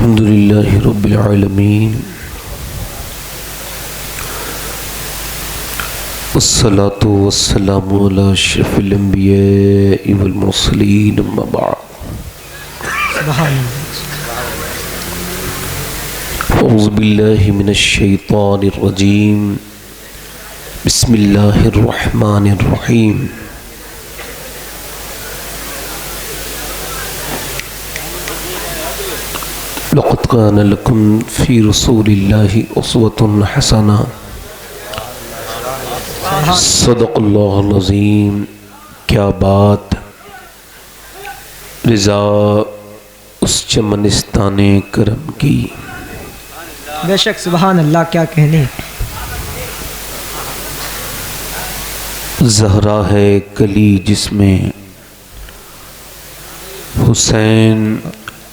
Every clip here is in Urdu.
الحمد لله رب العالمين والصلاة والسلام على أشرف الأنبياء والمرسلين أما بعد أعوذ بالله من الشيطان الرجيم بسم الله الرحمن الرحيم لقد كان لكم في رسول الله أسوة حسنة صدق اللہ العظیم. کیا بات رضا اس چمنستان کرم کی. بے شک سبحان اللہ، کیا کہنے. زہرا ہے کلی جس میں حسین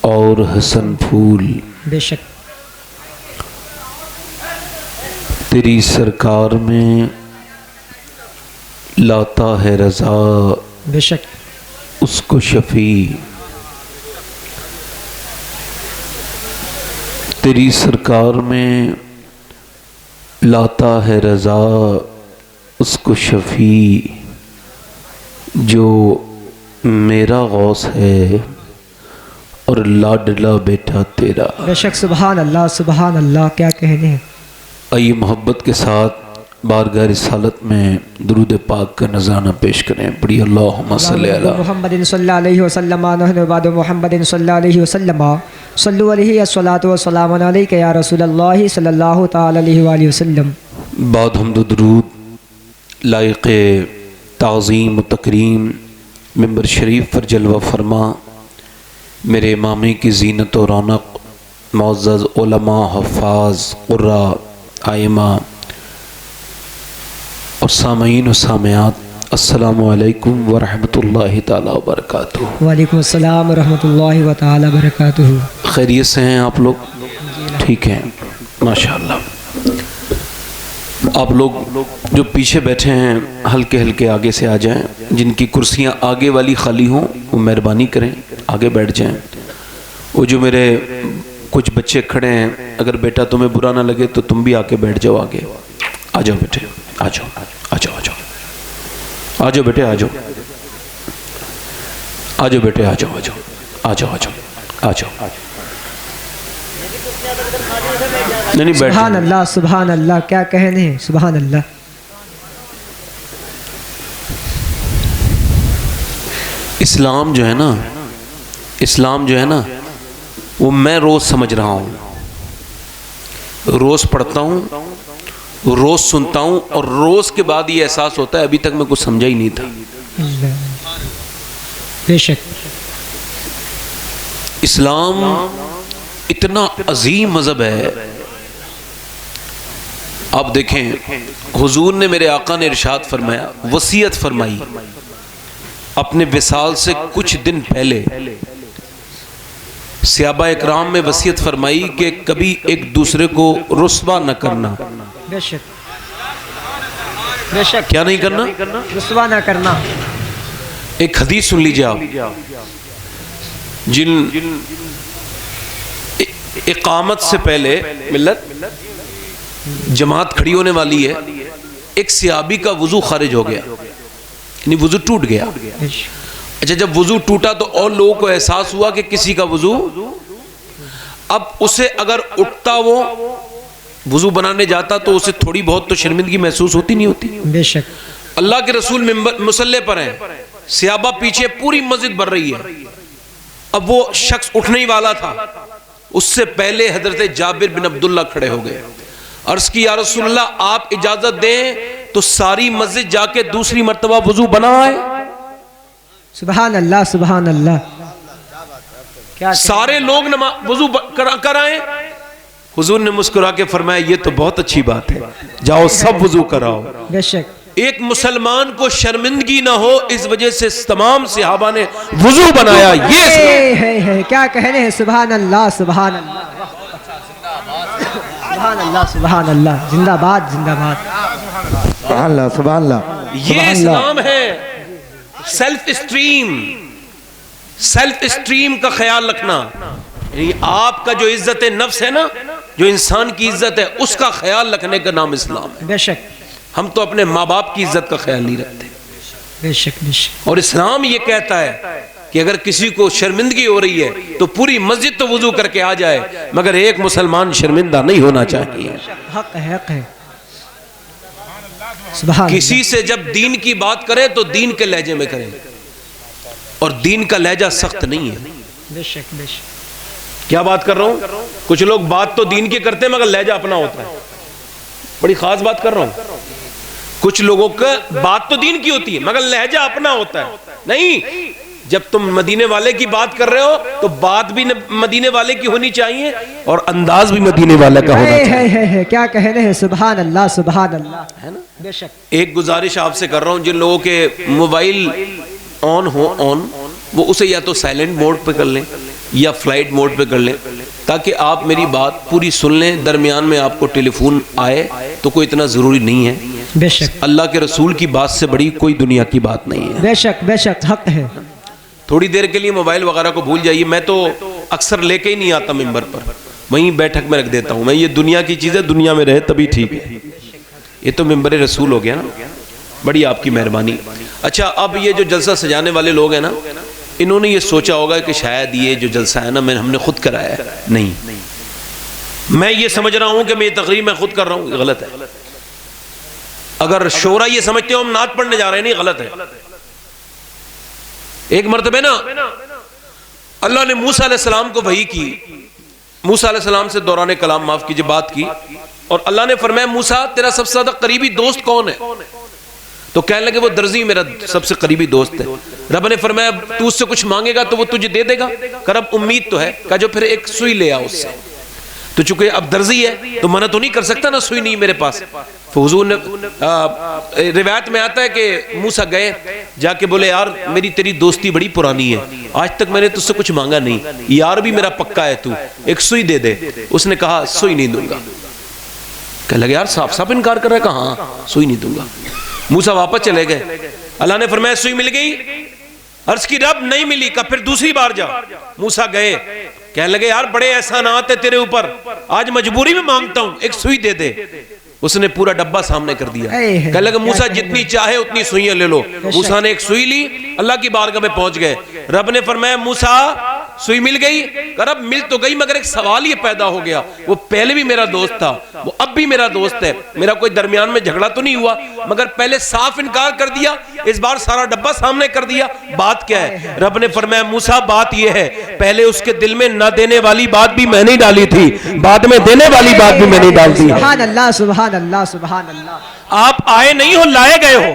اور حسن پھول. بے شک تیری سرکار میں لاتا ہے رضا بے شک اس کو شفیع. تیری سرکار میں لاتا ہے رضا اس کو شفیع جو میرا غوث ہے اور لاڈلا بیٹا تیرا. بے شک سبحان اللہ سبحان اللہ، کیا کہنے. آئیے محبت کے ساتھ بارگاہ رسالت میں درود پاک کا نذرانہ پیش کریں. پڑھی اللہم صلی علی محمد صلی اللہ علیہ وسلم نحن بعد محمد صلی اللہ علیہ وسلم صلو علیہ الصلاۃ والسلام علیک یا رسول اللہ صلی اللہ تعالی علیہ وآلہ وسلم. بعد حمد و درود لائق تعظیم و تکریم ممبر شریف پر جلوہ فرما میرے امامی کی زینت و رونق معزز علماء، حفاظ، قراء، آئمہ اور سامعین و سامعات، السلام علیکم ورحمۃ اللہ تعالی وبرکاتہ. وعلیکم السلام ورحمۃ اللہ تعالی وبرکاتہ. خیریت سے ہیں آپ لوگ؟ ٹھیک ہیں ماشاءاللہ. آپ لوگ جو پیچھے بیٹھے ہیں ہلکے ہلکے آگے سے آ جائیں. جن کی کرسیاں آگے والی خالی ہوں وہ مہربانی کریں آگے بیٹھ جائیں. وہ جو میرے کچھ بچے کھڑے ہیں، اگر بیٹا تمہیں برا نہ لگے تو تم بھی آ کے بیٹھ جاؤ آگے. آ جاؤ بیٹے، آ جاؤ آ جاؤ آ جاؤ آ جاؤ بیٹے، آ جاؤ آ جاؤ بیٹے، آ جاؤ آ جاؤ آ جاؤ آ جاؤ آ جاؤ. نہیں بیٹھ سبحان اللہ سبحان اللہ، کیا کہنے. سبحان اللہ. اسلام جو ہے نا، اسلام جو ہے نا وہ میں روز سمجھ رہا ہوں، روز پڑھتا ہوں، روز سنتا ہوں، اور روز کے بعد یہ احساس ہوتا ہے ابھی تک میں کچھ سمجھا ہی نہیں تھا. بے شک اسلام اتنا عظیم مذہب ہے. آپ دیکھیں حضور نے، میرے آقا نے ارشاد فرمایا، وصیت فرمائی اپنے وصال سے کچھ دن پہلے. صحابہ اکرام میں وصیت فرمائی کہ کبھی ایک دوسرے کو رسوا نہ کرنا. بے شک بے شک، کیا نہیں کرنا؟ رسوا نہ کرنا. ایک حدیث سن لیجئے آپ. جن اقامت سے پہلے ملت جماعت کھڑی ہونے والی ہے، ایک صحابی کا وضو خارج ہو گیا، یعنی وضو ٹوٹ گیا. اچھا جب وضو ٹوٹا تو اور لوگوں کو احساس ہوا کہ کسی کا وضو، اب اسے اگر اٹھتا وہ وضو بنانے جاتا تو اسے تھوڑی بہت تو شرمندگی محسوس ہوتی نہیں ہوتی؟ بے شک. اللہ کے رسول مصلی پر ہیں، صحابہ پیچھے، پوری مسجد بھر رہی ہے. اب وہ شخص اٹھنے ہی والا تھا، اس سے پہلے حضرت جابر بن عبداللہ کھڑے ہو گئے. عرض کی یا رسول اللہ آپ اجازت دیں تو ساری مسجد جا کے دوسری مرتبہ وضو بنائے. سبحان اللہ سبحان اللہ، کیا سارے لوگ وضو کرائیں. حضور نے مسکرا کے فرمایا یہ تو بہت اچھی بات ہے، جاؤ سب وضو کراؤ. بے شک. ایک مسلمان کو شرمندگی نہ ہو اس وجہ سے تمام صحابہ نے وضو بنایا. یہ کیا کہنے ہیں. سبحان اللہ سبحان اللہ سبحان اللہ سبحان اللہ، زندہ باد زندہ باد. سبحان اللہ سبحان اللہ. یہ اسلام ہے. سیلف اسٹریم کا خیال رکھنا. یعنی آپ کا جو عزت نفس ہے نا، جو انسان کی عزت ہے، اس کا خیال رکھنے کا نام اسلام ہے۔ بے شک ہم تو اپنے ماں باپ کی عزت کا خیال نہیں رکھتے، بے شک بے شک، اور اسلام یہ کہتا ہے کہ اگر کسی کو شرمندگی ہو رہی ہے تو پوری مسجد تو وضو کر کے آ جائے، مگر ایک مسلمان شرمندہ نہیں ہونا چاہیے۔ حق ہے حق ہے، سبحان اللہ۔ کسی سے جب دین کی بات کریں تو دین کے لہجے میں کریں، اور دین کا لہجہ سخت نہیں ہے۔ بے شک بے شک، کیا بات کر رہا ہوں؟ کچھ لوگ بات تو دین کی کرتے ہیں مگر لہجہ اپنا ہوتا ہے، بڑی خاص بات کر رہا ہوں۔ کچھ لوگوں کا بات تو دین کی ہوتی ہے مگر لہجہ اپنا ہوتا ہے۔ نہیں، جب تم مدینے والے کی بات کر رہے ہو تو بات بھی مدینے والے کی ہونی چاہیے اور انداز بھی مدینے والے کا ہونا چاہیے۔ ہے کیا کہنے ہیں، سبحان اللہ سبحان اللہ، ہے نا؟ بے شک۔ ایک گزارش آپ سے کر رہا ہوں، جن لوگوں کے موبائل آن وہ اسے یا تو سائلنٹ موڈ پہ کر لیں یا فلائٹ موڈ پہ کر لیں، تاکہ آپ میری بات پوری سن لیں۔ درمیان میں آپ کو ٹیلی فون آئے تو کوئی اتنا ضروری نہیں ہے۔ بے شک اللہ کے رسول کی بات سے بڑی کوئی دنیا کی بات نہیں ہے۔ بے شک بے شک، حق ہے۔ تھوڑی دیر کے لیے موبائل وغیرہ کو بھول جائیے، میں تو اکثر لے کے ہی نہیں آتا ممبر پر، وہیں بیٹھک میں رکھ دیتا ہوں۔ میں یہ دنیا کی چیزیں دنیا میں رہے تبھی ٹھیک ہے۔ یہ تو ممبر رسول ہو گیا نا، بڑی آپ کی مہربانی۔ اچھا، اب یہ جو جلسہ سجانے والے لوگ ہیں نا، انہوں نے یہ سوچا ہوگا کہ شاید یہ جو جلسہ ہے نا ہم نے خود کرایا ہے۔ نہیں، میں یہ سمجھ رہا ہوں کہ میں یہ تقریر میں خود کر رہا ہوں، یہ غلط ہے۔ اگر شورا یہ سمجھتے ہو ہم نعت پڑھنے جا رہے ہیں، نہیں، غلط ہے۔ ایک مرتبہ نا اللہ نے موسیٰ علیہ السلام کو وحی کی، موسیٰ علیہ السلام سے دوران کلام معاف کیجئے بات کی، اور اللہ نے فرمایا موسیٰ تیرا سب سے زیادہ قریبی دوست کون ہے؟ تو کہنے لگے وہ درزی میرا سب سے قریبی دوست ہے۔ رب نے فرمایا تو اس سے کچھ مانگے گا تو وہ تجھے دے دے گا؟ کہ رب امید تو ہے۔ کہا جو پھر ایک سوئی لے آ اس سے، تو چونکہ اب درزی ہے تو منع تو نہیں کر سکتا نا، سوئی نہیں میرے پاس۔ حضور نے روایت میں آتا ہے کہ موسیٰ گئے جا کے بولے یار میری تیری دوستی بڑی پرانی ہے، آج تک میں نے تجھ سے کچھ مانگا نہیں، یار بھی میرا پکا ہے، تو ایک سوئی دے دے۔ اس نے کہا سوئی نہیں دوں گا۔ کہنے لگے یار صاف صاف انکار کر رہا ہے، کہا ہاں سوئی نہیں دوں گا۔ موسیٰ واپس چلے گئے، اللہ نے فرمایا سوئی مل گئی؟ عرض کی رب نہیں ملی۔ کہا پھر دوسری بار جا۔ موسیٰ گئے، کہنے لگے یار بڑے احسانات ہیں تیرے اوپر، آج مجبوری میں مانگتا ہوں، ایک سوئی دے دے۔ اس نے پورا ڈبہ سامنے کر دیا، کہنے لگا موسیٰ جتنی چاہے اتنی سوئیاں لے لو۔ موسیٰ نے ایک سوئی لی، اللہ کی بارگاہ میں پہنچ گئے۔ رب نے فرمایا موسیٰ سوئی مل گئی؟ کہ رب مل تو گئی مگر ایک سوال یہ پیدا ہو گیا، وہ پہلے بھی میرا دوست تھا، وہ اب بھی میرا دوست ہے، میرا کوئی درمیان میں جھگڑا تو نہیں ہوا، مگر پہلے صاف انکار کر دیا، اس بار سارا ڈبہ سامنے کر دیا، بات کیا ہے؟ رب نے فرمایا موسیٰ بات یہ ہے پہلے اس کے دل میں نہ دینے والی بات بھی میں نہیں ڈالی تھی، بعد میں دینے والی بات بھی میں نہیں ڈالتی۔ سبحان اللہ سبحان اللہ سبحان اللہ۔ آپ آئے نہیں ہو، لائے گئے ہو۔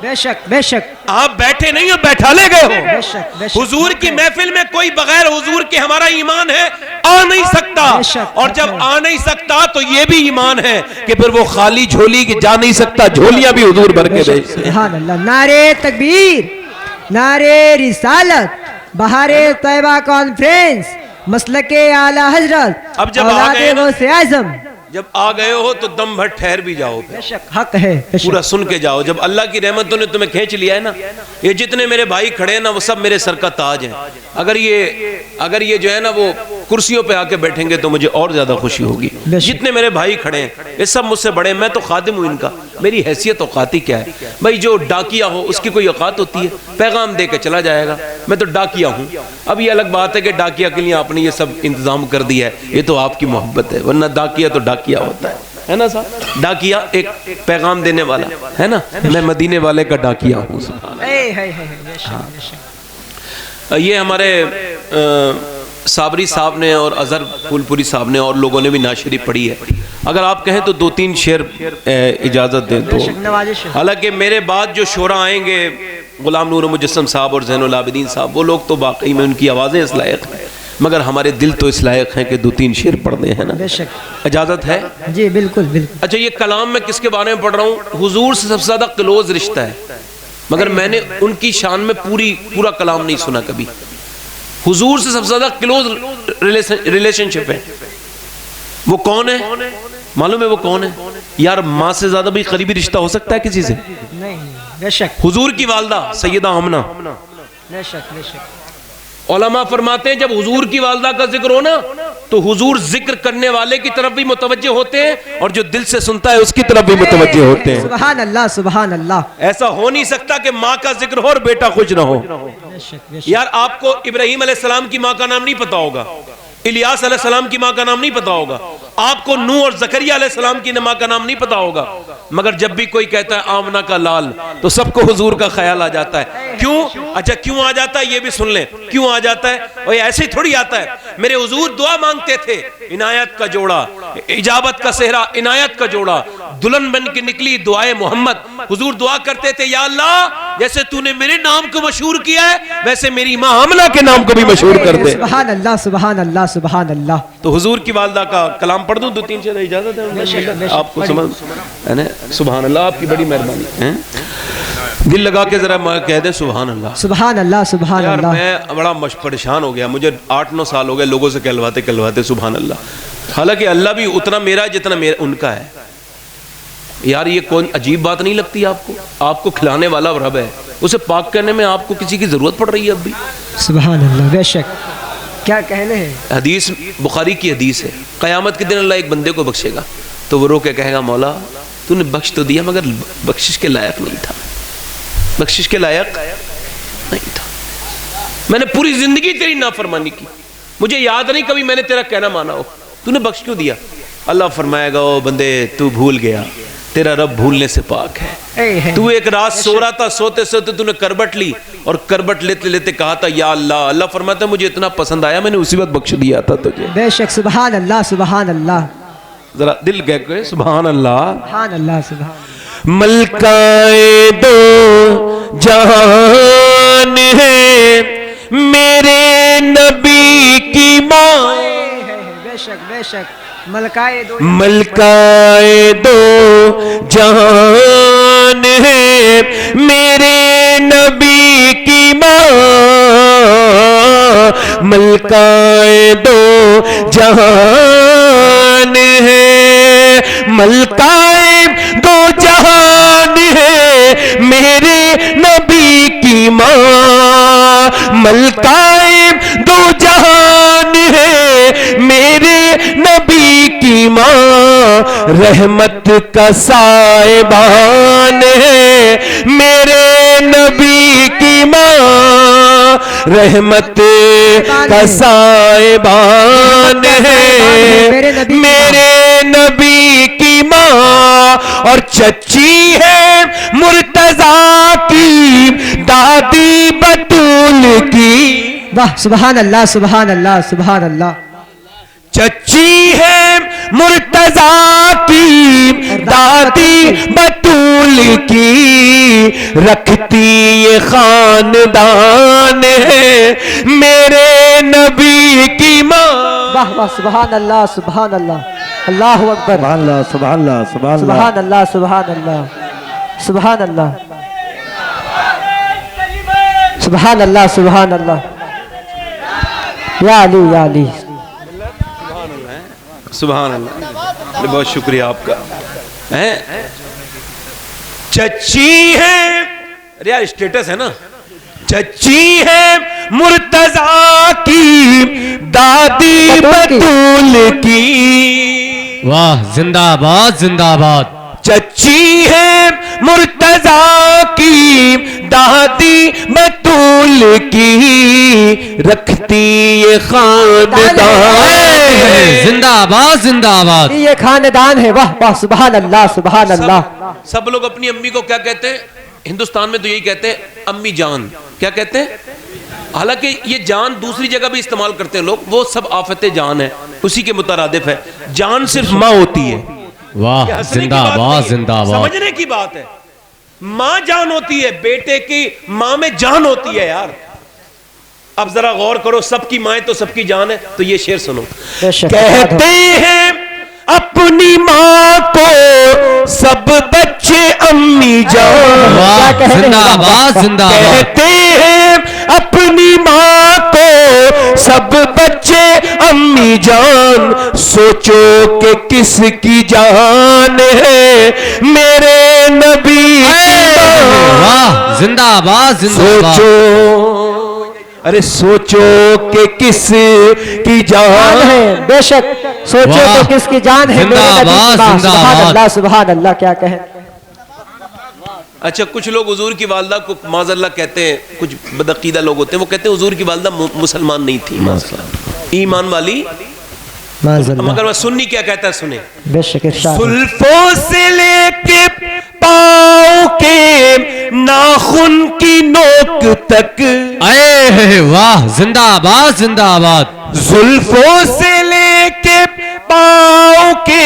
بے شک بے شک آپ بیٹھے نہیں ہو، بیٹھا لے گئے بے ہو۔ شک بے شک، حضور کی محفل میں کوئی بغیر حضور کے ہمارا ایمان ہے آ نہیں سکتا، بے شک، اور جب آ نہیں سکتا تو یہ بھی ایمان ہے کہ پھر وہ خالی جھولی کی جا نہیں سکتا، جھولیاں بھی حضور بھر کے بھیجتے ہیں۔ سبحان اللہ۔ نعرے تکبیر، نعرے رسالت، بہار طیبہ کانفرنس، مسلک اعلی حضرت، اب جب آ اولاد گئے نا، غوث اعظم۔ جب آ گئے ہو تو دم بھر ٹھہر بھی جاؤ، بے شک حق ہے، بے شک۔ پورا سن کے جاؤ۔ جب اللہ کی رحمتوں نے تمہیں کھینچ لیا ہے نا، یہ جتنے میرے بھائی کھڑے ہیں نا وہ سب میرے سر کا تاج ہیں۔ اگر یہ جو ہے نا وہ کرسیوں پہ آ کے بیٹھیں گے تو مجھے اور زیادہ خوشی ہوگی۔ بے شک۔ جتنے میرے بھائی کھڑے ہیں یہ سب مجھ سے بڑے ہیں، میں تو خادم ہوں ان کا، میری حیثیت اوقاتی کیا ہے؟ بھائی جو ڈاکیا ہو اس کی کوئی اوقات ہوتی ہے، پیغام دے کے چلا جائے گا، میں تو ڈاکیا ہوں۔ اب یہ الگ بات ہے کہ ڈاکیا کے لیے آپ نے یہ سب انتظام کر دیا ہے، یہ تو آپ کی محبت ہے، ورنہ ڈاکیا تو ڈاکیا ہوتا ہے نا صاحب؟ ڈاکیا ایک پیغام دینے والا ہے نا، میں مدینے والے کا ڈاکیا ہوں۔ یہ ہمارے صابری صاحب نے اور اظہر پھول پوری صاحب نے اور لوگوں نے بھی ناشری پڑھی ہے، اگر آپ کہیں تو دو تین شعر اجازت دیں تو۔ حالانکہ میرے بعد جو شعراء آئیں گے، غلام نور مجسم صاحب اور زین العابدین صاحب، وہ لوگ تو واقعی میں ان کی آوازیں اس لائق ہیں، مگر ہمارے دل تو اس لائق ہیں کہ دو تین شعر پڑھنے ہیں نا، بے شک۔ اجازت ہے؟ جی بالکل بالکل۔ اچھا، یہ کلام میں کس کے بارے میں پڑھ رہا ہوں؟ حضور سے سب سے زیادہ کلوز رشتہ ہے، مگر میں نے ان کی شان میں پورا کلام نہیں سنا کبھی۔ حضور سے سب سے زیادہ کلوز ریلیشن شپ ہے، وہ کون ہے معلوم ہے؟ وہ کون ہے یار؟ ماں سے زیادہ بھی قریبی رشتہ ہو سکتا ہے کسی سے؟ نہیں، بے شک حضور کی والدہ سیدہ آمنہ، بے شک بے شک۔ علماء فرماتے ہیں جب حضور کی والدہ کا ذکر ہو نا تو حضور ذکر کرنے والے کی طرف بھی متوجہ ہوتے ہیں اور جو دل سے سنتا ہے اس کی طرف بھی متوجہ ہوتے ہیں. سبحان اللہ سبحان اللہ. ایسا ہو نہیں سکتا کہ ماں کا ذکر ہو اور بیٹا خوش نہ ہو. یار آپ کو ابراہیم علیہ السلام کی ماں کا نام نہیں پتا ہوگا, الیاس علیہ السلام کی ماں کا نام نہیں پتا ہوگا, آپ کو نوح اور زکریا علیہ السلام کی ماں کا نام نہیں پتا ہوگا, مگر جب بھی کوئی کہتا ہے آمنہ کا لال تو سب کو حضور کا خیال آ جاتا ہے. کیوں؟ اچھا کیوں آ جاتا ہے یہ بھی سن لیں. کیوں آ جاتا ہے؟ اور ایسے ہی تھوڑی آتا ہے. میرے حضور دعا مانگتے تھے, عنایت کا جوڑا, اجابت کا صحرا, عنایت کا جوڑا, دلہن بن کے نکلی دعائے محمد. حضور دعا کرتے تھے یا اللہ جیسے تو نے میرے نام کو مشہور کیا ہے ویسے میری ماں حملہ کے نام کو بھی مشہور کر دے. سبحان اللہ سبحان اللہ سبحان اللہ. تو حضور کی والدہ کا کلام پڑھ دوں, 2-3 شعر اجازت ہے آپ کو سمجھ ہے نا؟ سبحان اللہ, آپ کی بڑی مہربانی ہے. دل لگا کے ذرا کہہ دیں سبحان اللہ. سبحان اللہ سبحان یار اللہ. میں بڑا پریشان ہو گیا, مجھے 8-9 سال ہو گئے لوگوں سے کہلواتے سبحان اللہ, حالانکہ اللہ بھی اتنا میرا ہے جتنا ان کا ہے. یار یہ کون عجیب بات نہیں لگتی آپ کو؟ آپ کو کھلانے والا رب ہے, اسے پاک کرنے میں آپ کو کسی کی ضرورت پڑ رہی ہے اب بھی؟ سبحان اللہ. بے شک کیا کہنے ہیں. حدیث بخاری کی حدیث ہے, قیامت کے دن اللہ ایک بندے کو بخشے گا تو وہ رو کے کہے گا مولا تو نے بخش تو دیا مگر بخشش کے لائق نہیں تھا, بخشش کے لائق نہیں تھا, میں نے پوری زندگی تیری نافرمانی کی, مجھے یاد نہیں کبھی میں نے تیرا کہنا مانا ہو, تو نے بخش کیوں دیا؟ اللہ فرمائے گا او بندے تو بھول گیا, تیرا رب بھولنے سے پاک ہے. تو ایک رات سو رہا تھا, سوتے سوتے تو نے کربٹ لی اور کربٹ لیتے لیتے کہا تھا یا اللہ. اللہ فرماتا ہے مجھے اتنا پسند آیا میں نے اسی وقت بخش دیا تھا تجھے. بے شک سبحان اللہ سبحان اللہ. ذرا دل کہہ سبحان اللہ. سبحان اللہ سبحان. ملکائے دو جہان ہے میرے نبی کی ماں. بے شک بے شک. ملکائے دو جہان ہے میرے نبی کی ماں, ملکائے دو جہان ہے, ملکائے دو جہان ہے میرے نبی کی ماں, ملکائے دو جہان ہے میرے نبی کی ماں, رحمت کا سائبان ہے میرے نبی کی ماں, رحمت کا سائبان ہے میرے نبی کی ماں, اور چچی ہے مرتضیٰ کی دادی بطول کی. واہ سبحان اللہ سبحان اللہ سبحان اللہ. چچی ہے مرتضیٰ کی دادی بطول کی, رکھتی یہ خاندان ہے میرے نبی کی ماں. واہ واہ سبحان اللہ سبحان اللہ. اللہ اکبر. سبحان اللہ سبحان اللہ سبحان اللہ سبحان اللہ سبحان اللہ سبحان اللہ سبحان اللہ. یا علی یا علی. سبحان اللہ, بہت شکریہ آپ کا. چچی ہے, یار اسٹیٹس ہے نا, چچی ہے مرتضیٰ کی دادی بطول کی. واہ زندہ آباد زندہ آباد. چچی ہے مرتضیٰ کی دادی بطول کی, رکھتی یہ خاندان. زندہ آباد زندہ آباد. یہ خاندان ہے. واہ واہ سبحان اللہ سبحان اللہ. سب لوگ اپنی امی کو کیا کہتے ہیں ہندوستان میں؟ تو یہی کہتے ہیں امی جان. کیا کہتے ہیں؟ حالانکہ یہ جان دوسری جگہ بھی استعمال کرتے ہیں لوگ, وہ سب آفت جان ہے, اسی کے مترادف ہے. جان صرف ماں ہوتی ہے. واہ زندہ آباد زندہ آباد. سمجھنے کی بات ہے, ماں جان ہوتی ہے, بیٹے کی ماں میں جان ہوتی ہے. یار اب ذرا غور کرو, سب کی مائیں تو سب کی جان ہے. تو یہ شعر سنو. کہتے ہیں اپنی ماں کو سب بچے امی جان. واہ زندہ آباد زندہ آباد. کہتے ہیں اپنی ماں کو سب بچے امی جان, سوچو کہ کس کی جان ہے میرے نبی کی ماں. واہ زندہ آباد زندہ آباد. سوچو. ارے سوچو کہ کس کی جان جان ہے بے شک سوچو واہ، تو کس کی جان ہے میرے زندہ نبی کی باد، ماں زندہ سبحان باد۔ اللہ سبحان اللہ کیا کہیں اچھا کچھ لوگ حضور کی والدہ کو معاذ اللہ کہتے ہیں، کچھ بدعقیدہ لوگ ہوتے ہیں، وہ کہتے ہیں حضور کی والدہ مسلمان نہیں تھی، ایمان والی، معاذ اللہ مگر وہ سنی کیا کہتا ہے سنیں، بے شک ارشاد ہے۔ زلفوں سے لے کے پاؤں کے ناخن کی نوک تک، اے واہ زندہ باد زندہ باد زلفوں سے لے کے پاؤں کے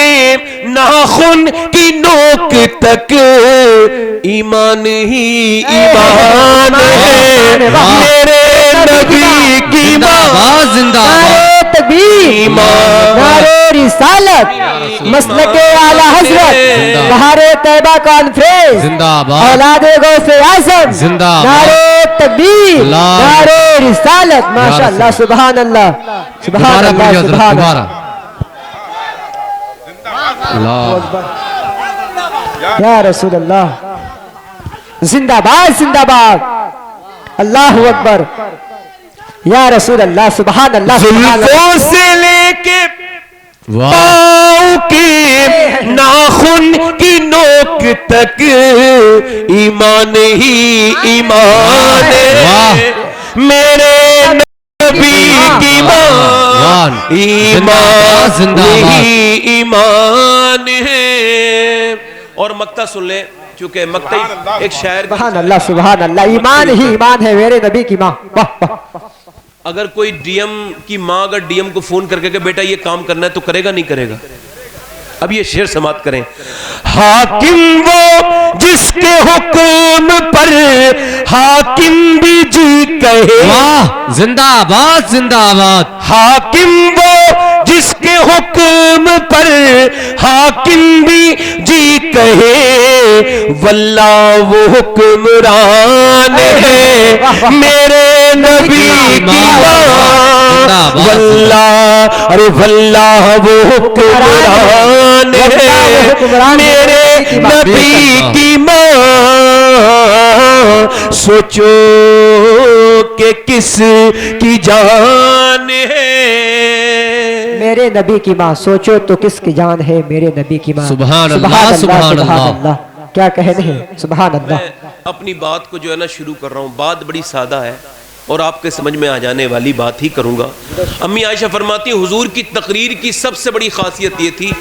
ناخن کی نوک تک ایمان ہی ایمان ہے میرے نبی کی زندہ ماں، باد زندہ باد نعرہ تکبیر نعرہ رسالت مسلک اعلی حضرت بہار طیبہ کانفرنس زندہ باد اولاد غوث اعظم زندہ باد نعرہ تکبیر اللہ نعرہ رسالت ماشاء اللہ سبحان اللہ سبحان دوبارہ اللہ بولیے حضرت سبحان دوبارہ اللہ اللہ یا رسول اللہ زندہ باد اللہ اکبر یا رسول اللہ سبحان اللہ سبحان اللہ زلفوں سے لے کے واہ پاؤں کے ناخن کی نوک تک ایمان ہی ایمان ہے میرے نبی کی ماں، ایمان زندہ باد ہی ایمان ہے۔ اور مکتہ سن لیں، چونکہ مکتہ ایک شاعر، سبحان اللہ سبحان اللہ ایمان ہی ایمان ہے میرے نبی کی ماں واہ واہ اگر کوئی ڈی ایم کی ماں اگر ڈی ایم کو فون کر کے کہ بیٹا یہ کام کرنا ہے تو کرے گا نہیں کرے گا؟ اب یہ شعر سماعت کریں، حاکم وہ جس کے حکم پر حاکم بھی جی کہے، واہ زندہ باد حاکم وہ جس کے حکم پر حاکم بھی جی کہے، واللہ وہ حکمران ہے میرے نبی کی ماں، واللہ ارے واللہ وہ حکمران ہے میرے نبی کی ماں، سوچو کہ کس کی جان ہے میرے نبی کی ماں سوچو تو کس کی جان ہے میرے نبی کی ماں سبحان اللہ سبحان اللہ کیا کہنے ہیں سبحان اللہ میں اپنی بات کو جو ہے نا شروع کر رہا ہوں، بات بڑی سادہ ہے اور آپ کے سمجھ میں آ جانے والی بات ہی کروں گا۔ امی عائشہ فرماتی ہیں حضور کی تقریر کی سب سے بڑی خاصیت یہ تھی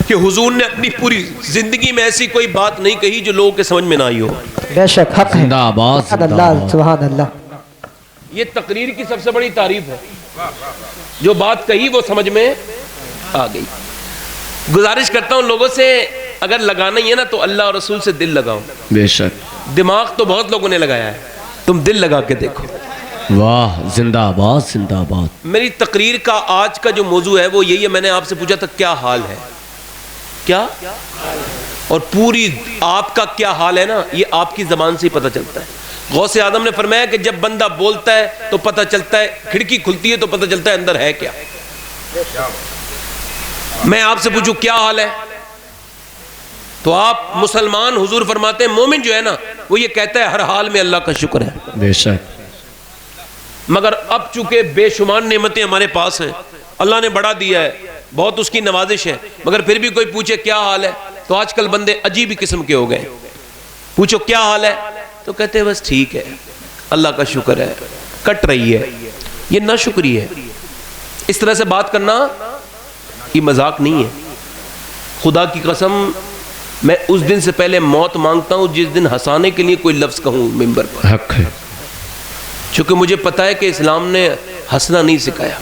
کہ حضور نے اپنی پوری زندگی میں ایسی کوئی بات نہیں کہی جو لوگوں کے سمجھ میں نہ آئی ہو۔ بے شک حق ہے زندہ باد سبحان زندہ اللہ باد سبحان اللہ یہ تقریر کی سب سے بڑی تعریف ہے، جو بات کہی وہ سمجھ میں آ گئی۔ گزارش کرتا ہوں لوگوں سے اگر لگانا ہی ہے نا تو اللہ اور رسول سے دل لگاؤ، بے شک دماغ تو بہت لوگوں نے لگایا ہے، تم دل لگا کے دیکھو۔ واہ زندہ باد میری تقریر کا آج کا جو موضوع ہے وہ یہی ہے، میں نے آپ سے پوچھا تھا کیا حال ہے، کیا اور پوری آپ کا کیا حال ہے نا یہ آپ کی زبان سے ہی پتہ چلتا ہے۔ غوث اعظم نے فرمایا کہ جب بندہ بولتا ہے تو پتہ چلتا ہے، کھڑکی کھلتی ہے تو پتہ چلتا ہے اندر ہے کیا۔ میں آپ سے پوچھوں کیا حال ہے تو آپ مسلمان، حضور فرماتے ہیں مومن جو ہے نا وہ یہ کہتا ہے ہر حال میں اللہ کا شکر ہے۔ بے شک مگر اب چونکہ بے شمار نعمتیں ہمارے پاس ہیں، اللہ نے بڑا دیا ہے، بہت اس کی نوازش ہے، مگر پھر بھی کوئی پوچھے کیا حال ہے تو آج کل بندے عجیب ہی قسم کے ہو گئے، پوچھو کیا حال ہے تو کہتے ہیں بس ٹھیک ہے، اللہ کا شکر ہے، کٹ رہی ہے۔ یہ ناشکری ہے، اس طرح سے بات کرنا یہ مذاق نہیں ہے۔ خدا کی قسم میں اس دن سے پہلے موت مانگتا ہوں جس دن ہنسانے کے لیے کوئی لفظ کہوں ممبر پر، حق ہے چونکہ مجھے پتا ہے کہ اسلام نے ہنسنا نہیں سکھایا۔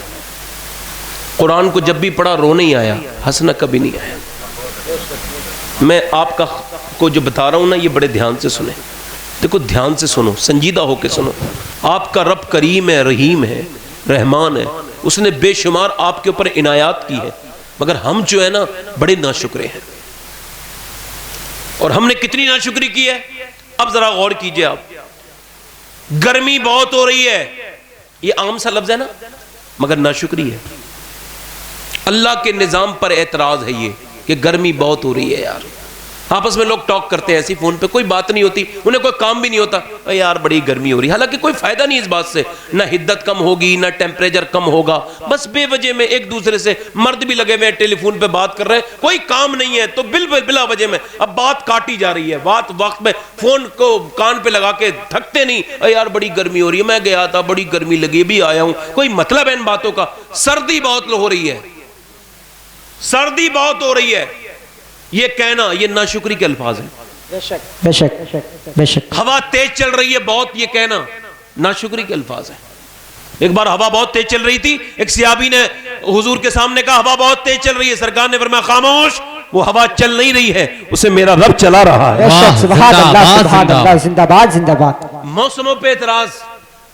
قرآن کو جب بھی پڑھا رونے ہی آیا، ہنسنا کبھی نہیں آیا۔ میں آپ کو جو بتا رہا ہوں نا یہ بڑے دھیان سے سنیں، دیکھو دھیان سے سنو، سنجیدہ ہو کے سنو۔ آپ کا رب کریم ہے، رحیم ہے، رحمان ہے، اس نے بے شمار آپ کے اوپر عنایات کی ہے، مگر ہم جو ہے نا بڑے ناشکرے ہیں۔ اور ہم نے کتنی ناشکری کی ہے اب ذرا غور کیجئے آپ۔ گرمی بہت ہو رہی ہے، یہ عام سا لفظ ہے نا، مگر ناشکری ہے۔ اللہ کے نظام پر اعتراض ہے یہ کہ گرمی بہت ہو رہی ہے یار، آپس میں لوگ ٹاک کرتے ہیں ایسی فون پہ, کوئی بات نہیں ہوتی, انہیں کوئی کام بھی نہیں ہوتا, اے یار بڑی گرمی ہو رہی, حالانکہ کوئی فائدہ نہیں اس بات سے, نہ حدت کم ہوگی نہ ٹیمپریچر کم ہوگا, بس بے وجہ میں ایک دوسرے سے, مرد بھی لگے ہوئے ہیں ٹیلی فون پہ بات کر رہے ہیں, کوئی کام نہیں ہے, تو بلا وجہ میں اب بات کاٹی جا رہی ہے, بات وقت میں فون کو کان پہ لگا کے تھکتے نہیں, اے یار بڑی گرمی ہو رہی ہے, میں گیا تھا بڑی گرمی لگی, بھی آیا ہوں, کوئی مطلب ہے ان باتوں کا. سردی بہت ہو رہی ہے, سردی بہت ہو رہی ہے, یہ کہنا یہ ناشکری کے الفاظ ہیں. بے شک بے شک. ہوا تیز چل رہی ہے بہت, یہ کہنا ناشکری کے الفاظ ہیں. ایک بار ہوا بہت تیز چل رہی تھی, ایک صحابی نے حضور کے سامنے کہا ہوا بہت تیز چل رہی ہے, سرکار نے فرمایا خاموش, وہ ہوا چل نہیں رہی ہے, اسے میرا رب چلا رہا ہے. بے شک. سبحان اللہ سبحان اللہ, زندہ باد زندہ باد. موسموں پہ اعتراض,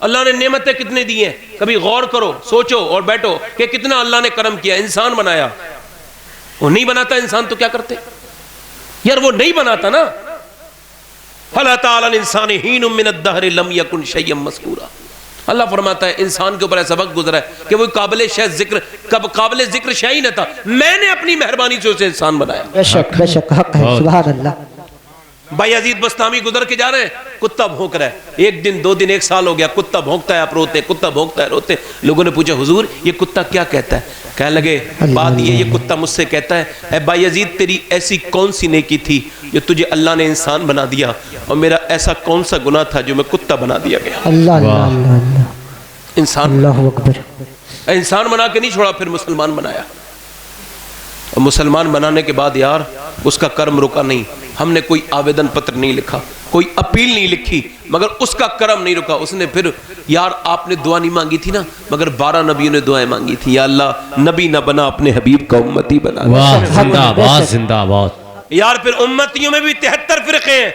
اللہ نے نعمتیں کتنے دی ہیں, کبھی غور کرو, سوچو اور بیٹھو کہ کتنا اللہ نے کرم کیا. انسان بنایا, وہ نہیں بناتا انسان تو کیا کرتے یار, وہ نہیں بناتا نا. فَلَا تَعَالَ الْإِنسَانِ حِينٌ مِّنَ الدَّهْرِ لَمْ يَكُنْ شَيْئًا مَّذْكُورًا. اللہ فرماتا ہے انسان کے اوپر ایسا وقت گزرا ہے کہ وہ قابل ذکر شے ہی نہ تھا, میں نے اپنی مہربانی سے اسے انسان بنایا. بے شک بے شک, حق ہے. سبحان اللہ. بھائی عزیز بستامی گزر کے جا رہے ہیں, کتا بھونک رہا ہے, ایک دن 2 دن 1 سال ہو گیا, کتا بھونکتا ہے, آپ روتے, کتا بھونکتا ہے, روتے. لوگوں نے پوچھا حضور یہ کتا کیا کہتا ہے, کہنے لگے بات یہ کتا مجھ سے کہتا ہے, اے بھائی عزیز تیری ایسی کون سی نیکی تھی جو تجھے اللہ نے انسان بنا دیا, اور میرا ایسا کون سا گناہ تھا جو میں کتا بنا دیا گیا. اللہ اللہ اللہ اللہ. انسان, اللہ اکبر. انسان بنا کے نہیں چھوڑا, پھر مسلمان بنایا, اور مسلمان بنانے کے بعد یار اس کا کرم رکا نہیں. ہم نے کوئی آویدن پتر نہیں لکھا, کوئی اپیل نہیں لکھی, مگر اس کا کرم نہیں رکا. اس نے پھر یار آپ نے دعا نہیں مانگی تھی نا, مگر 12 نبیوں نے دعائیں مانگی تھی, یا اللہ نبی نہ بنا اپنے حبیب کا امتی بنا. واہ, زندہ باد زندہ باد. یار پھر امتیوں میں بھی 73 فرقے ہیں.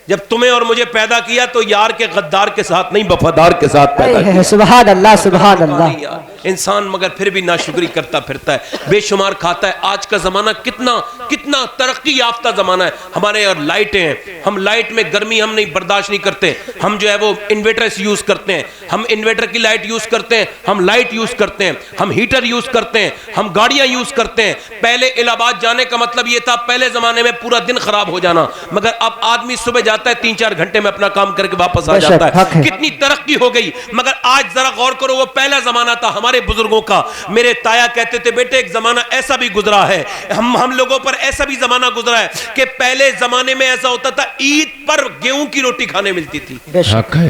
جب تمہیں اور مجھے پیدا کیا تو یار کے غدار کے ساتھ نہیں, وفادار کے ساتھ پیدا کیا. سبحان اللہ سبحان اللہ. انسان مگر پھر بھی ناشکری کرتا پھرتا ہے, بے شمار کھاتا ہے. آج کا زمانہ کتنا ترقی یافتہ زمانہ ہے. ہمارے یہاں لائٹیں ہیں, ہم لائٹ میں گرمی ہم نہیں برداشت نہیں کرتے, ہم جو ہے وہ انورٹر یوز کرتے ہیں, ہم انورٹر کی لائٹ یوز کرتے ہیں, ہم لائٹ یوز کرتے ہیں, ہم ہیٹر یوز کرتے ہیں, ہم گاڑیاں یوز کرتے ہیں. پہلے الہ آباد جانے کا مطلب یہ تھا, پہلے زمانے میں پورا دن خراب ہو جانا, مگر اب آدمی صبح جاتا ہے 3-4 گھنٹے میں اپنا کام کر کے واپس آ جاتا ہے. کتنی ترقی ہو گئی. مگر آج ذرا غور کرو, وہ پہلا زمانہ تھا ہمارے بزرگوں کا. میرے تایا کہتے تھے بیٹے ایک زمانہ ایسا بھی گزرا ہے, ہم لوگوں پر ایسا بھی زمانہ گزرا ہے کہ پہلے زمانے میں ایسا ہوتا تھا عید پر گیہوں کی روٹی کھانے ملتی تھی,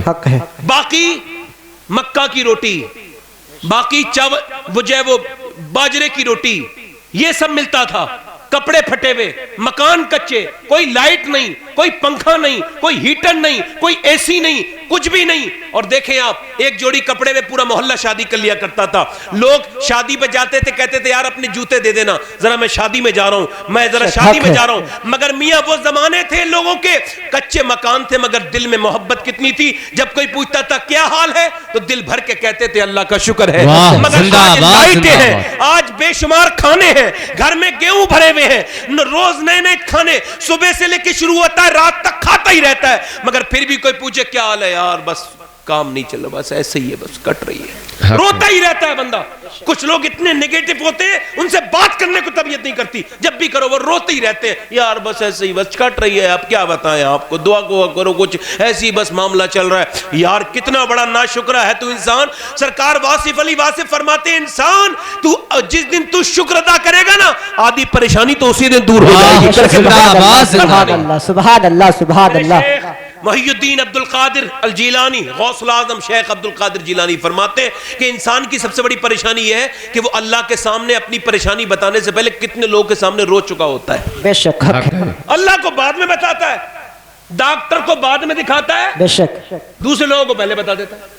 حق ہے. باقی مکہ کی روٹی, باقی وہ جو ہے وہ باجرے کی روٹی, یہ سب ملتا تھا. کپڑے پھٹے ہوئے, مکان کچے, کوئی لائٹ نہیں, کوئی پنکھا نہیں, کوئی ہیٹر نہیں, کوئی اے سی نہیں, کچھ بھی نہیں. اور دیکھیں آپ, ایک جوڑی کپڑے میں پورا محلہ شادی کر لیا کرتا تھا. لوگ شادی پہ جاتے تھے, کہتے تھے یار اپنے جوتے دے دینا, ذرا میں شادی میں جا رہا ہوں, میں ذرا شادی میں جا رہا ہوں. مگر میاں وہ زمانے تھے لوگوں کے, کچے مکان تھے مگر دل میں محبت کتنی تھی. جب کوئی پوچھتا تھا کیا حال ہے تو دل بھر کے کہتے تھے اللہ کا شکر ہے. مگر آج لائٹیں ہیں, آج بے شمار کھانے ہیں, گھر میں گیہوں بھرے ہوئے ہیں, روز نئے نئے کھانے, صبح سے لے کے شروع ہوتا ہے رات تک کھاتا ہی رہتا ہے. مگر پھر بھی کوئی پوچھے کیا حال ہے, یار بس کام نہیں چل رہا, بس ایسے ہی ہے, بس کٹ رہی ہے, روتا ہی رہتا ہے بندہ. کچھ لوگ اتنے نیگیٹو ہوتے ہیں, ان سے بات کرنے کو طبیعت نہیں کرتی, جب بھی کرو وہ روتے ہی رہتے ہیں, یار بس ایسے ہی, بس کٹ رہی ہے, آپ کیا بتائیں آپ کو, دعا کو کرو, کچھ ایسی بس معاملہ چل رہا ہے. یار کتنا بڑا ناشکرہ ہے تو انسان. سرکار واصف علی واصف فرماتے ہیں انسان تو جس دن تو شکر ادا کرے گا نا, آدھی پریشانی تو اسی دن دور ہو جائے گی. سبحان اللہ سبحان اللہ سبحان اللہ. محی الدین عبد القادر الجیلانی, غوث العظم شیخ عبد القادر جیلانی فرماتے ہیں کہ انسان کی سب سے بڑی پریشانی یہ ہے کہ وہ اللہ کے سامنے اپنی پریشانی بتانے سے پہلے کتنے لوگوں کے سامنے رو چکا ہوتا ہے. بے شک, اللہ کو بعد میں بتاتا ہے, ڈاکٹر کو بعد میں دکھاتا ہے, بے شک, دوسرے لوگوں کو پہلے بتا دیتا ہے.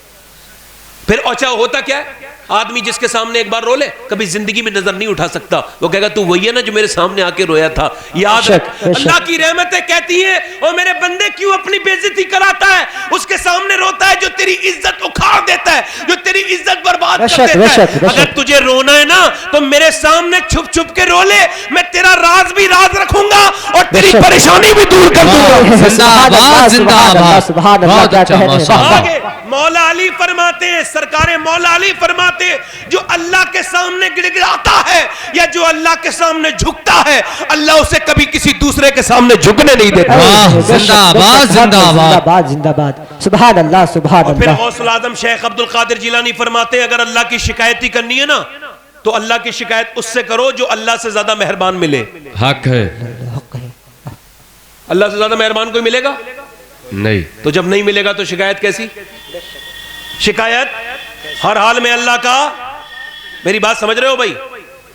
پھر اچھا ہوتا کیا ہے, آدمی جس کے سامنے ایک بار رو لے کبھی زندگی میں نظر نہیں اٹھا سکتا, وہ کہے گا تو وہی ہے نا جو میرے سامنے آ کے رویا تھا. یاد ہے اللہ کی رحمتیں کہتی ہیں او میرے بندے کیوں اپنی بے عزتی کراتا ہے, اس کے سامنے روتا ہے جو تیری عزت اکھاڑ دیتا ہے, جو تیری عزت برباد کر دیتا ہے. اگر تجھے رونا ہے نا تو میرے سامنے چھپ چھپ کے رو لے, میں تیرا راز بھی راز رکھوں گا اور تیری پریشانی بھی دور کر دوں گا. سبحان اللہ سبحان اللہ. آگے مولا علی فرماتے ہیں، سرکار مولا علی فرماتے ہیں، جو اللہ کے سامنے گڑگڑاتا ہے یا جو اللہ کے سامنے جھکتا ہے، اللہ اسے کبھی کسی دوسرے کے سامنے جھکنے نہیں دیتا۔ واہ زندہ باد زندہ باد زندہ باد، سبحان اللہ سبحان اور پھر اللہ۔ غوث العظم شیخ عبد القادر جیلانی فرماتے ہیں، اگر اللہ کی شکایت ہی کرنی ہے نا تو اللہ کی شکایت اس سے کرو جو اللہ سے زیادہ مہربان ملے۔ حق ہے اللہ سے زیادہ مہربان کوئی ملے گا نہیں، تو جب نہیں ملے گا تو شکایت کیسی؟ شکایت ہر حال میں اللہ کا۔ میری بات سمجھ رہے ہو بھائی؟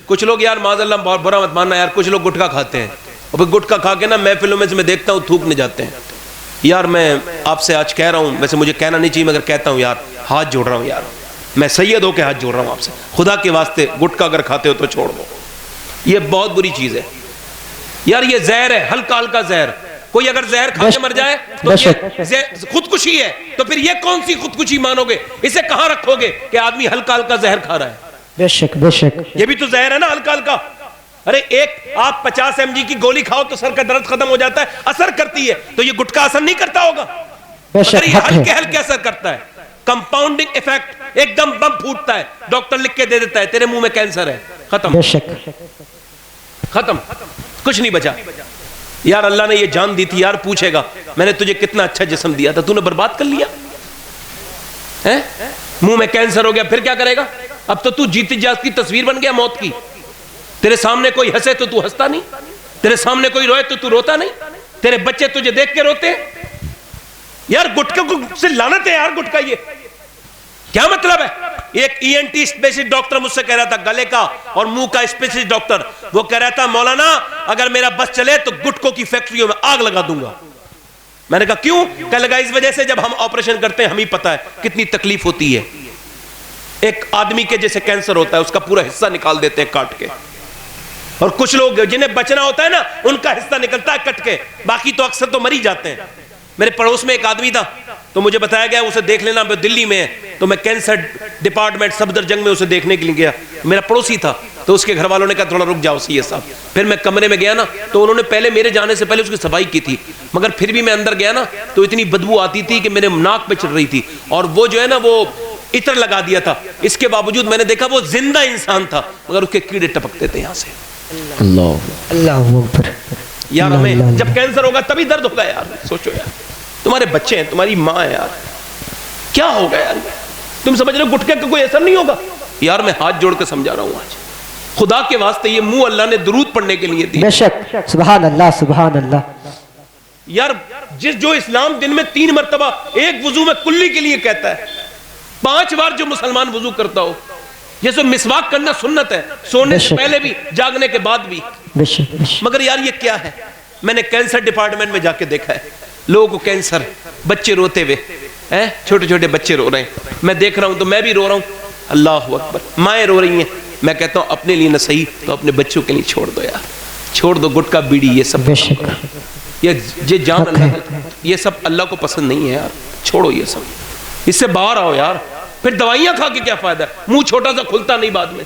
کچھ لوگ یار معاذ اللہ بہت برا مت ماننا یار، کچھ لوگ گٹکا کھاتے ہیں اور پھر گٹکا کھا کے نا محفلوں میں سے میں دیکھتا ہوں تھوکنے جاتے ہیں۔ یار میں آپ سے آج کہہ رہا ہوں، ویسے مجھے کہنا نہیں چاہیے مگر کہتا ہوں یار، ہاتھ جوڑ رہا ہوں یار، میں سید ہو کے ہاتھ جوڑ رہا ہوں آپ سے، خدا کے واسطے گٹکا اگر کھاتے ہو تو چھوڑ دو، یہ بہت بری چیز ہے یار، یہ زہر ہے، ہلکا ہلکا زہر۔ کوئی اگر زہر کھا کے مر جائے تو یہ خودکشی ہے، تو پھر یہ کون سی خودکشی مانو گے؟ اسے کہاں رکھو گے کہ آدمی ہلکا ہلکا زہر کھا رہا ہے؟ بے شک بے شک، یہ بھی تو زہر ہے نا ہلکا ہلکا۔ ارے ایک آپ 50 mg کی گولی کھاؤ تو سر کا درد ختم ہو جاتا ہے، اثر کرتی ہے، تو یہ گٹکا اثر نہیں کرتا ہوگا؟ بے شک، مگر یہ حق ہے۔ ہلکے ہلکے اثر کرتا ہے، کمپاؤنڈنگ ایفیکٹ، ایک دم بم پھوٹتا ہے، ڈاکٹر لکھ کے دے دیتا ہے تیرے منہ میں کینسر ہے، ختم بے شک، ختم، کچھ نہیں بچا۔ یار اللہ نے یہ جان دی تھی، یار پوچھے گا میں نے تجھے کتنا اچھا جسم دیا تھا، تو نے برباد کر لیا، منہ میں کینسر ہو گیا، پھر کیا کرے گا؟ اب تو جیتی جاگتی تصویر بن گیا موت کی، تیرے سامنے کوئی ہنسے تو تو ہنستا نہیں، تیرے سامنے کوئی روئے تو تو روتا نہیں، تیرے بچے تجھے دیکھ کے روتے ہیں۔ یار گٹکا سے لعنت ہے یار، گٹکا یہ کیا مطلب ہے؟ ایک ENT اسپیشلسٹ ڈاکٹر مجھ سے کہہ رہا تھا، گلے کا اور منہ کا اسپیشلسٹ ڈاکٹر، وہ کہہ رہا تھا مولانا اگر میرا بس چلے تو گٹکوں کی فیکٹریوں میں آگ لگا دوں گا۔ میں نے کہا کیوں؟ کہنے لگا اس وجہ سے جب ہم آپریشن کرتے ہیں ہمیں پتہ ہے کتنی تکلیف ہوتی ہے، ایک آدمی کے جیسے کینسر ہوتا ہے اس کا پورا حصہ نکال دیتے ہیں کاٹ کے، اور کچھ لوگ جنہیں بچنا ہوتا ہے نا ان کا حصہ نکلتا ہے کٹ کے، باقی تو اکثر تو مر ہی جاتے ہیں۔ میرے پڑوس میں ایک آدمی تھا تو مجھے بتایا گیا اسے دیکھ لینا، دلی میں ہے، تو میں کینسر ڈپارٹمنٹ صفدر جنگ میں اسے دیکھنے کے لیے گیا، میرا پڑوسی تھا، تو اس کے گھر والوں نے کہا تھوڑا رک جاؤ سید صاحب، پھر میں کمرے میں گیا نا تو انہوں نے پہلے میرے جانے سے پہلے اس کی صفائی کی تھی، مگر پھر بھی میں اندر گیا نا تو اتنی بدبو آتی تھی کہ میرے ناک پہ چڑھ رہی تھی، اور وہ جو ہے نا وہ عطر لگا دیا تھا، اس کے باوجود میں نے دیکھا وہ زندہ انسان تھا مگر اس کے کیڑے ٹپکتے تھے یہاں سے۔ اللہ اکبر۔ یار ہمیں جب کینسر ہوگا تبھی درد ہوگا یار، سوچو یار، تمہارے بچے ہیں، تمہاری ماں ہے یار، کیا ہوگا یار؟ تم سمجھ رہے ہو گٹکے کا کوئی اثر نہیں ہوگا؟ یار میں ہاتھ جوڑ کے سمجھا رہا ہوں آج، خدا کے واسطے یہ منہ اللہ نے درود پڑھنے کے لیے دی۔ بے شک، سبحان اللہ سبحان اللہ۔ یار جو اسلام دن میں 3 مرتبہ ایک وضو میں کلی کے لیے کہتا ہے، 5 بار جو مسلمان وضو کرتا ہو، جیسے مسواک کرنا سنت ہے، سونے سے پہلے بھی جاگنے کے بعد بھی، بے شک بے شک، مگر یار یہ کیا ہے؟ میں نے کینسر ڈپارٹمنٹ میں جا کے دیکھا ہے، لوگوں کو کینسر، بچے روتے ہوئے، چھوٹے چھوٹے بچے رو رہے ہیں، میں دیکھ رہا ہوں تو میں بھی رو رہا ہوں، اللہ اکبر، مائیں رو رہی ہیں، میں کہتا ہوں اپنے لیے نہ صحیح تو اپنے بچوں کے لیے چھوڑ دو یار، چھوڑ دو گٹکا بیڑی یہ سب، بے شک، یہ جان اللہ، یہ سب اللہ کو پسند نہیں ہے یار، چھوڑو یہ سب، اس سے باہر آؤ یار، پھر دوائیاں کھا کے کیا فائدہ ہے؟ منہ چھوٹا سا کھلتا نہیں بعد میں،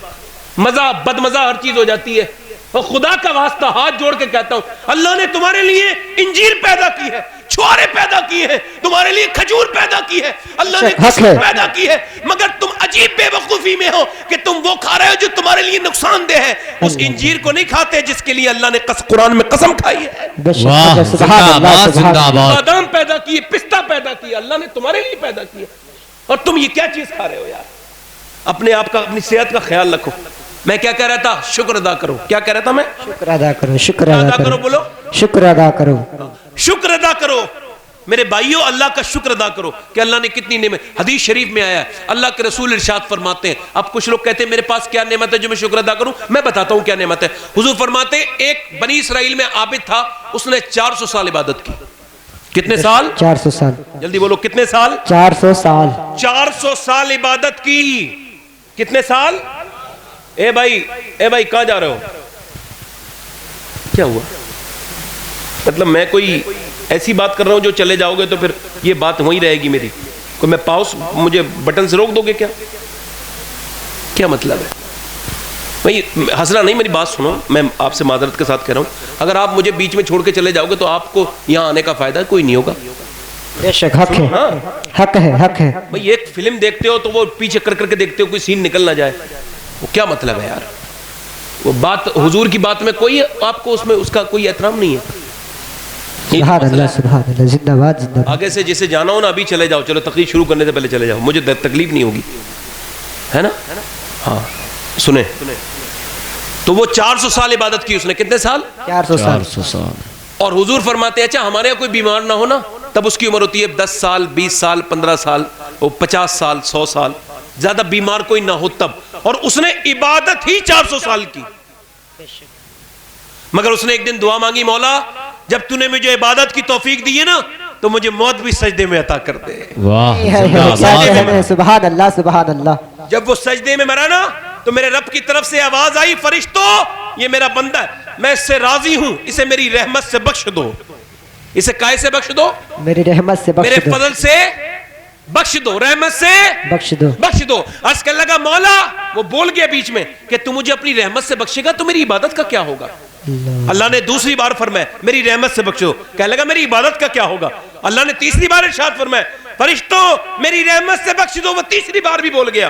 مزہ بد مزہ ہر چیز ہو جاتی ہے۔ اور خدا کا واسطہ ہاتھ جوڑ کے کہتا ہوں اللہ نے تمہارے لیے انجیر پیدا کی ہے، چھوارے پیدا کیے ہیں، تمہارے لیے کھجور پیدا کی ہے، اللہ نے کشمش پیدا کی ہے، مگر تم عجیب بے وقوفی میں ہو کہ تم وہ کھا رہے ہو جو تمہارے لیے نقصان دہ ہے، اس انجیر کو نہیں کھاتے جس کے لیے اللہ نے قرآن میں قسم کھائی ہے۔ واہ زندہ باد زندہ باد۔ بادام پیدا کیے، پستہ پیدا کیا، اللہ نے تمہارے لیے پیدا کیا، اور تم یہ کیا چیز کھا رہے ہو یار؟ اپنے آپ کا، اپنی صحت کا خیال رکھو۔ میں کیا کہہ رہا تھا؟ شکر ادا کرو۔ کیا کہہ رہا تھا میں؟ شکر ادا کرو، شکر ادا ادا کرو، کرو، بولو شکر ادا کرو، شکر ادا کرو میرے بھائیوں، اللہ کا شکر ادا کرو کہ اللہ نے کتنی نعمت، حدیث شریف میں آیا ہے، اللہ کے رسول ارشاد فرماتے ہیں، اب کچھ لوگ کہتے ہیں میرے پاس کیا نعمت ہے جو میں شکر ادا کروں، میں بتاتا ہوں کیا نعمت ہے۔ حضور فرماتے ہیں ایک بنی اسرائیل میں عابد تھا، اس نے 400 سال عبادت کی۔ کتنے سال؟ 400 سال، جلدی بولو کتنے سال؟ 400 سال، 400 سال عبادت کی۔ کتنے سال؟ اے بھائی کہاں جا رہے ہو؟ کیا ہوا؟ مطلب میں کوئی ایسی بات کر رہا ہوں جو چلے جاؤ گے تو پھر یہ بات وہیں رہے گی میری، کوئی میں پاؤس مجھے بٹن سے روک دو گے کیا؟ کیا مطلب ہے؟ بھائی ہنسنا نہیں، میری بات سنو، میں آپ سے معذرت کے ساتھ کہہ رہا ہوں، اگر آپ مجھے بیچ میں چھوڑ کے چلے جاؤ گے تو آپ کو یہاں آنے کا فائدہ کوئی نہیں ہوگا، بے شک حق ہے، حق ہے، حق ہے۔ بھئی ایک فلم دیکھتے ہو تو وہ پیچھے کر کر کے دیکھتے ہو کوئی سین نکل نہ جائے، وہ کیا مطلب ہے یار؟ وہ بات حضور کی بات میں کوئی آپ کو اس میں اس کا کوئی احترام نہیں ہے۔ سبحان اللہ، سبحان اللہ، زندہ باد، زندہ باد۔ آگے سے جسے جانا ہو نا ابھی چلے جاؤ، چلو تقریر شروع کرنے سے پہلے چلے جاؤ، مجھے تکلیف نہیں ہوگی، ہے نا؟ ہاں سنیں، تو وہ 400 سال عبادت کی اس نے، کتنے سال؟ 400 سال۔ اور حضور فرماتے ہیں اچھا ہمارے یہاں کوئی بیمار نہ ہو نا، تب اس کی عمر ہوتی ہے 10 سال 20 سال 15 سال 50 سال 100 سال، زیادہ بیمار کوئی نہ ہو تب، اور اس نے عبادت ہی 400 سال کی، مگر اس نے ایک دن دعا مانگی، مولا جب تو نے مجھے عبادت کی توفیق دی ہے نا تو مجھے موت بھی سجدے میں عطا کر دے۔ واہ زندہ باد سبحان اللہ، سبحان اللہ۔ جب وہ سجدے میں مرا نا تو میرے رب کی طرف سے آواز آئی، فرشتوں یہ میرا بندہ ہے، میں اس سے راضی ہوں، اسے میری رحمت سے بخش دو۔ اسے کائے سے بخش دو؟ میری رحمت سے میرے بخش دو، فضل سے بخش دو، رحمت سے بخش دو۔ بخش دو۔ عرض کرنے لگا مولا، وہ بول گیا بیچ میں کہ تو مجھے اپنی رحمت سے بخشے گا تو میری عبادت کا کیا ہوگا؟ اللہ نے دوسری بار فرمایا میری رحمت سے بخشو، کہنے لگا میری عبادت کا کیا ہوگا؟ اللہ نے تیسری بار ارشاد فرمایا فرشتوں میری رحمت سے بخش دو، وہ تیسری بار بھی بول گیا،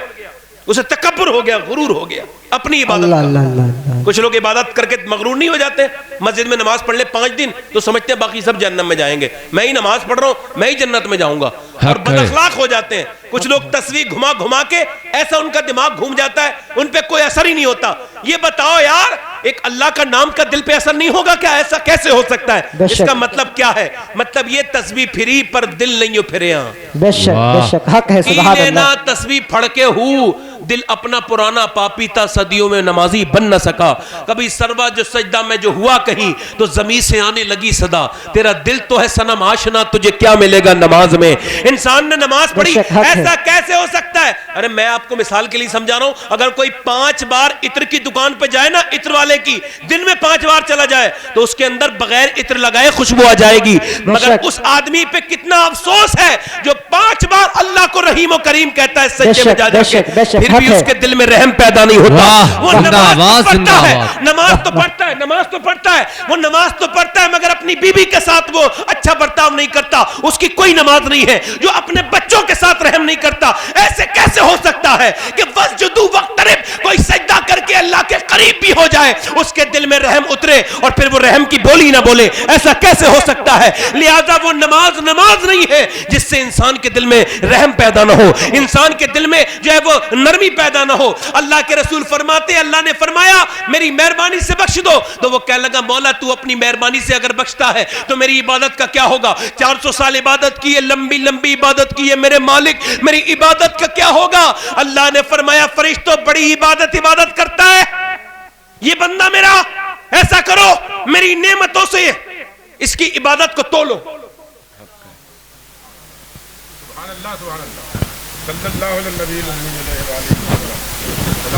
اسے تکبر ہو گیا، غرور ہو گیا اپنی عبادت اللہ کا۔ اللہ اللہ۔ کچھ لوگ عبادت کر کے مغرور نہیں ہو جاتے، مسجد میں نماز پڑھ لے 5 دن تو سمجھتے ہیں باقی سب جہنم میں جائیں گے، میں ہی نماز پڑھ رہا ہوں میں ہی جنت میں جاؤں گا، اور بد اخلاق ہو جاتے ہیں۔ کچھ لوگ تصویر گھما گھما کے ایسا ان کا دماغ گھوم جاتا ہے، ان پہ کوئی اثر ہی نہیں ہوتا۔ یہ بتاؤ یار ایک اللہ کا نام کا دل پہ اثر نہیں ہوگا کیا؟ ایسا کیسے ہو سکتا ہے؟ اس کا مطلب کیا ہے؟ مطلب یہ تسبیح پھری پر دل نہیں پھرے ہاں، بے شک، بے شک، حق ہے، سبحان اللہ۔ تسبیح پڑھ کے ہوں دل اپنا پرانا پاپیتا صدیوں میں نمازی بن نہ سکا، کبھی سروا جو سجدہ میں جو ہوا کہیں تو زمین سے آنے لگی صدا، تیرا دل تو ہے صنم آشنا تجھے کیا ملے گا نماز میں؟ انسان نے نماز پڑھی، ایسا کیسے ہو سکتا ہے؟ ارے میں آپ کو مثال کے لیے سمجھا رہا ہوں، اگر کوئی 5 بار عطر کی دکان پہ جائے نا، عطر والے کی دن میں 5 بار چلا جائے تو اس کے اندر بغیر عطر لگائے خوشبو آ جائے گی، مگر اس آدمی پہ کتنا افسوس ہے جو 5 بار اللہ کو رحیم و کریم کہتا ہے سجدے میں جا کے، پھر بھی اس کے دل میں رحم پیدا نہیں ہوتا۔ وہ نماز تو پڑھتا ہے، نماز تو پڑھتا ہے، نماز تو پڑھتا ہے، وہ نماز تو پڑھتا ہے مگر اپنی بیوی کے ساتھ وہ اچھا برتاؤ نہیں کرتا، اس کی کوئی نماز نہیں ہے۔ جو اپنے بچوں کے ساتھ رحم نہیں کرتا، ایسے کیسے ہو سکتا ہے کہ وَاسْجُدُوا وَاقْتَرِبْ، کوئی سجدہ کر کے اللہ کے قریب بھی ہو جائے اس کے دل میں رحم اترے اور پھر وہ رحم کی بولی نہ بولے؟ ایسا کیسے ہو سکتا ہے؟ لہذا وہ نماز نہیں ہے جس سے انسان کے دل میں رحم پیدا نہ ہو، انسان کے دل میں جو ہے وہ نرمی پیدا نہ ہو۔ اللہ کے رسول فرماتے ہیں اللہ نے فرمایا میری مہربانی سے بخش دو، تو وہ کہنے لگا مولا تو اپنی مہربانی سے اگر بخشتا ہے تو میری عبادت کا کیا ہوگا؟ 400 سال عبادت کی ہے، لمبی لمبی عبادت کی ہے میرے مالک، میری عبادت کا کیا ہوگا؟ اللہ نے فرمایا فرشتوں بڑی عبادت کرتا ہے یہ بندہ میرا، ایسا کرو میری نعمتوں سے اس کی عبادت کو تولو۔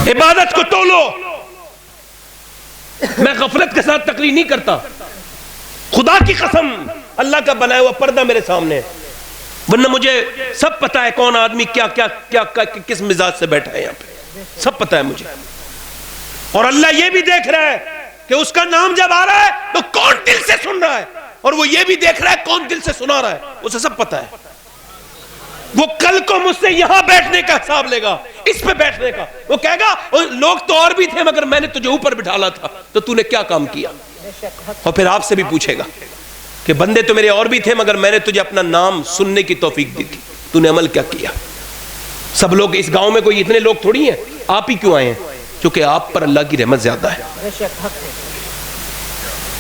عبادت کو تولو۔ میں غفلت کے ساتھ تقریر نہیں کرتا، خدا کی قسم اللہ کا بنایا ہوا پردہ میرے سامنے ہے، ورنہ مجھے سب پتا ہے کون آدمی کیا کیا کیا کس مزاج سے بیٹھا ہے یہاں پہ، سب پتا ہے مجھے۔ اور اللہ یہ بھی دیکھ رہا ہے کہ اس کا نام جب آ رہا ہے تو کون دل سے سن رہا ہے، اور وہ یہ بھی دیکھ رہا ہے کون دل سے سنا رہا ہے، اسے سب پتا ہے۔ وہ کل کو مجھ سے یہاں بیٹھنے کا حساب لے گا، اس پہ بیٹھنے کا، وہ کہے گا لوگ تو اور بھی تھے مگر میں نے تجھے اوپر بٹھالا تھا تو تو نے کیا کام کیا؟ اور پھر آپ سے بھی پوچھے گا کہ بندے تو میرے اور بھی تھے مگر میں نے تجھے اپنا نام سننے کی توفیق دی تھی، تو نے عمل کیا کیا؟ سب لوگ اس گاؤں میں کوئی اتنے لوگ تھوڑی ہیں، آپ ہی کیوں آئے ہیں؟ چونکہ آپ پر اللہ کی رحمت زیادہ ہے۔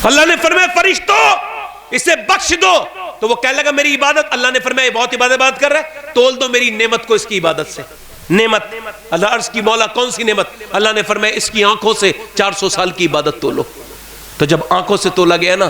اللہ نے فرمایا فرشتوں اسے بخش دو، تو وہ کہنے لگا میری عبادت، اللہ نے فرمایا بہت عبادت کر رہا ہے، تول دو میری نعمت کو اس کی عبادت سے۔ نعمت اللہ عرض کی مولا کون سی نعمت؟ اللہ نے فرمایا اس کی آنکھوں سے 400 سال کی عبادت تولو۔ تو جب آنکھوں سے تولا گیا نا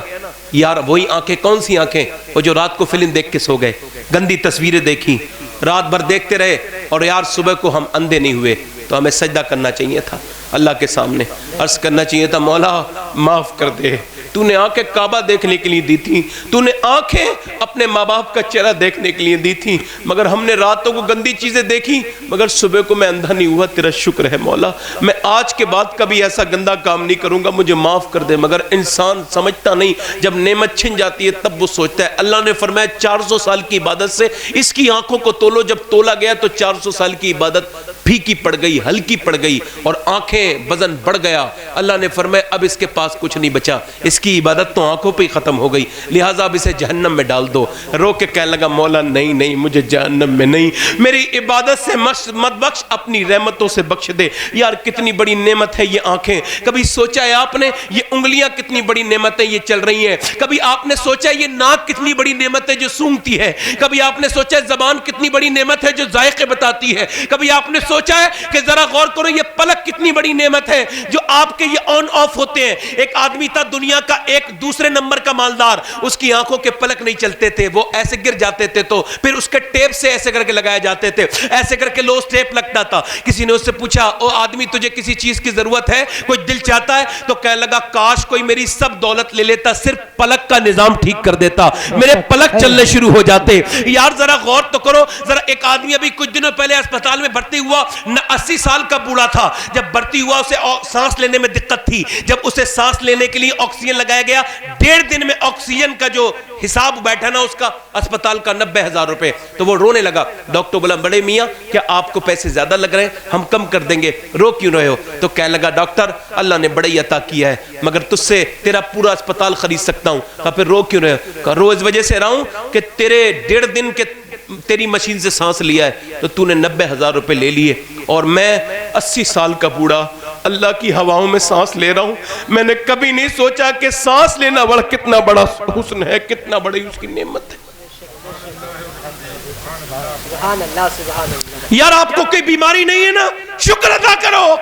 یار، وہی آنکھیں کون سی آنکھیں؟ وہ جو رات کو فلم دیکھ کے سو گئے، گندی تصویریں دیکھی، رات بھر دیکھتے رہے، اور یار صبح کو ہم اندھے نہیں ہوئے تو ہمیں سجدہ کرنا چاہیے تھا اللہ کے سامنے، عرض کرنا چاہیے تھا مولا معاف کر دے، تو نے آنکھیں کعبہ دیکھنے کے لیے دی تھی, تو نے آنکھیں اپنے ماں باپ کا چہرہ دیکھنے کے لیے دی تھی, مگر ہم نے راتوں کو گندی چیزیں دیکھی, مگر صبح کو میں اندھا نہیں ہوا. تیرا شکر ہے مولا, میں آج کے بعد کبھی ایسا گندا کام نہیں کروں گا, مجھے معاف کر دے. مگر انسان سمجھتا نہیں, جب نعمت چھن جاتی ہے تب وہ سوچتا ہے. اللہ نے فرمایا 400 سال کی عبادت سے اس کی آنکھوں کو تولو. جب تولا گیا تو 400 سال کی عبادت پھیکی پڑ گئی, ہلکی پڑ گئی, اور آنکھیں وزن بڑھ گیا. اللہ نے فرمایا اب اس کے پاس کچھ نہیں بچا, اس کی عبادت تو آنکھوں پہ ہی ختم ہو گئی, لہٰذا اب اسے جہنم میں ڈال دو. رو کے کہنے لگا مولا نہیں نہیں, مجھے جہنم میں نہیں, میری عبادت سے مت بخش, اپنی رحمتوں سے بخش دے. یار کتنی بڑی نعمت ہے یہ آنکھیں. کبھی سوچا ہے آپ نے یہ انگلیاں کتنی بڑی نعمت ہے یہ چل رہی ہیں؟ کبھی آپ نے سوچا ہے یہ ناک کتنی بڑی نعمت ہے جو سونگتی ہے؟ کبھی آپ نے سوچا ہے زبان کتنی بڑی نعمت ہے جو ذائقے بتاتی ہے؟ کبھی آپ نے سوچا ہے کہ ذرا غور کرو یہ پلک کتنی بڑی نعمت ہے جو آپ کے یہ آن آف ہوتے ہیں؟ ایک آدمی تھا دنیا کا ایک دوسرے نمبر کا مالدار, اس کی آنکھوں کے پلک نہیں چلتے تھے, وہ ایسے گر جاتے تھے تو پھر اس کے ٹیپ سے ایسے کر کے لگائے جاتے تھے, ایسے کر کے لوز ٹیپ لگتا تھا. کسی نے اس سے پوچھا او آدمی تجھے کسی چیز کی ضرورت ہے, کوئی دل چاہتا ہے؟ تو کہنے لگا کاش کوئی میری سب دولت لے لیتا, صرف پلک کا نظام ٹھیک کر دیتا, میرے پلک چلنے شروع ہو جاتے. یار ذرا غور تو کرو, ذرا ایک آدمی ابھی کچھ دنوں پہلے اسپتال میں بھرتی ہوا, 80 سال کا بوڑھا تھا. جب بھرتی ہوا اسے سانس لینے میں دقت تھی, جب اسے سانس لینے کے لیے آکسیجن لگایا گیا, 1.5 دن میں آکسیجن کا جو حساب بیٹھا نا اس کا اسپتال کا 90,000 روپے, تو وہ رونے لگا. ڈاکٹر بولا بڑے میاں کیا آپ کو پیسے زیادہ لگ رہے ہیں, ہم کم کر دیں گے, رو کیوں رہے ہو؟ تو کہنے لگا ڈاکٹر اللہ نے بڑی عطا کیا ہے, مگر تجھ سے تیرا پورا اسپتال خرید سکتا ہوں. کہا پھر رو کیوں رہے ہو؟ کہا رو اس وجہ سے رہا ہوں کہ تیرے 1.5 دن کے تیری مشین سے سانس لیا ہے تو تو نے 90,000 روپے لے لیے, اور میں 80 سال کا بوڑھا اللہ کی ہواؤں میں سانس لے رہا ہوں. میں نے کبھی نہیں سوچا کہ سانس لینا بڑا کتنا بڑا حسن ہے, کتنا بڑی اس کی نعمت ہے. یار آپ کو کوئی بیماری نہیں ہے نا, شکر ادا کرو.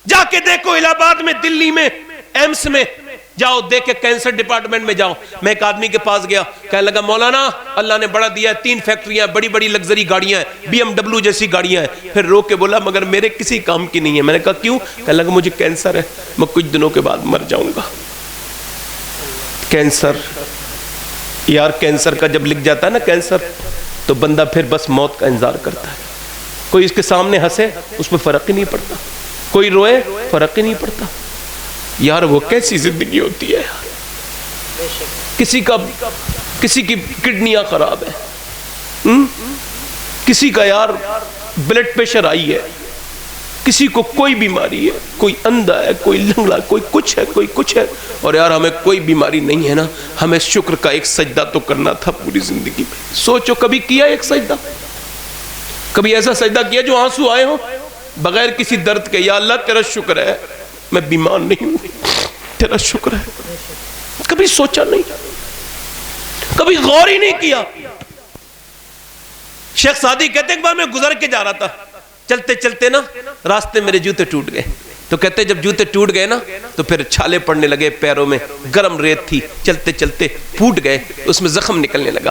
جا کے دیکھو الہ آباد میں, دلی میں, ایمس میں جاؤ, دیکھ کے کینسر ڈپارٹمنٹ میں جاؤ. میں ایک آدمی کے پاس گیا, کہنے لگا مولانا اللہ نے بڑا دیا ہے, 3 فیکٹریاں, بڑی بڑی لگزری گاڑیاں ہیں, BMW جیسی گاڑیاں ہیں. پھر رو کے بولا مگر میرے کسی کام کی نہیں ہے. میں نے کہا کیوں؟ کہنے لگا مجھے کینسر ہے, میں کچھ دنوں کے بعد مر جاؤں گا. کینسر, یار کینسر کا جب لکھ جاتا ہے نا کینسر, تو بندہ پھر بس موت کا انتظار کرتا ہے. کوئی اس کے سامنے ہنسے اس پہ فرق ہی نہیں پڑتا, کوئی روئے فرق ہی نہیں پڑتا. یار وہ کیسی زندگی ہوتی ہے یار. کسی کی کڈنیاں خراب ہے, کسی کا یار بلڈ پریشر آئی ہے, کسی کو کوئی بیماری ہے, کوئی اندھا ہے, کوئی لنگڑا, کوئی کچھ ہے, کوئی کچھ ہے. اور یار ہمیں کوئی بیماری نہیں ہے نا, ہمیں شکر کا ایک سجدہ تو کرنا تھا پوری زندگی میں. سوچو کبھی کیا ایک سجدہ, کبھی ایسا سجدہ کیا جو آنسو آئے ہوں بغیر کسی درد کے؟ یا اللہ تیرا شکر ہے میں بیمار نہیں ہوں, تیرا شکر ہے. کبھی سوچا نہیں, کبھی غور ہی نہیں کیا. شیخ سعدی کہتے ہیں ایک بار میں گزر کے جا رہا تھا, چلتے چلتے نا راستے میرے جوتے ٹوٹ گئے. تو کہتے جب جوتے ٹوٹ گئے نا تو پھر چھالے پڑنے لگے پیروں میں, گرم ریت تھی, چلتے چلتے پھوٹ گئے, اس میں زخم نکلنے لگا,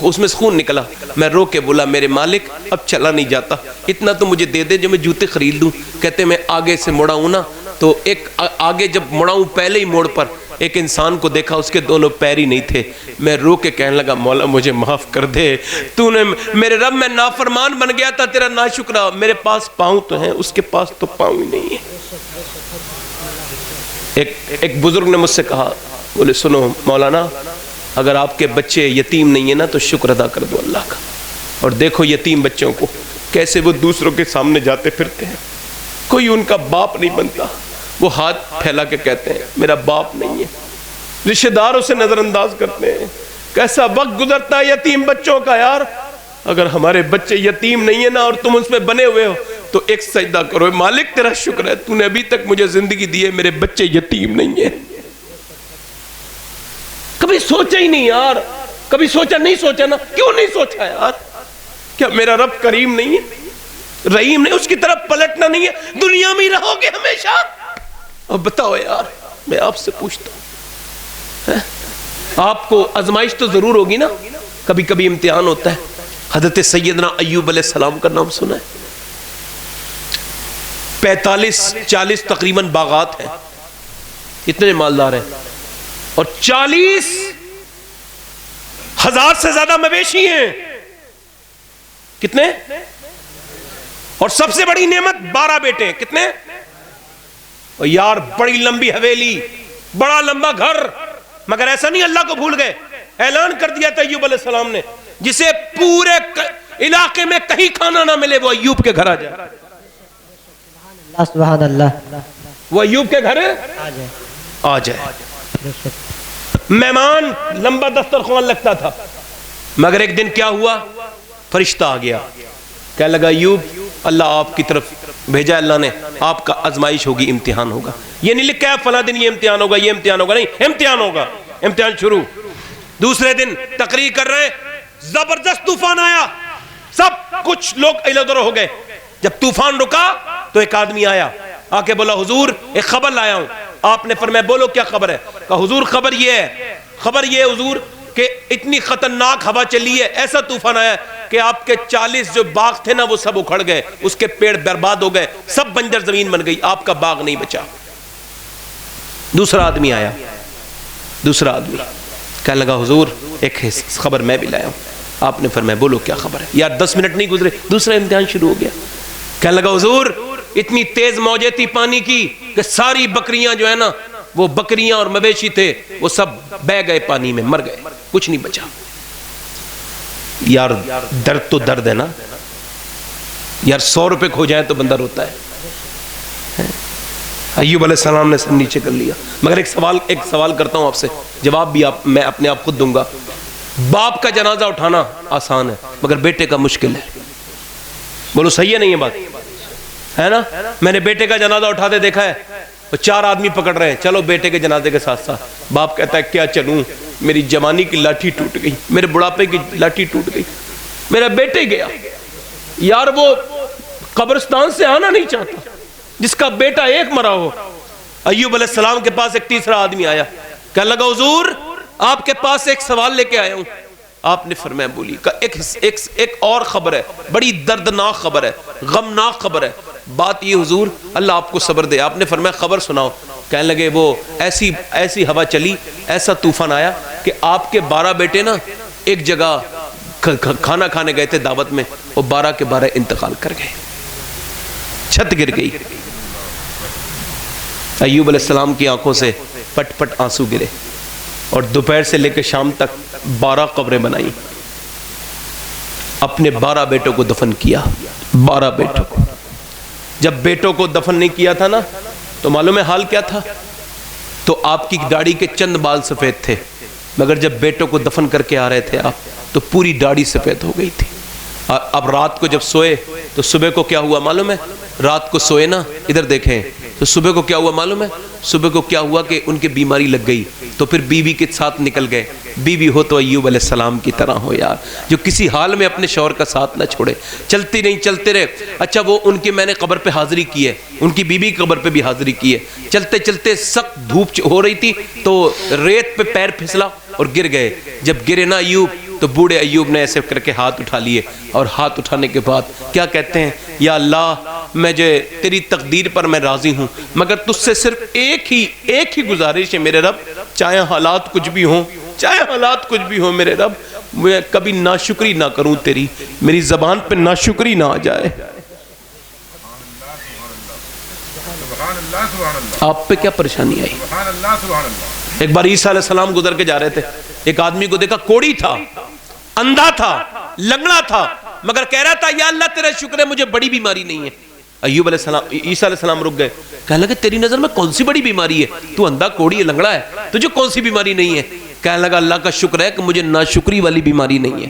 اس میں خون نکلا. میں رو کے بولا میرے مالک اب چلا نہیں جاتا, اتنا تو مجھے دے دے جو میں جوتے خرید لوں. کہتے میں آگے سے مڑا ہوں نا, تو ایک آگے جب مڑا ہوں پہلے ہی موڑ پر ایک انسان کو دیکھا, اس کے دونوں پیر ہی نہیں تھے. میں رو کے کہنے لگا مولا مجھے معاف کر دے, تو نے میرے رب میں نافرمان بن گیا تھا, تیرا ناشکرہ. میرے پاس پاؤں تو ہیں, اس کے پاس تو پاؤں ہی نہیں ہے. ایک بزرگ نے مجھ سے کہا, بولے سنو مولانا اگر آپ کے بچے یتیم نہیں ہیں نا تو شکر ادا کر دو اللہ کا, اور دیکھو یتیم بچوں کو کیسے وہ دوسروں کے سامنے جاتے پھرتے ہیں, کوئی ان کا باپ نہیں بنتا, وہ ہاتھ پھیلا کے کہتے ہیں میرا باپ نہیں ہے, رشتہ داروں سے نظر انداز کرتے ہیں. کیسا وقت گزرتا ہے یتیم بچوں کا. یار اگر ہمارے بچے یتیم نہیں ہے نا اور تم اس میں بنے ہوئے ہو تو ایک سجدہ کرو, مالک تیرا شکر ہے تو نے ابھی تک مجھے زندگی دی ہے, میرے بچے یتیم نہیں ہیں. کبھی سوچا ہی نہیں یار, کبھی سوچا نہیں, سوچا نا, کیوں نہیں سوچا یار؟ کیا میرا رب کریم نہیں ہے, رحیم نہیں, اس کی طرف پلٹنا نہیں ہے, دنیا میں ہی رہو گے ہمیشہ؟ اب بتاؤ یار, میں آپ سے پوچھتا ہوں, آپ کو آزمائش تو ضرور ہوگی نا, کبھی کبھی امتحان ہوتا ہے. حضرت سیدنا ایوب علیہ السلام کا نام سنا ہے؟ 45-40 تقریباً باغات ہیں, اتنے مالدار ہیں، اور 40,000 سے زیادہ مویشی ہیں. کتنے؟ اور سب سے بڑی نعمت 12 بیٹے. کتنے؟ اور یار بڑی لمبی حویلی، بڑا لمبا گھر، مگر ایسا نہیں اللہ کو بھول گئے. اعلان کر دیا تھا ایوب علیہ السلام نے، جسے پورے علاقے میں کہیں کھانا نہ ملے وہ ایوب کے گھر آ جائے. سبحان اللہ. وہ ایوب کے گھر آ جائے. مہمان لمبا دسترخوان لگتا تھا، مگر ایک دن کیا ہوا؟ فرشتہ آ گیا، کہنے لگا ایوب اللہ آپ کی طرف بھیجا اللہ نے، آپ کا آزمائش ہوگی، امتحان ہوگا. یہ نہیں لکھا ہے فلاں دن یہ امتحان ہوگا، یہ امتحان ہوگا، نہیں، امتحان ہوگا. امتحان شروع. دوسرے دن تقریر کر رہے ہیں، زبردست طوفان آیا، سب کچھ لوگ ادھر ادھر ہو گئے. جب طوفان رکا تو ایک آدمی آیا، آ کے بولا حضور ایک خبر لایا ہوں. آپ نے فرمایا بولو کیا خبر ہے؟ کہا حضور خبر یہ ہے حضور کہ اتنی خطرناک ہوا چلی ہے، ایسا طوفان آیا کہ آپ کے 40 جو باغ تھے نا وہ سب اکھڑ گئے، اس کے پیڑ برباد ہو گئے، سب بنجر زمین بن گئی، آپ کا باغ نہیں بچا. دوسرا آدمی آیا، کہنے لگا حضور ایک خبر میں بھی لایا ہوں. آپ نے فرمایا بولو کیا خبر ہے؟ یار 10 منٹ نہیں گزرے دوسرا امتحان شروع ہو گیا. کہنے لگا حضور اتنی تیز موجیں تھی پانی کی کہ ساری بکریاں جو ہے نا، وہ بکریاں اور مویشی تھے وہ سب بہ گئے پانی میں، مر گئے، کچھ نہیں بچا. یار درد تو درد ہے نا یار، 100 روپے کھو جائیں تو بندہ روتا ہے. ایوب علیہ السلام نے سر نیچے کر لیا. مگر ایک سوال کرتا ہوں آپ سے، جواب بھی میں اپنے آپ خود دوں گا. باپ کا جنازہ اٹھانا آسان ہے مگر بیٹے کا مشکل ہے. بولو صحیح ہے نہیں یہ بات ہے نا؟ میں نے بیٹے کا جنازہ اٹھاتے دیکھا ہے، 4 آدمی پکڑ رہے ہیں، چلو بیٹے کے جنازے کے ساتھ ساتھ. باپ کہتا ہے کیا چلوں، میری جوانی کی لاٹھی ٹوٹ گئی، میرے بڑھاپے کی لاٹھی ٹوٹ گئی، میرا بیٹے گیا. یار وہ قبرستان سے آنا نہیں چاہتا جس کا بیٹا ایک مرا ہو. ایوب علیہ السلام کے پاس ایک تیسرا آدمی آیا، کہنے لگا حضور آپ کے پاس ایک سوال لے کے آیا ہوں. آپ نے فرمایا بولی. ایک اور خبر ہے، بڑی دردناک خبر ہے، غمناک خبر ہے. بات یہ حضور اللہ آپ کو صبر دے. آپ نے فرمایا خبر سناؤ. کہنے لگے وہ ایسی ہوا چلی، ایسا طوفان آیا کہ آپ کے 12 بیٹے نا ایک جگہ کھانا کھانے گئے تھے دعوت میں، وہ 12 کے 12 انتقال کر گئے، چھت گر گئی. ایوب علیہ السلام کی آنکھوں سے پٹ پٹ آنسو گرے، اور دوپہر سے لے کے شام تک 12 قبریں بنائی. اپنے 12 بیٹوں کو دفن کیا. 12 بیٹوں کو. جب بیٹوں کو دفن نہیں کیا تھا نا تو معلوم ہے حال کیا تھا؟ تو آپ کی داڑھی کے چند بال سفید تھے، مگر جب بیٹوں کو دفن کر کے آ رہے تھے آپ تو پوری داڑھی سفید ہو گئی تھی. اب رات کو جب سوئے تو صبح کو کیا ہوا معلوم ہے؟ رات کو سوئے نا، ادھر دیکھیں تو صبح کو کیا ہوا معلوم ہے؟ صبح کو کیا ہوا کہ ان کے بیماری لگ گئی، تو پھر بیوی کے ساتھ نکل گئے. بیوی ہو تو ایوب علیہ السلام کی طرح ہو یار، جو کسی حال میں اپنے شوہر کا ساتھ نہ چھوڑے. چلتی نہیں چلتے رہے. اچھا وہ ان کی میں نے قبر پہ حاضری کی ہے، ان کی بیوی کی قبر پہ بھی حاضری کی ہے. چلتے چلتے سخت دھوپ ہو رہی تھی تو ریت پہ پیر پھسلا اور گر گئے. جب گرے نا ایوب تو بوڑھے ایوب نے ایسے کر کے ہاتھ اٹھا لیے، اور ہاتھ اٹھانے کے بعد کیا کہتے ہیں؟ یا اللہ میں جو تیری تقدیر پر میں راضی ہوں، مگر تجھ سے صرف ایک ہی گزارش ہے میرے رب، چاہے حالات کچھ بھی ہوں میرے رب، میں کبھی ناشکری نہ کروں تیری، میری زبان پہ ناشکری نہ آ جائے. آپ پہ کیا پریشانی آئی؟ ایک بار عیسیٰ علیہ السلام گزر کے جا رہے تھے، ایک آدمی کو دیکھا، کوڑی تھا، اندھا تھا، لنگڑا تھا، مگر کہہ رہا تھا یا اللہ تیرا شکر ہے مجھے بڑی بیماری نہیں ہے. ایوب علیہ السلام عیسیٰ علیہ السلام رک گئے. کہنے لگے تیری نظر میں کون سی بڑی بیماری ہے؟ تو اندھا کوڑی ہے لنگڑا ہے، تجھے کون سی بیماری نہیں ہے؟ کہنے لگا اللہ کا شکر ہے کہ مجھے ناشکری والی بیماری نہیں ہے.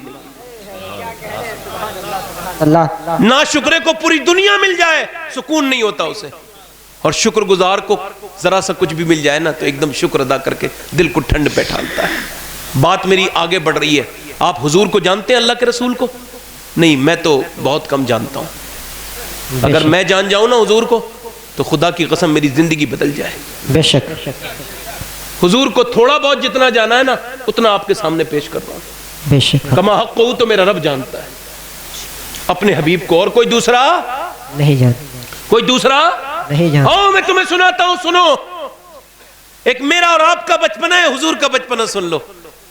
ناشکرے کو پوری دنیا مل جائے سکون نہیں ہوتا اسے، اور شکر گزار کو ذرا سا کچھ بھی مل جائے نا تو ایک دم شکر ادا کر کے دل کو ٹھنڈ بیٹھالتا ہے. بات میری آگے بڑھ رہی ہے. آپ حضور کو جانتے ہیں، اللہ کے رسول کو؟ نہیں، میں تو بہت کم جانتا ہوں. اگر میں جان جاؤں نا حضور کو تو خدا کی قسم میری زندگی بدل جائے. بے شک. حضور کو تھوڑا بہت جتنا جانا ہے نا اتنا آپ کے سامنے پیش کر رہا ہوں. بے شک. کما حق کو تو میرا رب جانتا ہے اپنے حبیب کو، اور کوئی دوسرا نہیں جانتا. کوئی دوسرا نہیں جانتا. میں تمہیں سناتا ہوں، سنو. ایک میرا اور آپ کا بچپنا ہے, حضور کا بچپنا سن لو.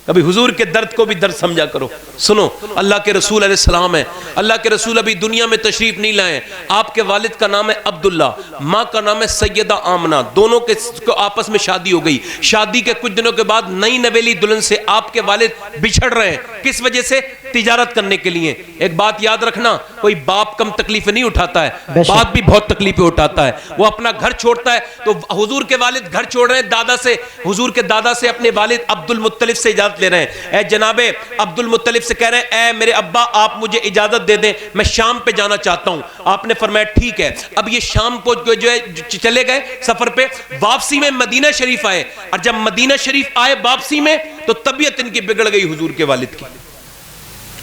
کبھی حضور کے درد کو بھی درد سمجھا کرو. سنو, اللہ کے رسول علیہ السلام ہے, اللہ کے رسول ابھی دنیا میں تشریف نہیں لائے. آپ کے والد کا نام ہے عبداللہ, ماں کا نام ہے سیدہ آمنہ. دونوں کے آپس میں شادی ہو گئی. شادی کے کچھ دنوں کے بعد نئی نویلی دلہن سے آپ کے والد بچھڑ رہے ہیں. کس وجہ سے؟ تجارت کرنے کے لیے. ایک بات یاد رکھنا, کوئی باپ کم تکلیفیں نہیں اٹھاتا ہے, باپ بھی بہت تکلیفیں اٹھاتا ہے. وہ اپنا گھر چھوڑتا ہے. تو حضور کے والد گھر چھوڑ رہے ہیں دادا سے, حضور کے دادا سے اپنے والد عبد المطلب سے اجازت لے رہے ہیں. اے جناب عبد المطلب سے کہہ رہے ہیں, اے میرے ابا آپ مجھے اجازت دے دیں, میں شام پہ جانا چاہتا ہوں. آپ نے فرمایا ٹھیک ہے. اب یہ شام کو جو ہے چلے گئے سفر پہ. واپسی میں مدینہ شریف آئے, اور جب مدینہ شریف آئے واپسی میں تو طبیعت ان کی بگڑ گئی حضور کے والد کی.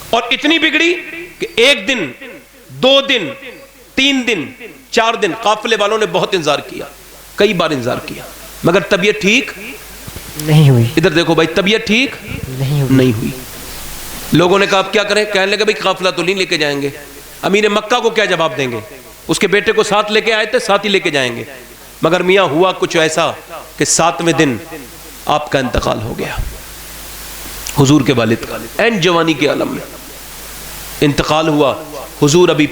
اور اتنی بگڑی کہ 1 دن 2 دن 3 دن 4 دن قافلے والوں نے بہت انتظار کیا, کئی بار انتظار کیا, مگر طبیعت ٹھیک نہیں ہوئی. ادھر دیکھو بھائی, طبیعت ٹھیک نہیں ہوئی. لوگوں نے کہا اب کیا کریں؟ کہنے لگا بھائی قافلہ تو نہیں لے کے جائیں گے. امیر مکہ کو کیا جواب دیں گے؟ اس کے بیٹے کو ساتھ لے کے آئے تھے, ساتھ ہی لے کے جائیں گے. مگر میاں ہوا کچھ ایسا کہ 7ویں دن آپ کا انتقال ہو گیا. حضور کے والد کا این جوانی کے عالم میں انتقال ہوا. حضور ابھی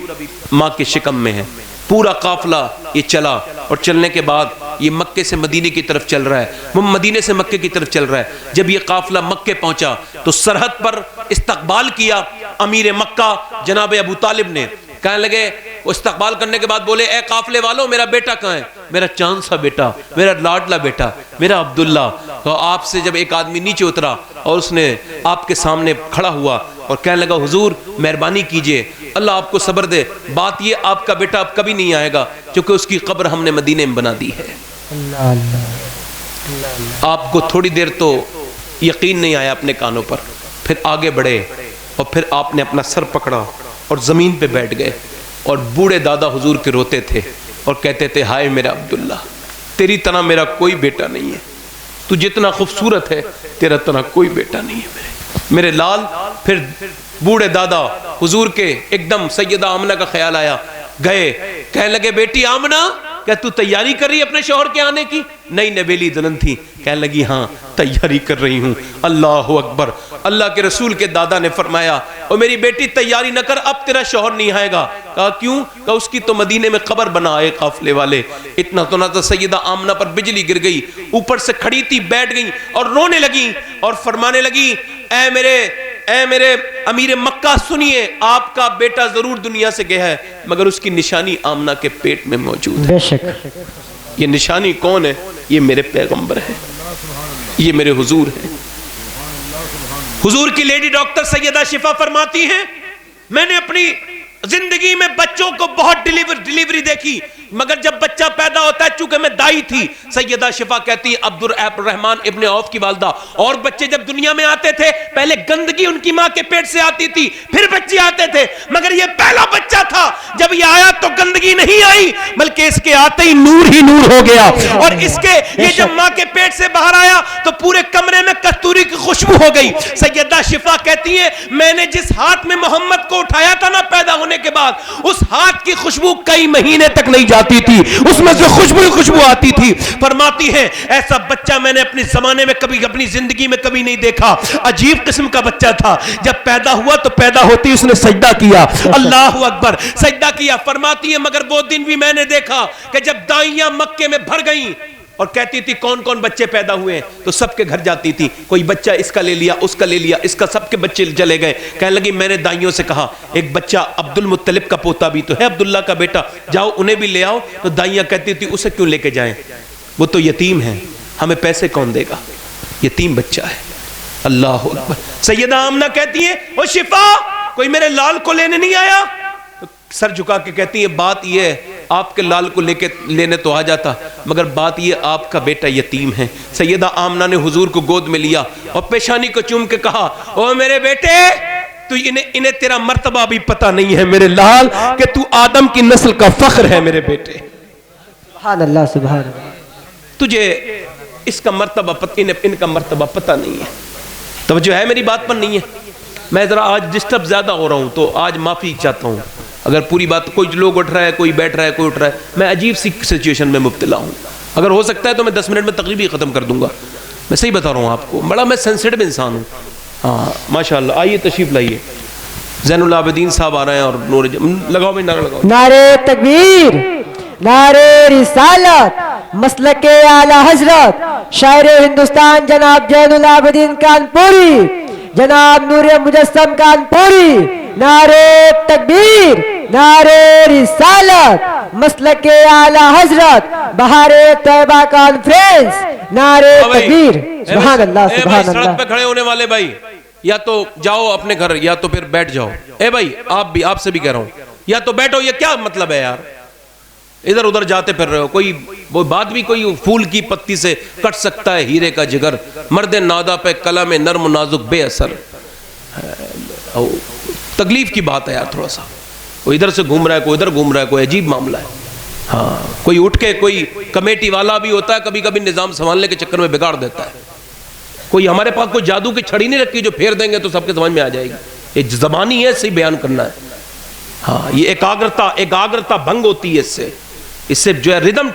ماں کے شکم میں ہے. پورا قافلہ یہ چلا, اور چلنے کے بعد یہ مکے سے مدینے کی طرف چل رہا ہے, وہ مدینے سے مکے کی طرف چل رہا ہے. جب یہ قافلہ مکے پہنچا تو سرحد پر استقبال کیا امیر مکہ جناب ابو طالب نے. کہنے لگے, وہ استقبال کرنے کے بعد بولے, اے قافلے والوں میرا بیٹا کہاں ہے؟ میرا چاند سا بیٹا, میرا لاڈلا بیٹا, میرا عبداللہ. تو آپ سے جب ایک آدمی نیچے اترا اور اس نے آپ کے سامنے کھڑا ہوا اور کہنے لگا, حضور مہربانی کیجئے, اللہ آپ کو صبر دے. بات یہ آپ کا بیٹا اب کبھی نہیں آئے گا, کیونکہ اس کی قبر ہم نے مدینے میں بنا دی ہے. آپ کو تھوڑی دیر تو یقین نہیں آیا اپنے کانوں پر, پھر آگے بڑھے اور پھر آپ نے اپنا سر پکڑا اور زمین پہ بیٹھ گئے. اور بوڑھے دادا حضور کے روتے تھے اور کہتے تھے, ہائے میرا عبداللہ, تیری طرح میرا کوئی بیٹا نہیں ہے, تو جتنا خوبصورت ہے تیرا طرح کوئی بیٹا نہیں ہے میرے لال. پھر بوڑھے دادا حضور کے ایک دم سیدہ آمنہ کا خیال آیا, گئے, کہنے لگے, بیٹی آمنہ کیا تو تیاری کر رہی اپنے شوہر کے آنے کی؟ نئی نویلی دلہن تھی. کہنے لگی, ہاں تیاری کر رہی ہوں. اللہ اکبر. اللہ کے رسول کے دادا نے فرمایا, او میری بیٹی تیاری نہ کر, اب تیرا شوہر نہیں آئے گا. کہا کیوں؟ کہا اس کی تو مدینے میں قبر بنا آئے قافلے والے. اتنا تو نہ تو سیدہ آمنہ پر بجلی گر گئی, اوپر سے کھڑی تھی بیٹھ گئی اور رونے لگی اور فرمانے لگی, اے میرے امیر مکہ سنیے, آپ کا بیٹا ضرور دنیا سے گیا ہے, مگر اس کی نشانی آمنہ کے پیٹ میں موجود ہے. بے شک. یہ نشانی کون ہے؟ یہ میرے پیغمبر ہے, یہ میرے حضور ہیں. حضور کی لیڈی ڈاکٹر سیدہ شفا فرماتی ہیں, میں نے اپنی زندگی میں بچوں کو بہت ڈیلیوری دیکھی, مگر جب بچہ پیدا ہوتا ہے, چونکہ میں دائی تھی, سیدہ شفا کہتی ہے عبد الرحمن ابن عوف کی والدہ, اور بچے جب دنیا میں آتے تھے پہلے گندگی ان کی ماں کے پیٹ سے آتی تھی, پھر بچے آتے تھے, مگر یہ پہلا بچہ تھا, جب یہ آیا تو گندگی نہیں آئی, بلکہ اس کے آتے ہی نور ہو گیا. اور اس کے یہ جب ماں کے پیٹ سے باہر آیا تو پورے کمرے میں کستوری کی خوشبو ہو گئی. سیدہ شفا کہتی ہے, میں نے جس ہاتھ میں محمد کو اٹھایا تھا نا پیدا ہونے کے بعد, اس ہاتھ کی خوشبو کئی مہینے تک نہیں جاتی تھی, اس میں سے خوشبو آتی تھی. فرماتی ہے, ایسا بچہ میں نے اپنے زمانے میں کبھی اپنی زندگی میں کبھی نہیں دیکھا, عجیب قسم کا بچہ تھا. جب پیدا ہوا تو پیدا ہوتی اس نے سجدہ کیا, اللہ اکبر, سجدہ کیا. فرماتی ہے, مگر وہ دن بھی میں نے دیکھا کہ جب دائیاں مکے میں بھر گئیں اور کہتی تھی کون کون بچے پیدا ہوئے ہیں, تو سب کے گھر جاتی تھی, کوئی بچہ اس کا لے لیا, اس کا لے لیا, اس کا, سب کے بچے چلے گئے. کہنے لگی, میں نے دائیوں سے کہا ایک بچہ عبد المطلب کا پوتا بھی تو ہے, عبداللہ کا بیٹا, جاؤ انہیں بھی لے آؤ. تو دائیاں کہتی تھی, اسے کیوں لے کے جائیں, وہ تو یتیم ہے, ہمیں پیسے کون دے گا, یتیم بچہ ہے. اللہ اکبر. سیدہ آمنہ کہتی ہے, او شفا, کوئی میرے لال کو لینے نہیں آیا؟ سر جھکا کے کہتی ہے, بات یہ ہے, آپ کے لال کو لینے تو آ جاتا, مگر بات یہ آپ کا بیٹا یتیم ہے. سیدہ آمنہ نے حضور کو گود میں لیا اور پیشانی کو چوم کے کہا, او میرے بیٹے, تو انہیں تیرا مرتبہ بھی پتہ نہیں ہے میرے لال, کہ تو آدم کی نسل کا فخر ہے میرے بیٹے. سبحان اللہ, سبحان اللہ. تجھے اس کا مرتبہ ان کا مرتبہ پتہ نہیں ہے. توجہ ہے میری بات پر نہیں ہے؟ میں ذرا آج ڈسٹرب زیادہ ہو رہا ہوں تو آج معافی چاہتا ہوں اگر پوری بات, کوئی لوگ اٹھ رہا ہے, کوئی بیٹھ رہا ہے, کوئی اٹھ رہا ہے, میں عجیب سی سچویشن میں مبتلا ہوں. اگر ہو سکتا ہے تو میں 10 منٹ میں تقریب ہی ختم کر دوں گا. میں صحیح بتا رہا ہوں آپ کو, بڑا میں سینسیٹیو انسان ہوں. ہاں ماشاءاللہ, آئیے تشریف لائیے. زین العابدین صاحب آ رہے ہیں اور نور لگاؤ بھائی, نعرہ لگاؤ. نعرے تکبیر, نعرے رسالت, مسلک اعلی حضرت شاعر ہندوستان جناب زین العابدین کانپوری, جناب نور مجسم کانپوری. نعرے تکبیر, نعرے رسالت, مسلک اعلی حضرت بہار طیبہ کانفرنس. نعرے تکبیر. سبحان اللہ, سبحان سڑک اللہ. پہ کھڑے ہونے والے بھائی, یا تو جاؤ اپنے گھر یا تو پھر بیٹھ جاؤ. اے بھائی آپ بھی, آپ سے بھی کہہ رہا ہوں, یا تو بیٹھو. یہ کیا مطلب ہے یار, ادھر ادھر جاتے پھر رہے ہو. کوئی وہ بات بھی کوئی پھول کی پتی سے کٹ سکتا ہے ہیرے کا جگر, مرد نادا پہ کلام نرم و نازک بے اثر. تکلیف کی بات ہے یار تھوڑا سا. کوئی ادھر سے گھوم رہا ہے, کوئی ادھر گھوم رہا ہے, کوئی عجیب معاملہ ہے. ہاں کوئی اٹھ کے, کوئی کمیٹی والا بھی ہوتا ہے کبھی کبھی نظام سنبھالنے کے چکر میں بگاڑ دیتا ہے. کوئی ہمارے پاس کوئی جادو کی چھڑی نہیں رکھی جو پھیر دیں گے تو سب کے سمجھ میں آ جائے گی. یہ زبانی ہے, صحیح بیان کرنا ہے. ہاں یہ ایکاگرتا بھنگ ہوتی ہے اس سے جو ہے ردم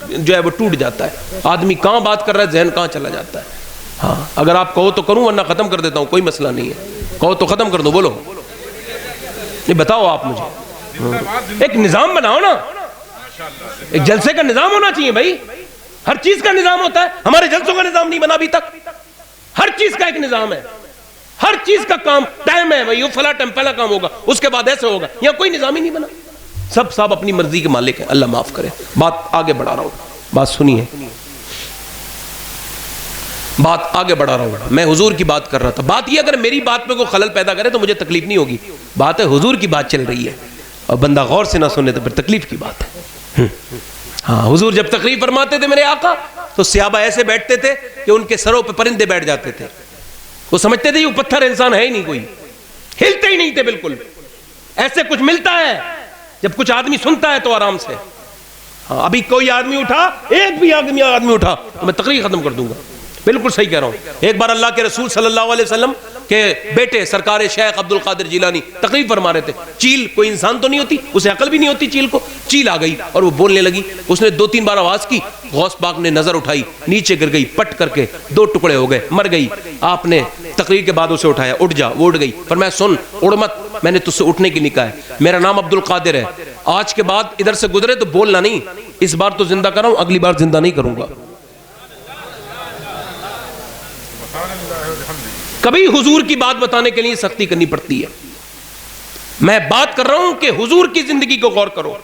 جو ہے وہ ٹوٹ جاتا ہے. آدمی کہاں بات کر رہا ہے, ذہن کہاں چلا جاتا ہے. ہاں اگر آپ کہو تو کروں ورنہ ختم کر دیتا ہوں, کوئی مسئلہ نہیں ہے. کہو تو ختم کر دو, بولو. نہیں بتاؤ آپ مجھے, ایک نظام بناؤ نا. ایک جلسے کا نظام ہونا چاہیے بھائی. ہر چیز کا نظام ہوتا ہے. ہمارے جلسوں کا نظام نہیں بنا ابھی تک. ہر چیز کا ایک نظام ہے, ہر چیز کا کام ٹائم ہے بھائی. فلاں ٹائم پہلا کام ہوگا, اس کے بعد ایسے ہوگا. یہاں کوئی نظام ہی نہیں بنا. سب اپنی مرضی کے مالک ہیں. اللہ معاف کرے. بات آگے بڑھا رہا ہوں, بات سنیے, بات آگے بڑھا رہا ہوں. میں حضور کی بات کر رہا تھا. بات یہ, اگر میری بات میں کوئی خلل پیدا کرے تو مجھے تکلیف نہیں ہوگی. بات ہے حضور کی بات چل رہی ہے اور بندہ غور سے نہ سنے تو پھر تکلیف کی بات ہے. ہاں حضور جب تقریر فرماتے تھے میرے آقا تو صحابہ ایسے بیٹھتے تھے کہ ان کے سروں پہ پرندے بیٹھ جاتے تھے. وہ سمجھتے تھے یہ پتھر انسان ہے ہی نہیں, کوئی ہلتے ہی نہیں تھے بالکل. ایسے کچھ ملتا ہے جب کچھ آدمی سنتا ہے تو آرام سے. ہاں ابھی کوئی آدمی اٹھا, ایک بھی آدمی اٹھا تو میں تقریر ختم کر دوں گا. بالکل صحیح کہہ رہا ہوں. ایک بار اللہ کے رسول صلی اللہ علیہ وسلم کے بیٹے سرکار شیخ عبد القادر جیلانی تقریر فرما رہے تھے. چیل کوئی انسان تو نہیں ہوتی, اسے عقل بھی نہیں ہوتی چیل کو. چیل آ گئی اور وہ بولنے لگی. اس نے 2-3 بار آواز کی. غوث پاک نے نظر اٹھائی, نیچے گر گئی, پٹ کر کے 2 ٹکڑے ہو گئے, مر گئی. آپ نے تقریر کے بعد اسے اٹھایا, اٹھ جا. وہ اٹھ گئی. فرمایا سن, اڑ مت, میں نے تجھ سے اٹھنے کی نہیں کہا ہے. میرا نام عبد القادر ہے. آج کے بعد ادھر سے گزرے تو بولنا نہیں. اس بار تو زندہ کر رہا ہوں, اگلی بار زندہ نہیں کروں گا. کبھی حضور کی بات بتانے کے لیے سختی کرنی پڑتی ہے. میں بات کر رہا ہوں کہ حضور کی زندگی کو غور کرو.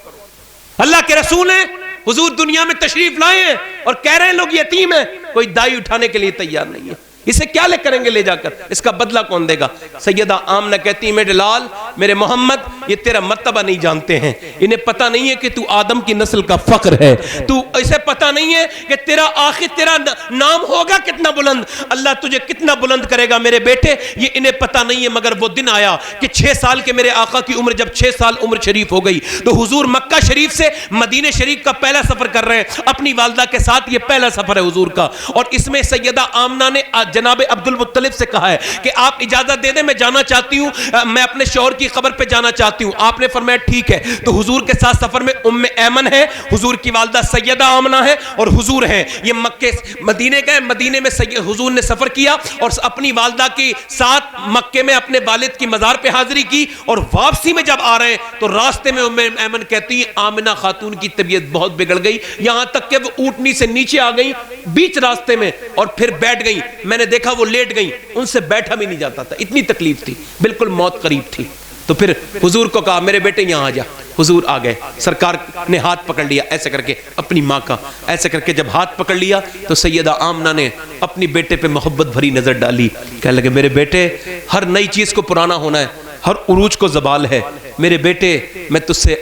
اللہ کے رسول ہیں, حضور دنیا میں تشریف لائے ہیں اور کہہ رہے ہیں لوگ یتیم ہیں, کوئی دائی اٹھانے کے لیے تیار نہیں ہے. اسے کیا لے کریں گے لے جا کر, اس کا بدلہ کون دے گا؟ سیدہ آمنہ کہتی ہیں میرے لال, میرے محمد, یہ تیرا مرتبہ نہیں جانتے ہیں. انہیں پتہ نہیں ہے کہ تو آدم کی نسل کا فخر ہے. تو اسے پتہ نہیں ہے کہ تیرا آخر تیرا نام ہوگا کتنا بلند, اللہ تجھے کتنا بلند کرے گا میرے بیٹے. یہ انہیں پتہ نہیں ہے. مگر وہ دن آیا کہ 6 سال کے میرے آقا کی عمر, جب 6 سال عمر شریف ہو گئی تو حضور مکہ شریف سے مدینہ شریف کا پہلا سفر کر رہے ہیں اپنی والدہ کے ساتھ. یہ پہلا سفر ہے حضور کا, اور اس میں سیدہ آمنہ نے جناب عبد المطلب سے کہا ہے کہ آپ اجازت دے دیں, میں جانا چاہتی ہوں, میں اپنے شوہر کی قبر پہ جانا چاہتی ہوں. آپ نے فرمایا ٹھیک ہے. تو حضور کے ساتھ سفر میں ام ایمن ہے, حضور کی والدہ سیدہ آمنہ ہے, اور حضور ہیں. یہ مکے مدینے گئے, مدینے میں حضور نے سفر کیا اور اپنی والدہ کے ساتھ مکے میں اپنے والد کی مزار پہ حاضری کی. اور واپسی میں جب آ رہے ہیں تو راستے میں ام ایمن کہتی ہیں آمنہ خاتون کی طبیعت بہت بگڑ گئی, یہاں تک کہ وہ اونٹنی سے نیچے آ گئی بیچ راستے میں اور پھر بیٹھ گئی. میں نے دیکھا وہ لیٹ گئی, ان سے بیٹھا بھی نہیں جاتا تھا, اتنی تکلیف تھی, بالکل موت قریب تھی. تو پھر حضور کو کہا میرے بیٹے یہاں آ جا. حضور آ گئے, سرکار نے ہاتھ پکڑ لیا ایسے کر کے, اپنی ماں کا ایسے کر کے جب ہاتھ پکڑ لیا تو سیدہ آمنہ نے اپنی بیٹے پہ محبت بھری نظر ڈالی. کہنے لگے میرے بیٹے, ہر نئی چیز کو پرانا ہونا ہے, ہر عروج کو زوال ہے. میرے بیٹے میں تجھ سے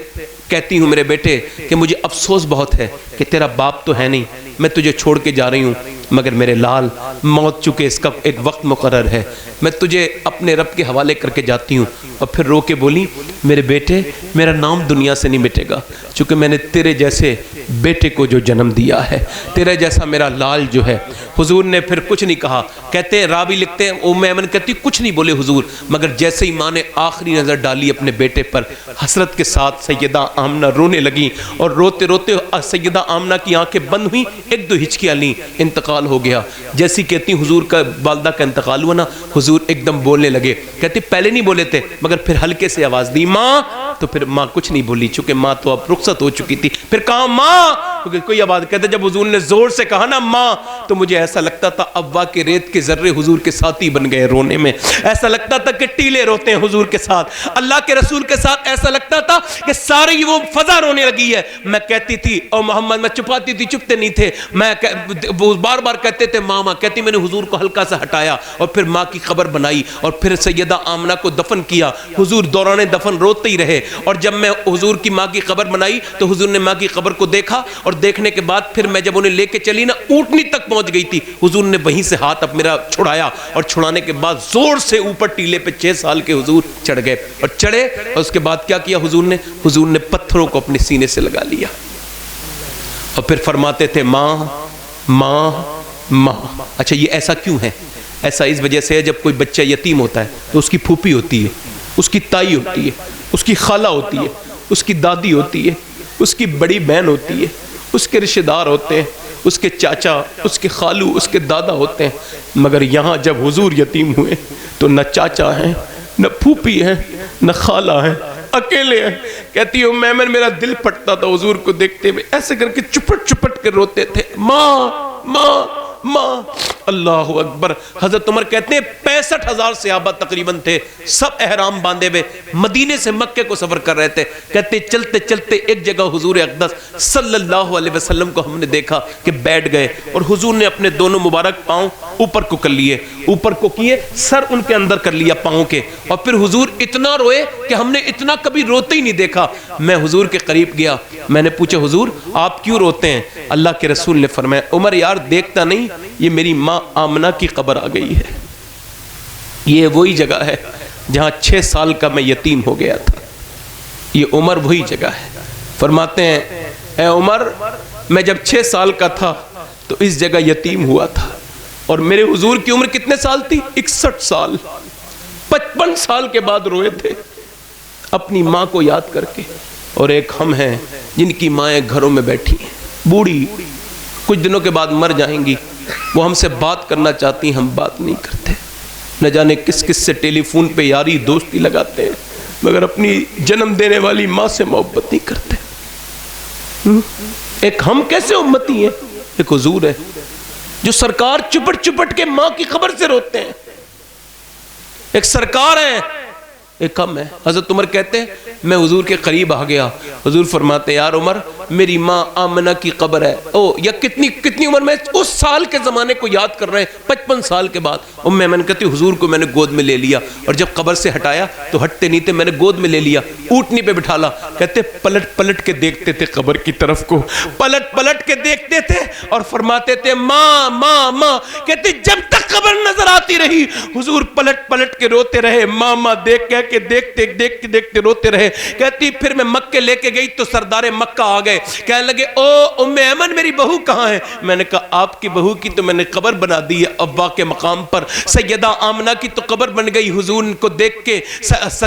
کہتی ہوں میرے بیٹے کہ مجھے افسوس بہت ہے کہ تیرا باپ تو ہے نہیں, میں تجھے چھوڑ کے جا رہی ہوں، مگر میرے لال موت چکے اس کا ایک وقت مقرر ہے، میں تجھے اپنے رب کے حوالے کر کے جاتی ہوں۔ اور پھر رو کے بولی میرے بیٹے میرا نام دنیا سے نہیں مٹے گا، چونکہ میں نے تیرے جیسے بیٹے کو جو جنم دیا ہے، تیرے جیسا میرا لال جو ہے۔ حضور نے پھر کچھ نہیں کہا، کہتے ہیں راوی لکھتے ہیں ام ایمن کہتی کچھ نہیں بولے حضور، مگر جیسے ہی ماں نے آخری نظر ڈالی اپنے بیٹے پر، حسرت کے ساتھ سیدہ آمنہ رونے لگی، اور روتے روتے سیدہ آمنہ کی آنکھیں بند ہوئیں، ایک دو ہچکیاں لیں، انتقال ہو گیا۔ جیسی کہتی حضور کا والدہ کا انتقال ہوا نا، حضور ایک دم بولنے لگے، کہتے پہلے نہیں بولے تھے مگر پھر ہلکے سے آواز دی ماں، تو پھر ماں کچھ نہیں بولی، چونکہ ماں تو اب رخصت ہو چکی تھی۔ پھر کہا ماں، کیونکہ کوئی آواز، کہتے جب حضور نے زور سے کہا نا ماں، تو مجھے ایسا لگتا تھا ابا کے ریت کے ذرے حضور کے ساتھی بن گئے رونے میں، ایسا لگتا تھا کہ ٹیلے روتے ہیں حضور کے ساتھ، اللہ کے رسول کے ساتھ ایسا لگتا تھا کہ ساری وہ فضا رونے لگی ہے۔ میں کہتی تھی او محمد، میں چھپاتی تھی، چھپتے نہیں تھے، میں وہ بار بار کہتے تھے ماں ماں، کہتی میں نے حضور کو ہلکا سا ہٹایا اور پھر ماں کی قبر بنائی اور پھر سیدہ آمنہ کو دفن کیا۔ حضور دوران دفن روتے ہی رہے، اور جب میں حضور کی ماں کی قبر بنائی تو حضور نے ماں کی قبر کو دیکھا، اور دیکھنے کے بعد پھر میں جب انہیں لے کے چلی نا، اونٹنی تک پہنچ گئی تھی، حضور نے وہیں سے ہاتھ اب میرا چھڑایا، اور چھڑانے کے بعد زور سے اوپر ٹیلے پہ 6 سال کے حضور چڑھ گئے، اور چڑھے اور اس کے بعد کیا کیا حضور نے پتھروں کو اپنے سینے سے لگا لیا، اور پھر فرماتے تھے ماں ماں ماں۔ اچھا یہ ایسا کیوں ہے؟ ایسا اس وجہ سے ہے جب کوئی بچہ یتیم ہوتا ہے تو اس کی پھوپھی ہوتی ہے، اس کی تائی ہوتی ہے، اس کی خالہ ہوتی ہے، اس کی دادی ہوتی ہے، اس کی بڑی بہن ہوتی ہے، اس کے رشتہ دار ہوتے ہیں، اس کے چاچا، اس کے خالو، اس کے دادا ہوتے ہیں، مگر یہاں جب حضور یتیم ہوئے تو نہ چاچا ہیں، نہ پھوپھی ہیں، نہ خالہ ہیں، اکیلے ہیں۔ کہتی ہوں میں میرا دل پھٹتا تھا حضور کو دیکھتے ہوئے، ایسے کر کے چپٹ چپٹ کے روتے تھے ماں ماں ماں۔ اللہ اکبر۔ حضرت عمر کہتے ہیں 65,000 صحابہ تقریباً تھے، سب احرام باندھے ہوئے مدینے سے مکے کو سفر کر رہے تھے۔ کہتے چلتے چلتے ایک جگہ حضور اقدس صلی اللہ علیہ وسلم کو ہم نے دیکھا کہ بیٹھ گئے، اور حضور نے اپنے دونوں مبارک پاؤں اوپر کو کر لیے، اوپر کو کیے، سر ان کے اندر کر لیا پاؤں کے، اور پھر حضور اتنا روئے کہ ہم نے اتنا کبھی روتے ہی نہیں دیکھا۔ میں حضور کے قریب گیا، میں نے پوچھا حضور آپ کیوں روتے ہیں؟ اللہ کے رسول نے فرمایا عمر یار دیکھتا نہیں، یہ میری ماں آمنہ کی قبر آ گئی ہے، یہ وہی جگہ ہے جہاں 6 سال کا میں یتیم ہو گیا تھا، یہ عمر وہی جگہ ہے۔ فرماتے ہیں اے عمر میں جب 6 سال کا تھا تو اس جگہ یتیم ہوا تھا، اور میرے حضور کی عمر کتنے سال تھی؟ 61 سال۔ 55 سال کے بعد روئے تھے اپنی ماں کو یاد کر کے، اور ایک ہم ہیں جن کی مائیں گھروں میں بیٹھی ہیں، بوڑھی، کچھ دنوں کے بعد مر جائیں گی، وہ ہم سے بات کرنا چاہتی ہیں، ہم بات نہیں کرتے، نہ جانے کس کس سے ٹیلی فون پہ یاری دوستی لگاتے ہیں، مگر اپنی جنم دینے والی ماں سے محبت نہیں کرتے۔ ایک ہم کیسے امتی ہیں، ایک حضور ہے جو سرکار چپٹ چپٹ کے ماں کی قبر سے روتے ہیں، ایک سرکار ہے، ایک ہم ہے۔ حضرت عمر کہتے ہیں میں حضور کے قریب آ گیا، حضور فرماتے یار عمر میری ماں آمنہ کی قبر ہے۔ او یا کتنی عمر میں اس سال کے زمانے کو یاد کر رہے ہیں، 55 سال کے بعد۔ ام ایمن کہتی حضور کو میں نے گود میں لے لیا، اور جب قبر سے ہٹایا تو ہٹتے نہیں تھے، میں نے گود میں لے لیا، اونٹنی پہ بٹھالا۔ کہتے پلٹ پلٹ کے دیکھتے تھے قبر کی طرف کو، پلٹ پلٹ کے دیکھتے تھے اور فرماتے تھے ماں ماں ماں۔ کہتے جب تک قبر نظر آتی رہی حضور پلٹ پلٹ کے روتے رہے، ماں ماں دیکھ کہہ کے دیکھتے دیکھتے دیکھتے روتے رہے۔ کہتی پھر میں مکے لے کے گئی تو سردار مکہ آ گئے، کہنے لگے او ام ایمن میری بہو کہاں ہے؟ میں نے کہا آپ کی بہو کی تو میں نے قبر بنا دی ہے ابا کے مقام پر، سیدہ آمنہ کی تو قبر بن گئی۔ حضور کو دیکھ کے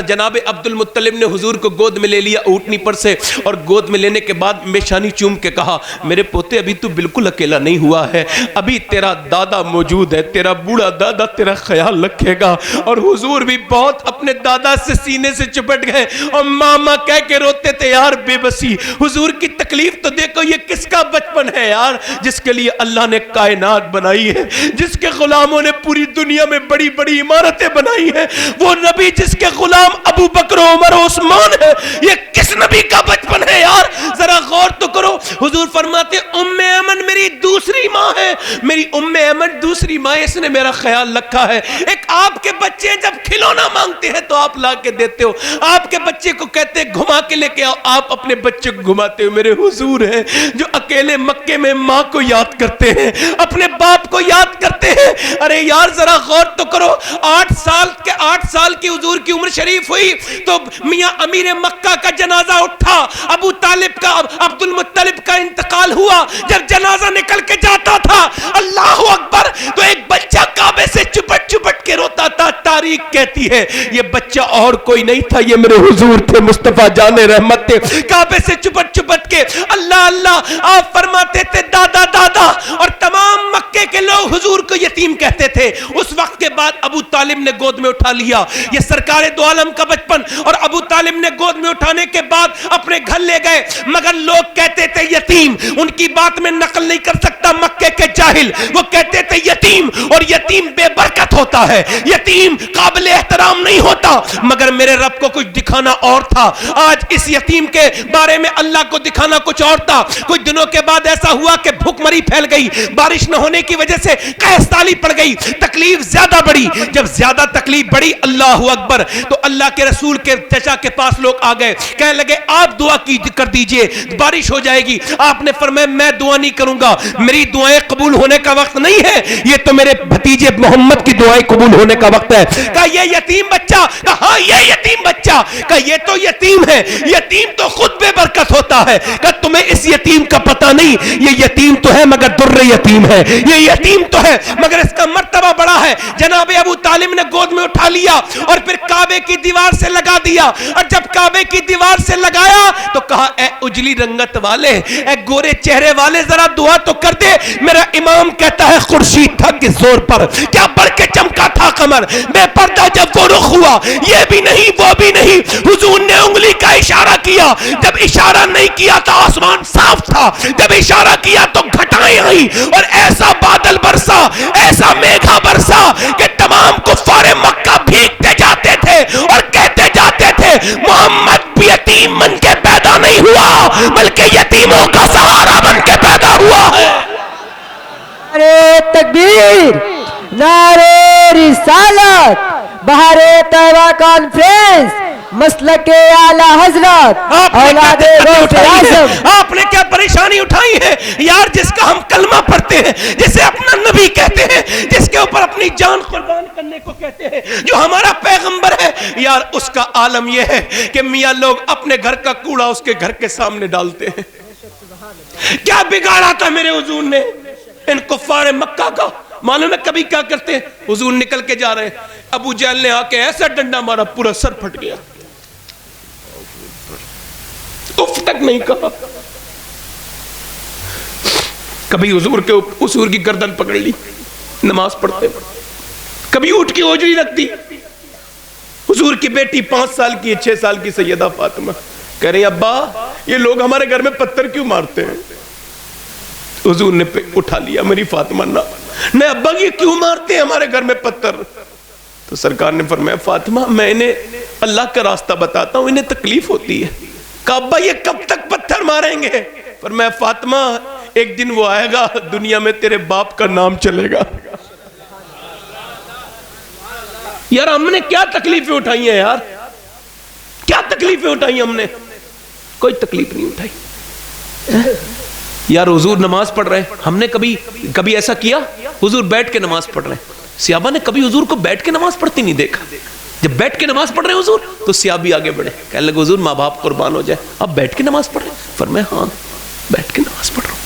جناب عبد المطلب نے حضور کو گود میں لے لیا اونٹنی پر سے، اور گود میں لینے کے بعد میشانی چوم کے کہا میرے پوتے ابھی تو بالکل اکیلا نہیں ہوا ہے، ابھی تیرا دادا موجود ہے، تیرا بوڑھا دادا تیرا خیال رکھے گا۔ اور حضور بھی بہت اپنے دادا سے سینے سے چپٹ گئے اور ماما کہہ کے روتے تھے یار بے بسی۔ حضور کی تکلیف تو دیکھو، یہ کس کا بچپن ہے یار جس کے لیے اللہ نے کائنات بنائی ہے، جس کے غلاموں نے پوری دنیا میں بڑی بڑی عمارتیں بنائی ہیں، وہ نبی جس کے غلام ابو بکر عمر و عثمان ہے، یہ کس نبی کا بچپن ہے یار؟ ذرا غور تو کرو۔ حضور فرماتے ام ایمن میری دوسری ماں ہے، میری ام ایمن دوسری ماں، اس نے میرا خیال رکھا ہے۔ ایک آپ کے بچے جب کھلونا مانگتے ہیں تو آپ آپ لا کے دیتے ہو. آپ کے بچے کو کہتے ہیں گھما کے لے کے آؤ, آپ اپنے بچے کو گھماتے ہو. میرے حضور ہیں جو اکیلے مکے میں ماں کو یاد کرتے ہیں, اپنے باپ کو یاد کرتے ہیں. ارے یار ذرا غور تو کرو, 8 سال کی حضور کی عمر شریف ہوئی تو میاں امیر مکہ کا جنازہ اٹھا, ابو طالب کا, عبد المطلب کا انتقال ہوا. جب جنازہ نکل کے جاتا تھا, اللہ اکبر, تو ایک بچہ کعبے سے چپٹ چپٹ کے روتا تھا. تاریخ کہتی ہے یہ بچہ اور کوئی نہیں تھا, یہ میرے حضور تھے, مصطفیٰ جان رحمت تھے. کعبے سے چپٹ چپٹ کے اللہ اللہ آپ فرماتے تھے دادا دادا, اور تمام مکے کے لوگ حضور کو یتیم کہتے تھے. اس وقت کے بعد ابو طالب نے گود میں اٹھا لیا. یہ سرکار دو عالم کا بچپن, اور ابو طالب نے گود میں اٹھانے کے بعد اپنے گھر لے گئے, مگر لوگ کہتے تھے یتیم. ان کی بات میں نقل نہیں کر سکتا مکے کے جاہل, وہ کہتے تھے یتیم, اور یتیم بے برکت ہوتا ہے, یتیم قابل احترام نہیں ہوتا. مگر میرے رب کو کچھ دکھانا اور تھا. آج اس یتیم کے بارے میں اللہ کو دکھانا کچھ اور تھا. کچھ دنوں کے بعد ایسا ہوا کہ بھوک مری پھیل گئی, بارش نہ ہونے کی وجہ سے قحط سالی پڑ گئی, تکلیف زیادہ بڑی. جب زیادہ تکلیف بڑی, اللہ اکبر, تو اللہ کے رسول کے چچا کے پاس لوگ آ گئے, کہنے لگے آپ دعا کر دیجئے بارش ہو جائے گی. آپ نے فرمایا میں دعا نہیں کروں گا, میری دعائیں قبول ہونے کا وقت نہیں ہے, یہ تو میرے بھتیجے محمد کی دعائیں قبول ہونے کا وقت ہے. کہا یہ یتیم بچہ, کہا ہاں یہ یتیم بچہ, کہا یہ تو یتیم ہے, یتیم تو خود بے برکت ہوتا ہے. کہا تمہیں اس یتیم کا پتہ نہیں, یہ یتیم تو ہے مگر در یتیم ہے, یہ یتیم تو ہے مگر اس کا مرتبہ بڑا ہے. جناب ابو طالب نے گود میں اٹھا لیا اور پھر کعبے کی دیوار سے لگا دیا, اور جب کعبے کی دیوار سے لگایا تو کہا اے اجلی رنگت والے, اے گورے چہرے والے, ذرا دعا تو کر دے. میرا امام کہتا ہے خورشید تھا کس زور پر, کیا بڑھ کے چمکا تھا قمر, بے پردہ جب وہ رخ ہوا, یہ بھی نہیں وہ بھی نہیں, حضور نے انگلی کا اشارہ کیا. جب اشارہ نہیں کیا تو آسمان صاف تھا, جب اشارہ کیا تو گھٹائیں آئی, اور ایسا بادل برسا, ایسا میگھا برسا کہ تمام کفار مکہ بھیگتے جاتے تھے اور کہتے جاتے تھے محمد بھی یتیم بن کے پیدا نہیں ہوا بلکہ یتیموں کا سہارا بن کے پیدا ہوا ہے. نعرے تکبیر, نعرے رسالت, بہار طیبہ کانفرنس, مسلک اعلی حضرت, اولاد غوث اعظم. آپ نے کیا پریشانی اٹھائی ہے یار, جس کا ہم کلمہ پڑھتے ہیں, جسے اپنا نبی کہتے ہیں, جس کے اوپر اپنی جان قربان کرنے کو کہتے ہیں, جو ہمارا پیغمبر ہے یار, اس کا عالم یہ ہے کہ میاں لوگ اپنے گھر کا کوڑا اس کے گھر کے سامنے ڈالتے ہیں. کیا بگاڑا تھا میرے حضور نے ان کفار مکہ کا؟ معلوم ہے کبھی کیا کرتے ہیں, حضور نکل کے جا رہے ہیں, ابو جہل نے آ کے ایسا ڈنڈا مارا پورا سر پھٹ گیا, اف تک نہیں کہا. کبھی حضور کی گردن پکڑ لی نماز پڑھتے, کبھی اٹھ کی اوجری رکھ دی. حضور کی بیٹی 5 سال کی 6 سال کی سیدہ فاطمہ کہہ رہی ابا یہ لوگ ہمارے گھر میں پتھر کیوں مارتے ہیں؟ حضور نے اٹھا لیا, میری فاطمہ نہ ابا یہ کیوں مارتے ہیں ہمارے گھر میں پتھر؟ تو سرکار نے فرمایا فاطمہ میں انہیں اللہ کا راستہ بتاتا ہوں, انہیں تکلیف ہوتی ہے. کہا ابا یہ کب تک پتھر ماریں گے؟ فرمایا فاطمہ ایک دن وہ آئے گا دنیا میں تیرے باپ کا نام چلے گا. یار ہم نے کیا تکلیفیں اٹھائی ہیں یار, کیا تکلیفیں اٹھائی ہم نے؟ کوئی تکلیف نہیں اٹھائی یار. حضور نماز پڑھ رہے ہیں, ہم نے کبھی ایسا کیا حضور بیٹھ کے نماز پڑھ رہے ہیں, صحابہ نے کبھی حضور کو بیٹھ کے نماز پڑھتی نہیں دیکھا. جب بیٹھ کے نماز پڑھ رہے ہیں حضور تو صحابی آگے بڑھے, کہنے لگے حضور ماں باپ قربان ہو جائے, اب بیٹھ کے نماز پڑھ رہے ہیں؟ فرمایا ہاں بیٹھ کے نماز پڑھ رہا ہوں.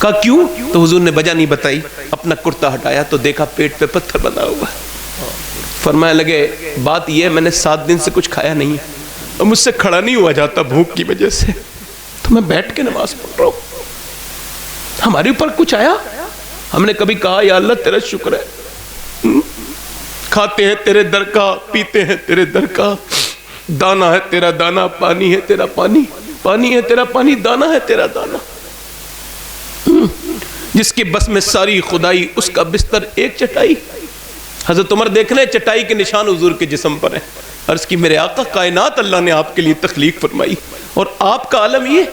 کہا کیوں؟ تو حضور نے وجہ نہیں بتائی. اپنا کرتا ہٹایا تو دیکھا پیٹ پہ پتھر بندھا ہوا ہے. فرمایا لگے بات یہ میں نے 7 دن سے کچھ کھایا نہیں ہے اور مجھ سے کھڑا نہیں ہوا جاتا بھوک کی وجہ سے, تو میں بیٹھ کے نماز پڑھ رہا ہوں. ہمارے اوپر کچھ آیا؟ ہم نے کبھی کہا یا اللہ تیرا شکر ہے, کھاتے ہیں تیرے در کا, پیتے ہیں تیرے در کا, دانا ہے تیرا دانا, پانی ہے تیرا پانی, پانی ہے تیرا پانی, دانا ہے تیرا دانا. جس کی بس میں ساری خدائی اس کا بستر ایک چٹائی. حضرت عمر دیکھ رہے چٹائی کے نشان حضور کے جسم پر ہیں. عرض کی میرے آقا کائنات اللہ نے آپ کے لیے تخلیق فرمائی اور آپ کا عالم یہ.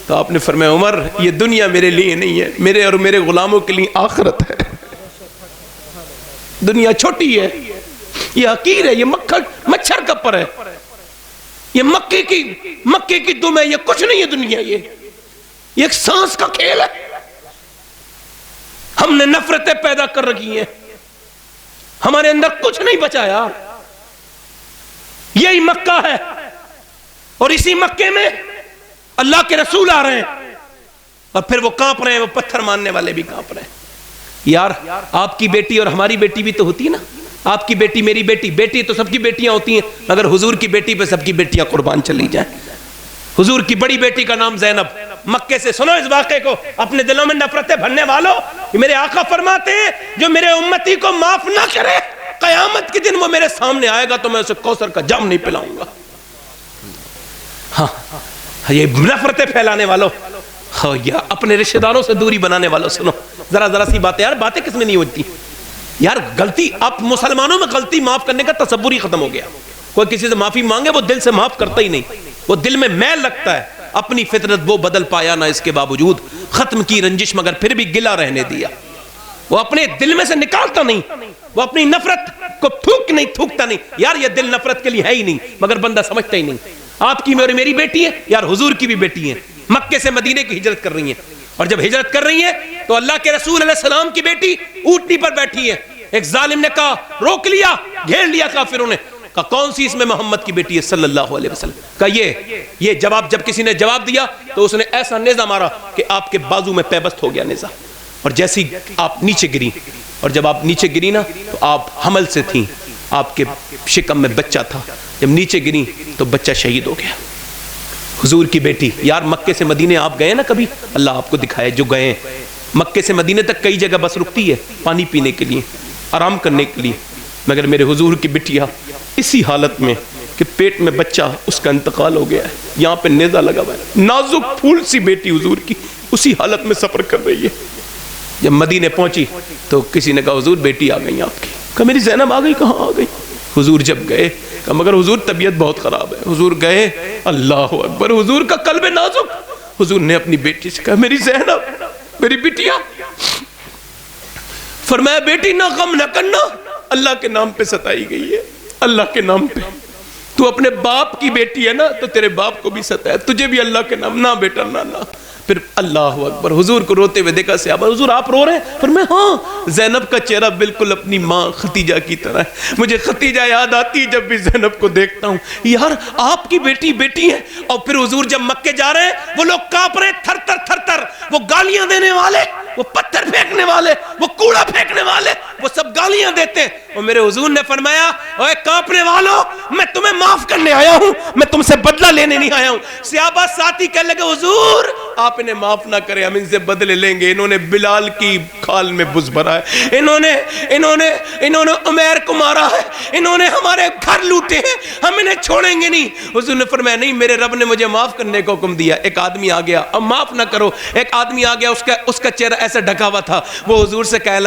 تو آپ نے فرمایا عمر یہ دنیا میرے لیے نہیں ہے, میرے اور میرے غلاموں کے لیے آخرت ہے. دنیا چھوٹی ہے, یہ حقیر ہے، یہ مچھر کا پر ہے، یہ مکے کی دم ہے، یہ کچھ نہیں ہے دنیا، یہ ایک سانس کا کھیل ہے۔ ہم نے نفرتیں پیدا کر رکھی ہیں، ہمارے اندر کچھ نہیں بچا یار۔ یہی مکہ ہے، اور اسی مکے میں اللہ کے رسول آ رہے ہیں، اور پھر وہ کانپ رہے ہیں، وہ پتھر ماننے والے بھی کانپ رہے ہیں۔ یار آپ کی بیٹی اور ہماری بیٹی بھی تو ہوتی ہے نا، آپ کی بیٹی میری بیٹی، بیٹی تو سب کی بیٹیاں ہوتی ہیں، مگر حضور کی بیٹی پہ سب کی بیٹیاں قربان چلی جائیں۔ حضور کی بڑی بیٹی کا نام زینب، مکے سے سنو اس واقعے کو، اپنے دلوں میں نفرتیں بھرنے والوں، میرے آقا فرماتے ہیں جو میرے امتی کو معاف نہ کرے، قیامت کے دن وہ میرے سامنے آئے گا تو میں اسے کوثر کا جام نہیں پلاؤں گا۔ ہاں یہ نفرتیں پھیلانے والوں، یا اپنے رشتہ داروں سے دوری بنانے والوں، سنو ذرا سی باتیں، یار باتیں کس میں نہیں ہوتی یار۔ غلطی، اب مسلمانوں میں غلطی معاف کرنے کا تصور ہی ختم ہو گیا۔ کوئی کسی سے معافی مانگے وہ دل سے معاف کرتا ہی نہیں، وہ دل میں میل لگتا ہے۔ اپنی فطرت وہ بدل پایا نہ، اس کے باوجود ختم کی رنجش مگر پھر بھی گلا رہنے دیا۔ وہ اپنے دل میں سے نکالتا نہیں، وہ اپنی نفرت کو تھوکتا نہیں یار، یہ دل نفرت کے لیے ہے ہی نہیں، مگر بندہ سمجھتا ہی نہیں۔ آپ کی اور میری بیٹی ہے یار، حضور کی بھی بیٹی ہے، مکے سے مدینے کی ہجرت کر رہی ہیں، اور جب ہجرت کر رہی ہیں تو اللہ کے رسول علیہ السلام کی بیٹی اونٹنی پر بیٹھی ہے۔ ایک ظالم نے کہا، روک لیا، گھیر لیا کافروں نے، کہا کون سی اس میں محمد کی بیٹی ہے صلی اللہ علیہ وسلم؟ کہا یہ جواب، جب کسی نے جواب دیا تو اس نے ایسا نیزہ مارا کہ آپ کے بازو میں پیبست ہو گیا نیزہ، اور جیسی آپ نیچے گری، اور جب آپ نیچے گری نا تو آپ حمل سے تھیں، آپ کے شکم میں بچہ تھا، جب نیچے گری تو بچہ شہید ہو گیا۔ حضور کی بیٹی، یار مکے سے مدینے آپ گئے نا کبھی؟ اللہ آپ کو دکھائے جو گئے ہیں، مکے سے مدینے تک کئی جگہ بس رکتی ہے پانی پینے کے لیے، آرام کرنے کے لیے، مگر میرے حضور کی بٹیا اسی حالت میں کہ پیٹ میں بچہ، اس کا انتقال ہو گیا ہے، یہاں پہ نیزہ لگا ہوا ہے، نازک پھول سی بیٹی حضور کی اسی حالت میں سفر کر رہی ہے۔ جب مدینے پہنچی تو کسی نے کہا حضور بیٹی آ گئی آپ کی، کہا میری زینب آ گئی، کہاں آ گئی؟ حضور جب گئے کہا مگر حضور طبیعت بہت خراب ہے۔ حضور گئے، اللہ اکبر، حضور کا قلب نازک، حضور نے اپنی بیٹی سے کہا میری زینب، میری بیٹیا، فرمایا بیٹی نہ غم نہ کرنا، اللہ کے نام پہ ستائی گئی ہے، اللہ کے نام پہ، تو اپنے باپ کی بیٹی ہے نا تو تیرے باپ کو بھی ستایا، تجھے بھی اللہ کے نام، نہ بیٹا نہ۔ پھر اللہ اکبر، حضور کو روتے ہوئے دیکھا صحابہ، حضور آپ رو رہے ہیں؟ فرمایا ہاں، زینب کا چہرہ بالکل اپنی ماں خدیجہ کی طرح ہے، مجھے خدیجہ یاد آتی جب بھی زینب کو دیکھتا ہوں۔ یار آپ کی بیٹی ہے، اور پھر حضور جب مکے جا رہے ہیں وہ لوگ کانپ رہے تھر تھر، وہ گالیاں دینے والے، وہ پتھر پھینکنے والے، وہ کوڑا پھینکنے والے، وہ سب گالیاں دیتے ہیں، اور میرے حضور نے فرمایا اوے کانپنے والوں، میں تمہیں معاف کرنے آیا ہوں، میں تم سے بدلہ لینے نہیں آیا ہوں۔ صحابہ ساتھی کہنے لگے حضور آپ انہیں معاف نہ کریں، ہم ان سے بدلے لیں گے، انہوں نے بلال کی کھال میں بز بھرا ہے، انہوں نے عمیر کو مارا ہے، انہوں نے ہمارے گھر لوٹے ہیں، ہم انہیں چھوڑیں گے نہیں۔ حضور نے فرمایا نہیں، میرے رب نے مجھے معاف کرنے کا حکم دیا۔ ایک آدمی آ گیا، اب معاف نہ کرو، ایک آدمی آ گیا، اس کا چہرہ ایسا ڈھکا ہوا تھا، وہ حضور سے کہنے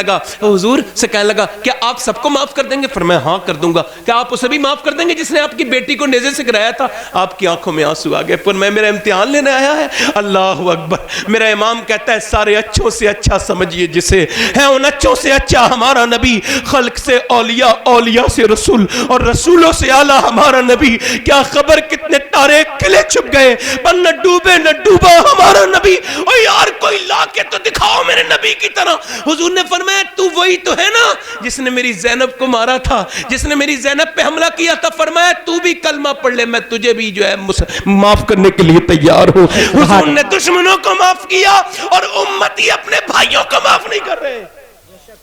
لگا کیا آپ سب کو معاف کر دیں گے؟ فرمایا ہاں کر دوں گا۔ کیا آپ اسے بھی معاف کر دیں گے جس نے آپ کی بیٹی کو نیزے سے گرایا تھا؟ آپ کی آنکھوں میں آنسو آ گئے، پر میں میرا امتحان لینے آیا ہے۔ اللہ اکبر، میرا امام کہتا ہے سارے اچھوں سے اچھا سمجھیے جسے، ہے ان اچھوں سے اچھا ہمارا نبی، خلق سے اولیاء، اولیاء سے رسول، اور رسولوں سے اعلیٰ ہمارا نبی۔ کیا خبر کتنے تارے کھلے چھپ گئے پر نہ ڈوبے نہ ڈوبا ہمارا نبی۔ اور یار کوئی لا کے تو دکھاؤ میرے نبی کی طرح۔ حضور نے فرمایا تو وہی تو ہے نا جس نے میری زینب کو مارا تھا، جس نے میری زینب پہ حملہ کیا تھا، فرمایا تو بھی کلمہ پڑھ لے، میں تجھے بھی جو ہے معاف کرنے کے لیے تیار ہوں۔ حضور نے دشمنوں کو معاف کیا اور امتی اپنے بھائیوں کو معاف نہیں کر رہے۔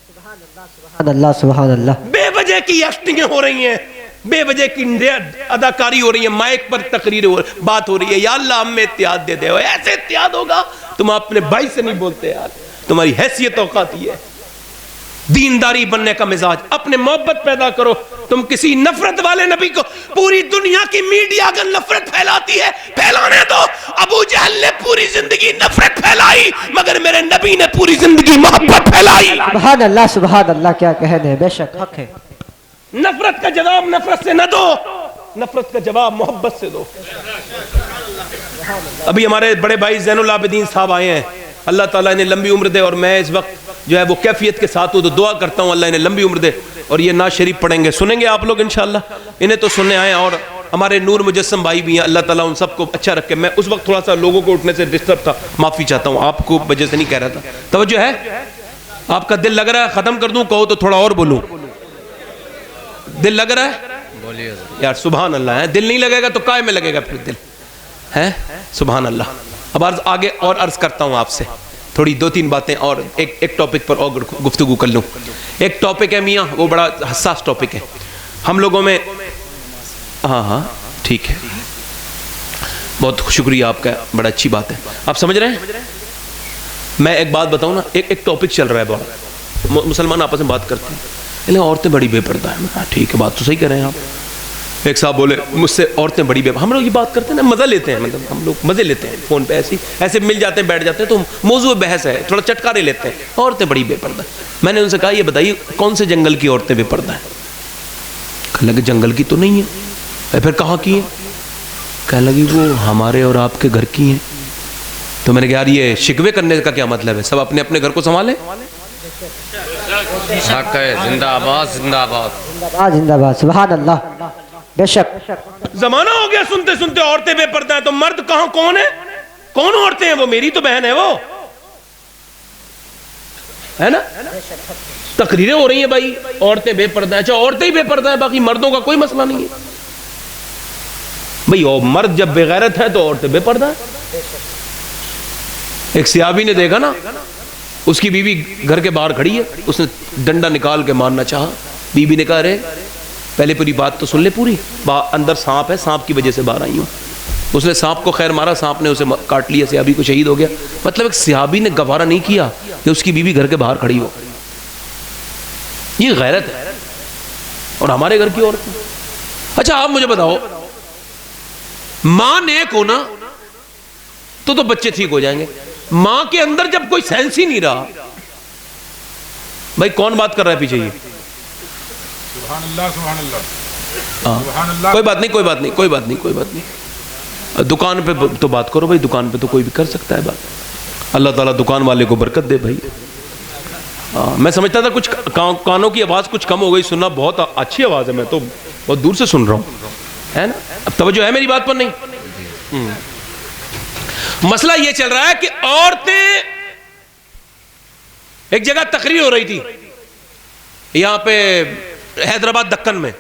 سبحان اللہ، سبحان اللہ۔ بے وجہ کی ایکٹنگیں ہو رہی ہیں، بے وجہ کی اداکاری ہو رہی ہے، مائک پر تقریر بات ہو رہی ہے، یا اللہ ہم میں اتحاد دے دے۔ ایسے اتحاد ہوگا؟ تم اپنے بھائی سے نہیں بولتے یار، تمہاری حیثیت اوقات ہی ہے۔ دینداری بننے کا مزاج، اپنے محبت پیدا کرو۔ تم کسی نفرت والے نبی کو، پوری دنیا کی میڈیا اگر نفرت پھیلاتی ہے پھیلانے دو۔ ابو جہل نے پوری زندگی نفرت پھیلائی مگر میرے نبی نے پوری زندگی محبت پھیلائی۔ سبحان اللہ، سبحان اللہ، کیا کہنے ہیں، بے شک حق ہے۔ نفرت کا جواب نفرت سے نہ دو، نفرت کا جواب محبت سے دو۔ ابھی ہمارے بڑے بھائی زین العابدین صاحب آئے ہیں، اللہ تعالیٰ انہیں لمبی عمر دے، اور میں اس وقت جو ہے وہ کیفیت کے ساتھ ہو، تو دعا کرتا ہوں اللہ انہیں لمبی عمر دے، اور یہ نعت شریف پڑھیں گے، سنیں گے آپ لوگ انشاءاللہ، انہیں تو سننے آئے، اور ہمارے نور مجسم بھائی بھی ہیں، اللہ تعالیٰ ان سب کو اچھا رکھے۔ میں اس وقت تھوڑا سا لوگوں کو اٹھنے سے ڈسٹرب تھا، معافی چاہتا ہوں، آپ کو وجہ سے نہیں کہہ رہا تھا۔ توجہ ہے؟ آپ کا دل لگ رہا ہے ختم کر دوں؟ کہو تو تھوڑا اور بولوں۔ دل لگ رہا ہے؟ بولیے یار سبحان اللہ ہے، دل نہیں لگے گا تو کائے میں لگے گا پھر دل ہے؟ سبحان اللہ۔ اب آگے اور عرض کرتا ہوں آپ سے تھوڑی 2-3 باتیں، اور ایک ٹاپک پر اور گفتگو کر لوں۔ ایک ٹاپک ہے میاں، وہ بڑا حساس ٹاپک ہے ہم لوگوں میں۔ ہاں ٹھیک ہے، بہت شکریہ آپ کا، بڑا اچھی بات ہے، آپ سمجھ رہے ہیں۔ میں ایک بات بتاؤں نا، ایک ٹاپک چل رہا ہے بڑا، مسلمان آپس میں بات کرتے ہیں، لیکن عورتیں بڑی بے پردہ ہیں۔ ہاں ٹھیک ہے، بات تو صحیح کر رہے ہیں آپ۔ ایک صاحب بولے مجھ سے عورتیں بڑی بے، ہم لوگ یہ بات کرتے ہیں نا، مزہ لیتے ہیں، مطلب ہم لوگ مزے لیتے ہیں فون پہ، ایسے مل جاتے ہیں، بیٹھ جاتے ہیں، تو موضوع بحث ہے، تھوڑا چٹکارے لیتے ہیں، عورتیں بڑی بے پردہ۔ میں نے ان سے کہا یہ بتائیے کون سے جنگل کی عورتیں بے پردہ ہیں؟ کہنے لگے جنگل کی تو نہیں ہے۔ پھر کہاں کی ہیں؟ کہنے لگی وہ ہمارے اور آپ کے گھر کی ہیں۔ تو میں نے کہا یار یہ شکوے کرنے کا کیا مطلب ہے؟ سب اپنے اپنے گھر کو سنبھالیں۔ حق ہے، زندہ آباد زندہ آباد۔ زندہ باد زندہ باد، سبحان اللہ، بے شک۔ زمانہ ہو گیا سنتے سنتے عورتیں بے پردہ ہیں، تو مرد کہاں کون ہے؟ کون عورتیں ہیں؟ وہ میری تو بہن ہے، وہ ہے نا۔ تقریریں ہو رہی ہیں بھائی عورتیں بے پردہ ہیں، اچھا عورتیں ہی بے پردہ ہیں، باقی مردوں کا کوئی مسئلہ نہیں ہے بھائی۔ مرد جب بے غیرت ہے تو عورتیں بے پردہ ہیں۔ ایک صحابی نے دیکھا نا، اس کی بیوی گھر کے باہر کھڑی ہے، اس نے ڈنڈا نکال کے مارنا چاہا، بیوی نے کہا رے پہلے پوری بات تو سن لے پوری، اندر سانپ ہے، سانپ کی وجہ سے باہر آئی ہوں۔ اس نے سانپ کو خیر مارا، سانپ نے اسے کاٹ لیا، صحابی کو شہید ہو گیا۔ مطلب ایک صحابی نے گوارا نہیں کیا کہ اس کی بیوی گھر کے باہر کھڑی ہو، یہ غیرت ہے۔ اور ہمارے گھر کی عورت، اچھا آپ مجھے بتاؤ، ماں نیک ہونا تو بچے ٹھیک ہو جائیں گے، ماں کے اندر جب کوئی سینس ہی نہیں رہا، بھائی کون بات کر رہا ہے پیچھے؟ یہ سبحان اللہ سبحان اللہ سبحان اللہ۔ کوئی بات نہیں، کوئی بات نہیں، کوئی بات نہیں، کوئی بات نہیں، دکان پہ تو بات کرو بھائی، دکان پہ تو کوئی بھی کر سکتا ہے بات، اللہ تعالیٰ دکان والے کو برکت دے بھائی۔ میں سمجھتا تھا کچھ کانوں کی آواز کچھ کم ہو گئی، سننا بہت اچھی آواز ہے، میں تو بہت دور سے سن رہا ہوں، ہے نا۔ اب توجہ ہے میری بات پر؟ نہیں۔ مسئلہ یہ چل رہا ہے کہ عورتیں، ایک جگہ تقریر ہو رہی تھی یہاں پہ حیدرآباد دکن میں،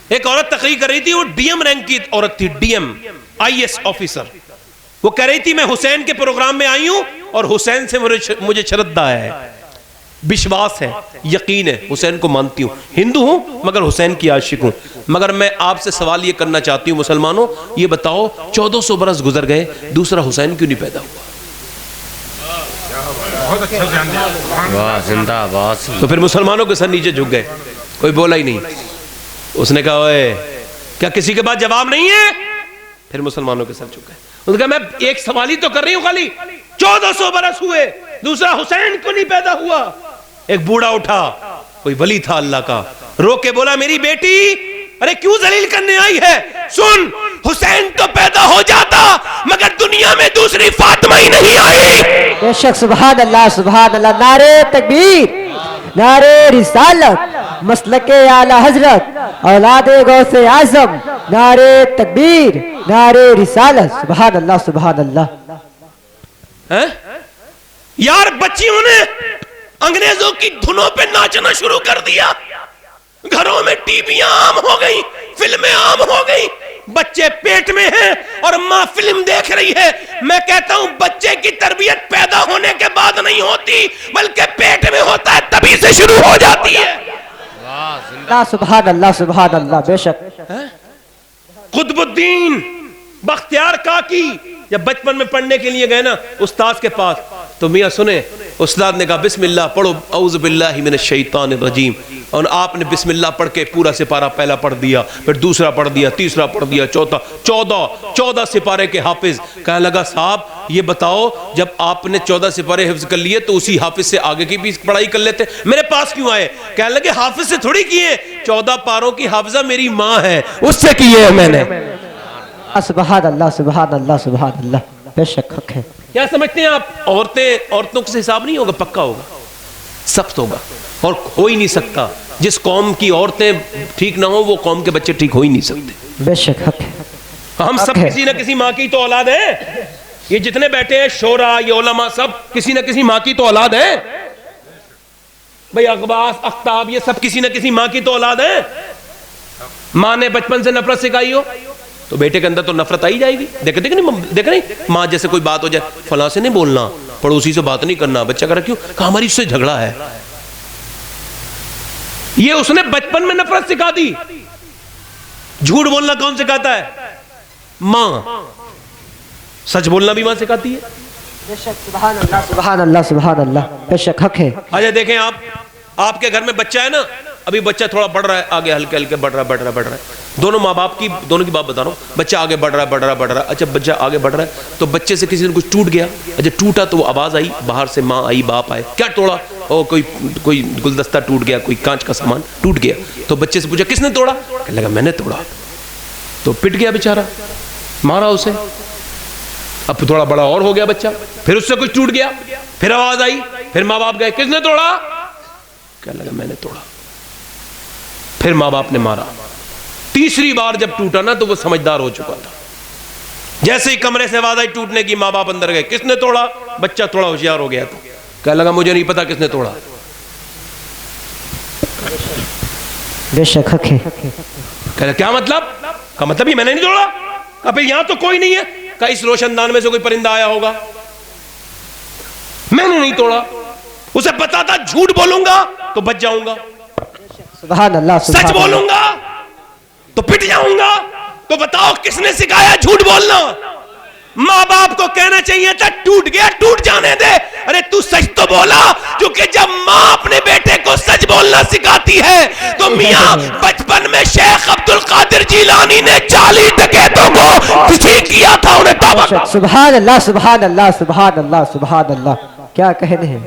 ایک عورت تقریر کر رہی تھی، وہ ڈی ایم رینک کی عورت تھی، ڈی ایم IAS آفیسر۔ وہ کہہ رہی تھی میں حسین کے پروگرام میں آئی ہوں اور حسین سے مجھے شردا ہے، وشواس ہے، یقین ہے، حسین کو مانتی ہوں، ہندو ہوں مگر حسین کی عاشق ہوں، مگر میں آپ سے سوال یہ کرنا چاہتی ہوں مسلمانوں، یہ بتاؤ 1400 برس گزر گئے، دوسرا حسین کیوں نہیں پیدا ہوا؟ بہت اچھا دھیان دیا، واہ زندہ آباد۔ تو پھر مسلمانوں کے سر نیچے جھک گئے، کوئی بولا ہی نہیں۔ اس نے کہا اوے کیا کسی کے بعد جواب نہیں ہے؟ پھر مسلمانوں کے سر جھک گئے۔ اس نے کہا میں ایک سوال ہی تو کر رہی ہوں، خالی 1400 برس ہوئے، دوسرا حسین کیوں نہیں پیدا ہوا؟ ایک بوڑھا اٹھا، کوئی ولی تھا اللہ کا، رو کے بولا میری بیٹی ارے کیوں ذلیل کرنے آئی ہے؟ سن، حسین تو پیدا ہو جاتا مگر دنیا میں دوسری فاطمہ ہی نہیں آئی۔ بے شک، سبحان اللہ سبحان اللہ، نعرے تکبیر، نعرے رسالت، مسلک اعلی حضرت، اولاد غوث اعظم، نعرے تکبیر، نعرے رسالت، سبحان اللہ سبحان اللہ۔ یار بچیوں نے انگریزوں کی دھنوں پہ ناچنا شروع کر دیا، گھروں میں ٹی ویاں عام ہو گئی، فلمیں عام ہو گئی، بچے پیٹ میں ہیں اور ماں فلم دیکھ رہی ہے۔ میں کہتا ہوں بچے کی تربیت پیدا ہونے کے بعد نہیں ہوتی بلکہ پیٹ میں ہوتا ہے تبھی سے شروع ہو جاتی ہے۔ اللہ سبحان اللہ سبحان اللہ، بے شک۔ قطب الدین بختیار کاکی جب بچپن میں پڑھنے کے لیے گئے نا استاد کے پاس، تو میاں سنیں، استاد نے کہا بسم اللہ پڑھو، اعوذ باللہ من الشیطان الرجیم، اور آپ نے بسم اللہ پڑھ کے پورا سپارہ پہلا پڑھ دیا، پھر دوسرا پڑھ دیا، تیسرا پڑھ دیا، چوتھا، 14 سپارے کے حافظ۔ کہنے لگا صاحب یہ بتاؤ جب آپ نے 14 سپارے حفظ کر لیے تو اسی حافظ سے آگے کی بھی پڑھائی کر لیتے، میرے پاس کیوں آئے؟ کہنے لگے حافظ سے تھوڑی کیے، 14 پاروں کی حافظہ میری ماں ہے، اس سے کیے ہیں میں نے۔ سبحان اللہ سبحان اللہ سبحان اللہ، بے شک حق ہے۔ کیا سمجھتے ہیں آپ؟ عورتوں سے حساب نہیں ہوگا، پکا ہوگا۔ سخت ہوگا اور ہو ہی نہیں سکتا. جس قوم کی عورتیں ٹھیک نہ ہو وہ قوم کے بچے ٹھیک ہو ہی نہیں سکتے. بے شک حق ہے. ہم سب کسی نہ کسی ماں کی تو اولاد ہیں. یہ جتنے بیٹھے ہیں شورا یہ علماء سب کسی نہ کسی ماں کی تو اولاد ہیں بھئی. اقباس اختاب یہ سب کسی نہ کسی ماں کی تو اولاد ہیں. ماں نے بچپن سے نفرت سکھائی ہو تو بیٹے کے اندر تو نفرت آئی جائے گی. دیکھ نہیں ماں جیسے کوئی بات ہو جائے فلاں سے نہیں بولنا, پڑوسی سے بات نہیں کرنا. بچہ کہا کیوں؟ کہا ہماری اس سے جھگڑا ہے. یہ اس نے بچپن میں نفرت سکھا دی. جھوٹ بولنا کون سکھاتا ہے؟ ماں. سچ بولنا بھی ماں سکھاتی ہے. بے شک. سبحان اللہ سبحان اللہ سبحان اللہ. بے شک حق ہے. آجا دیکھیں آپ کے گھر میں بچہ ہے نا, ابھی بچہ تھوڑا بڑھ رہا ہے آگے, ہلکے ہلکے بڑھ رہا ہے. دونوں ماں باپ کی دونوں کی بات بتا رہا ہوں. بچہ آگے بڑھ رہا ہے. اچھا بچہ آگے بڑھ رہا ہے تو بچے سے کسی نے کچھ ٹوٹ گیا. اچھا ٹوٹا تو وہ آواز آئی, باہر سے ماں آئی باپ آئے, کیا توڑا؟ او کوئی گلدستہ ٹوٹ گیا, کوئی کانچ کا سامان ٹوٹ گیا. تو بچے سے پوچھا کس نے توڑا؟ کہنے لگا میں نے توڑا. تو پٹ گیا بیچارہ, مارا اسے. اب تھوڑا بڑا اور ہو گیا بچہ, پھر اس سے کچھ ٹوٹ گیا, پھر آواز آئی, پھر ماں باپ گئے کس نے توڑا؟ کہنے لگا میں نے توڑا. پھر ماں باپ نے مارا. تیسری بار جب ٹوٹا نا تو وہ سمجھدار ہو چکا تھا. جیسے ہی کمرے سے آواز آئی ٹوٹنے کی, ماں باپ اندر گئے, کس نے توڑا؟ بچہ تھوڑا ہوشیار ہو گیا تھا, کہنے لگا مجھے نہیں پتا کس نے توڑا. بے شک حق ہے. کہا کیا مطلب؟ کہا مطلب یہ میں نے نہیں توڑا. کہا پھر یہاں تو کوئی نہیں ہے. کہا اس روشن دان میں سے کوئی پرندہ آیا ہوگا, میں نے نہیں توڑا. اسے پتا تھا جھوٹ بولوں گا تو بچ جاؤں گا, سبحان اللہ سچ سبحان اللہ. بولوں گا تو پٹ جاؤں گا. تو بتاؤ کس نے سکھایا جھوٹ بولنا؟ ماں باپ کو کہنا چاہیے تھا ٹوٹ گیا ٹوٹ جانے دے. ارے تو سچ تو بولا, کیونکہ جب ماں اپنے بیٹے کو سچ بولنا سکھاتی ہے تو میاں بچپن میں شیخ عبد القادر جیلانی نے 40 ڈکیتوں کو ٹھیک کیا تھا, انہیں توبہ. سبحان اللہ سبحان اللہ سبحان اللہ سبحان اللہ. کیا کہنے ہیں.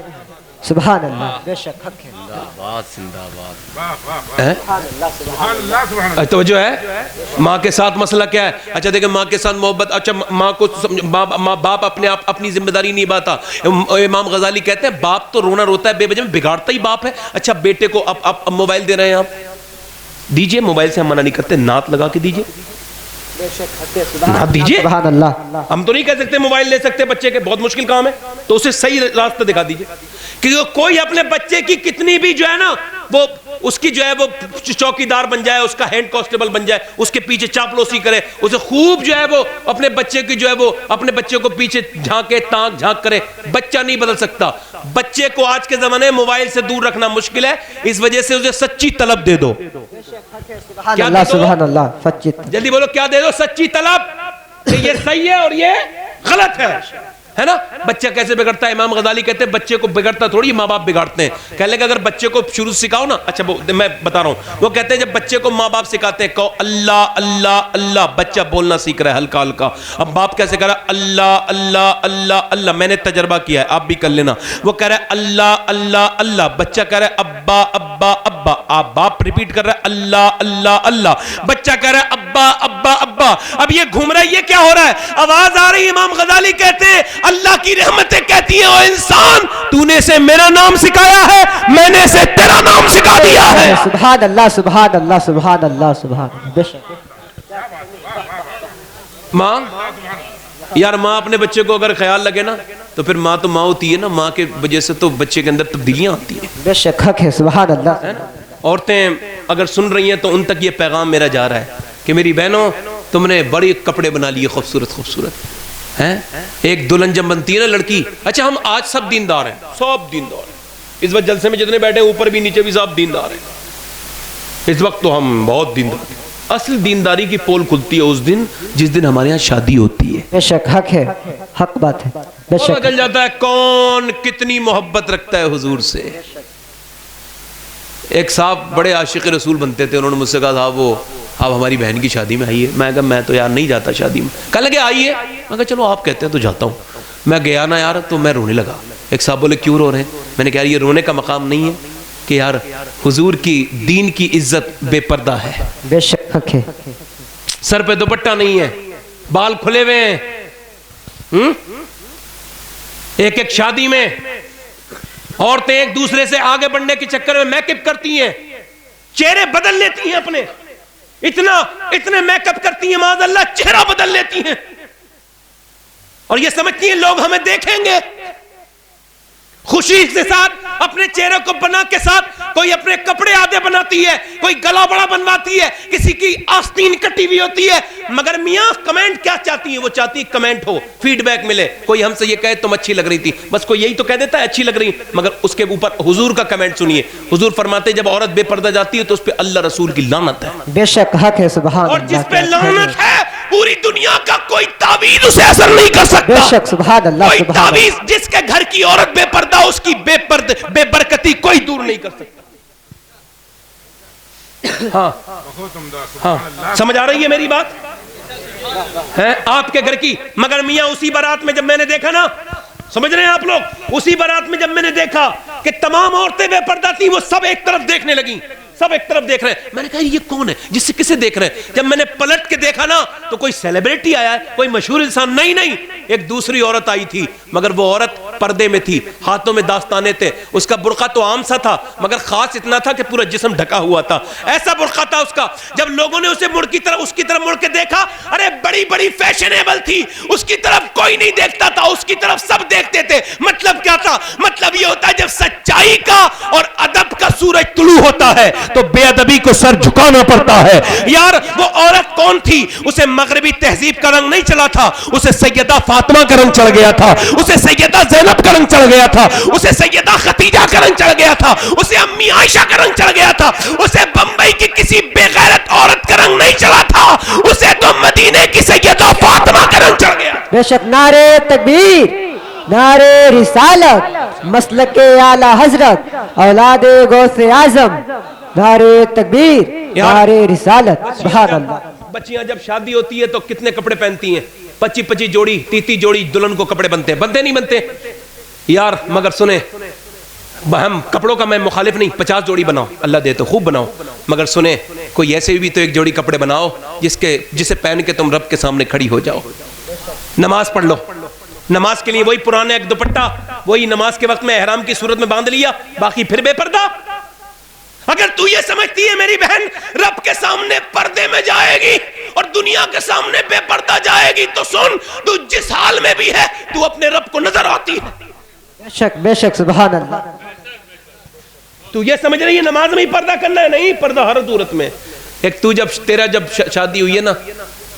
سبحان اللہ. بے شک حق ہے. توجہ ہے. ماں کے ساتھ مسئلہ کیا ہے؟ اچھا دیکھیں ماں کے ساتھ محبت. اچھا ماں کو ماں باپ اپنے آپ اپنی ذمہ داری نہیں نبھاتا. امام غزالی کہتے ہیں باپ تو رونا روتا ہے بے وجہ میں, بگاڑتا ہی باپ ہے. اچھا بیٹے کو اب موبائل دے رہے ہیں آپ, دیجئے, موبائل سے ہم منع نہیں کرتے, نعت لگا کے دیجئے, نعت دیجئے. سبحان اللہ. ہم تو نہیں کہہ سکتے موبائل لے سکتے بچے کے, بہت مشکل کام ہے, تو اسے صحیح راستہ دکھا دیجئے. کیونکہ کوئی اپنے بچے کی کتنی بھی جو ہے نا وہ اس کی جو ہے وہ چوکیدار بن جائے, اس کا ہینڈ کانسٹیبل بن جائے, اس کے پیچھے چاپلوسی کرے, اسے خوب جو ہے وہ اپنے بچے کی جو ہے وہ اپنے بچے کو پیچھے جھانکے, تانک جھانک کرے, بچہ نہیں بدل سکتا. بچے کو آج کے زمانے موبائل سے دور رکھنا مشکل ہے, اس وجہ سے اسے سچی طلب دے دو. سبحان اللہ سبحان اللہ. سچی جلدی بولو کیا دے دو؟ سچی طلب کہ یہ صحیح ہے اور یہ غلط ہے نا. بچہ کیسے بگڑتا ہے؟ امام غزالی کہتے ہیں بچے کو بگڑتا تھوڑی ماں باپ بگاڑتے ہیں. کہنے لگا اگر بچے کو شروع سے سکھاؤ نا, اچھا میں بتا رہا ہوں, وہ کہتے ہیں جب بچے کو ماں باپ سکھاتے ہیں کہو اللہ اللہ اللہ, بچہ بولنا سیکھ رہا ہے ہلکا ہلکا. اب باپ کیسے کہہ رہا ہے اللہ اللہ اللہ اللہ, میں نے تجربہ کیا ہے آپ بھی کر لینا. وہ کہہ رہا ہے اللہ اللہ اللہ, بچہ کہہ رہا ہے ابا ابا ابا, آپ باپ ریپیٹ کر رہا ہے اللہ اللہ اللہ, بچہ کہہ رہا ہے ابا ابا ابا. اب یہ گھوم رہا ہے, یہ کیا ہو رہا ہے؟ آواز آ رہی ہے. امام غزالی کہتے ہیں اللہ کی رحمتیں کہتی ہیں او انسان تو نے اسے میرا نام سکھایا ہے, میں نے اسے تیرا نام سکھا دیا ہے. سبحان اللہ سبحان اللہ سبحان اللہ سبحان اللہ. بے شک. ماں یار, ماں اپنے بچے کو اگر خیال لگے نا تو پھر ماں تو ماں ہوتی ہے نا, ماں کے وجہ سے تو بچے کے اندر تبدیلیاں آتی ہیں. بے شک حق ہے. سبحان اللہ. عورتیں اگر سن رہی ہیں تو ان تک یہ پیغام میرا جا رہا ہے کہ میری بہنوں تم نے بڑے کپڑے بنا لیے خوبصورت خوبصورت ہیں. ایک دلہن جب بنتی ہے نا لڑکی, اچھا ہم آج سب دیندار ہیں, سب دیندار ہیں اس وقت جلسے میں جتنے بیٹھے ہیں اوپر بھی نیچے بھی سب دیندار ہیں اس وقت, تو ہم بہت دیندار ہیں. اصل دینداری کی پول کھلتی ہے اس دن جس دن ہمارے یہاں شادی ہوتی ہے. بے شک حق ہے, حق بات ہے. بے پتہ شک چل جاتا ہے کون کتنی محبت رکھتا ہے حضور سے. ایک صاحب بڑے عاشق رسول بنتے تھے, انہوں نے مجھ سے کہا صاحب وہ آپ ہماری بہن کی شادی میں آئیے. میں کہا میں تو یار نہیں جاتا شادی میں. کہا لگے آئیے. میں کہا چلو آپ کہتے ہیں تو جاتا ہوں. میں گیا نا یار تو میں رونے لگا. ایک صاحب بولے کیوں رو رہے ہیں؟ میں نے کہا یہ رونے کا مقام نہیں ہے کہ یار حضور کی دین کی عزت بے پردہ ہے. بے شک حق ہے. سر پہ دوپٹہ نہیں ہے, بال کھلے ہوئے ہیں. ایک ایک شادی میں عورتیں ایک دوسرے سے آگے بڑھنے کے چکر میں میک اپ کرتی ہیں, چہرے بدل لیتی ہیں اپنے, اتنے میک اپ کرتی ہیں معاذ اللہ چہرہ بدل لیتی ہیں, اور یہ سمجھتی ہیں لوگ ہمیں دیکھیں گے. خوشی کے ساتھ اپنے چہرے کو بنا کے ساتھ کوئی اپنے کپڑے آدھے بناتی ہے, کوئی گلا بڑا بنواتی ہے, کسی کی آستین کٹی ہوئی ہوتی ہے, مگر میاں کمنٹ کیا چاہتی ہیں؟ وہ چاہتی ہے کمنٹ ہو, فیڈ بیک ملے. کوئی ہم سے یہ کہے تم اچھی لگ رہی تھی, بس کوئی یہی تو کہہ دیتا ہے اچھی لگ رہی, مگر اس کے اوپر حضور کا کمنٹ سنیے. حضور فرماتے ہیں جب عورت بے پردہ جاتی ہے تو اس پہ اللہ رسول کی لعنت ہے. بے شک حق ہے, سبحان اور اللہ. جس پہ لعنت ہے پوری دنیا کا کوئی تعویذ اسے اثر نہیں کر سکتا. بے شک سبحان اللہ. کوئی تعویذ جس کے گھر کی عورت بے پردہ, اس کی بے برکتی کوئی دور نہیں کر سکتا. ہاں بہت عمدہ. ہاں, سمجھ آ رہی ہے میری بات؟ ہے آپ کے گھر کی. مگر میاں اسی بارات میں جب میں نے دیکھا نا, سمجھ رہے ہیں آپ لوگ, اسی بارات میں جب میں نے دیکھا کہ تمام عورتیں بے پردہ تھیں, وہ سب ایک طرف دیکھنے لگیں, سب ایک طرف دیکھ رہے ہیں. میں نے کہا یہ کون ہے, جس سے کسے دیکھ رہے ہیں؟ جب میں نے پلٹ کے دیکھا نا تو کوئی سیلیبریٹی آیا ہے, کوئی مشہور انسان نہیں, ایک دوسری عورت آئی تھی, مگر وہ عورت پردے میں تھی, ہاتھوں میں داستانے تھے, اس کا برقع تو عام سا تھا مگر خاص اتنا تھا کہ پورا جسم ڈھکا ہوا تھا, ایسا برقع تھا اس کا. جب لوگوں نے اسے اس کی طرف مڑ کے دیکھا, ارے بڑی فیشنیبل تھی, اس کی طرف کوئی نہیں دیکھتا تھا, اس کی طرف سب دیکھتے تھے. مطلب کیا تھا؟ مطلب یہ ہوتا ہے جب سچائی کا اور ادب کا سورج طلوع ہوتا ہے تو بے ادبی کو سر جھکانا پڑتا ہے. یار وہ عورت کون تھی؟ اسے مغربی تہذیب کا رنگ نہیں چلا تھا, اسے سیدہ فاطمہ کا رنگ چڑھ گیا تھا, اسے سیدہ زینب کا رنگ چڑھ گیا تھا, اسے سیدہ خدیجہ کا رنگ چڑھ گیا تھا, اسے امی عائشہ کا رنگ چڑھ گیا تھا, اسے بمبئی کی کسی بے غیرت عورت کا رنگ نہیں چڑھا تھا, اسے تو مدینے کی سیدہ فاطمہ کا رنگ چڑھ گیا. بے شک. نعرے تکبیر, نعرے رسالت, مسلک اعلی حضرت, اولاد غوث اعظم, نعرے تکبیر, نعرے رسالت. سبحان اللہ. بچیاں جب شادی ہوتی ہے تو کتنے کپڑے پہنتی ہیں؟ 25 جوڑی 30 جوڑی دلہن کو کپڑے بنتے ہیں, بنتے نہیں بنتے یار. مگر سنیں, ہم کپڑوں کا میں مخالف نہیں, 50 جوڑی بناؤ, اللہ دے تو خوب بناؤ, مگر سنیں کوئی ایسے بھی تو ایک جوڑی کپڑے بناؤ جسے پہن کے تم رب کے سامنے کھڑی ہو جاؤ. نماز پڑھ لو, نماز کے لیے وہی پرانا ایک دوپٹہ, وہی نماز کے وقت میں احرام کی صورت میں باندھ لیا, باقی پھر بے پردہ. اگر تو یہ سمجھتی ہے میری بہن رب کے سامنے پردے میں جائے گی اور دنیا کے سامنے بے پردہ جائے گی, تو سن, تو جس حال میں بھی ہے تو اپنے رب کو نظر آتی ہے. بے شک, بے شک. سبحان اللہ. تو یہ سمجھ رہی ہے نماز میں ہی پردہ کرنا ہے؟ نہیں, پردہ ہر صورت میں. ایک تو جب شادی ہوئی ہے نا,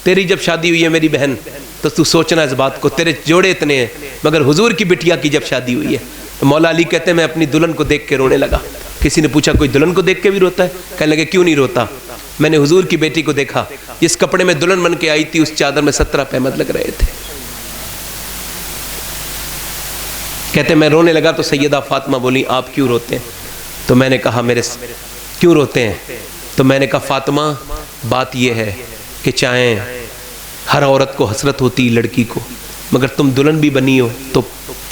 تیری جب شادی ہوئی ہے میری بہن, تو سوچنا اس بات کو, تیرے جوڑے اتنے ہیں, مگر حضور کی بٹیا کی جب شادی ہوئی ہے, مولا علی کہتے ہیں میں اپنی دلہن کو دیکھ کے رونے لگا. کسی نے پوچھا کوئی دلہن کو دیکھ کے بھی روتا ہے؟ کہنے لگے کیوں نہیں روتا, میں نے حضور کی بیٹی کو دیکھا, جس کپڑے میں دلہن بن کے آئی تھی اس چادر میں 17 پہمد لگ رہے تھے. کہتے میں رونے لگا تو سیدہ فاطمہ بولی آپ کیوں روتے ہیں؟ تو میں نے کہا کیوں روتے ہیں؟ تو میں نے کہا فاطمہ بات یہ ہے کہ چاہے ہر عورت کو حسرت ہوتی لڑکی کو, مگر تم دلہن بھی بنی ہو تو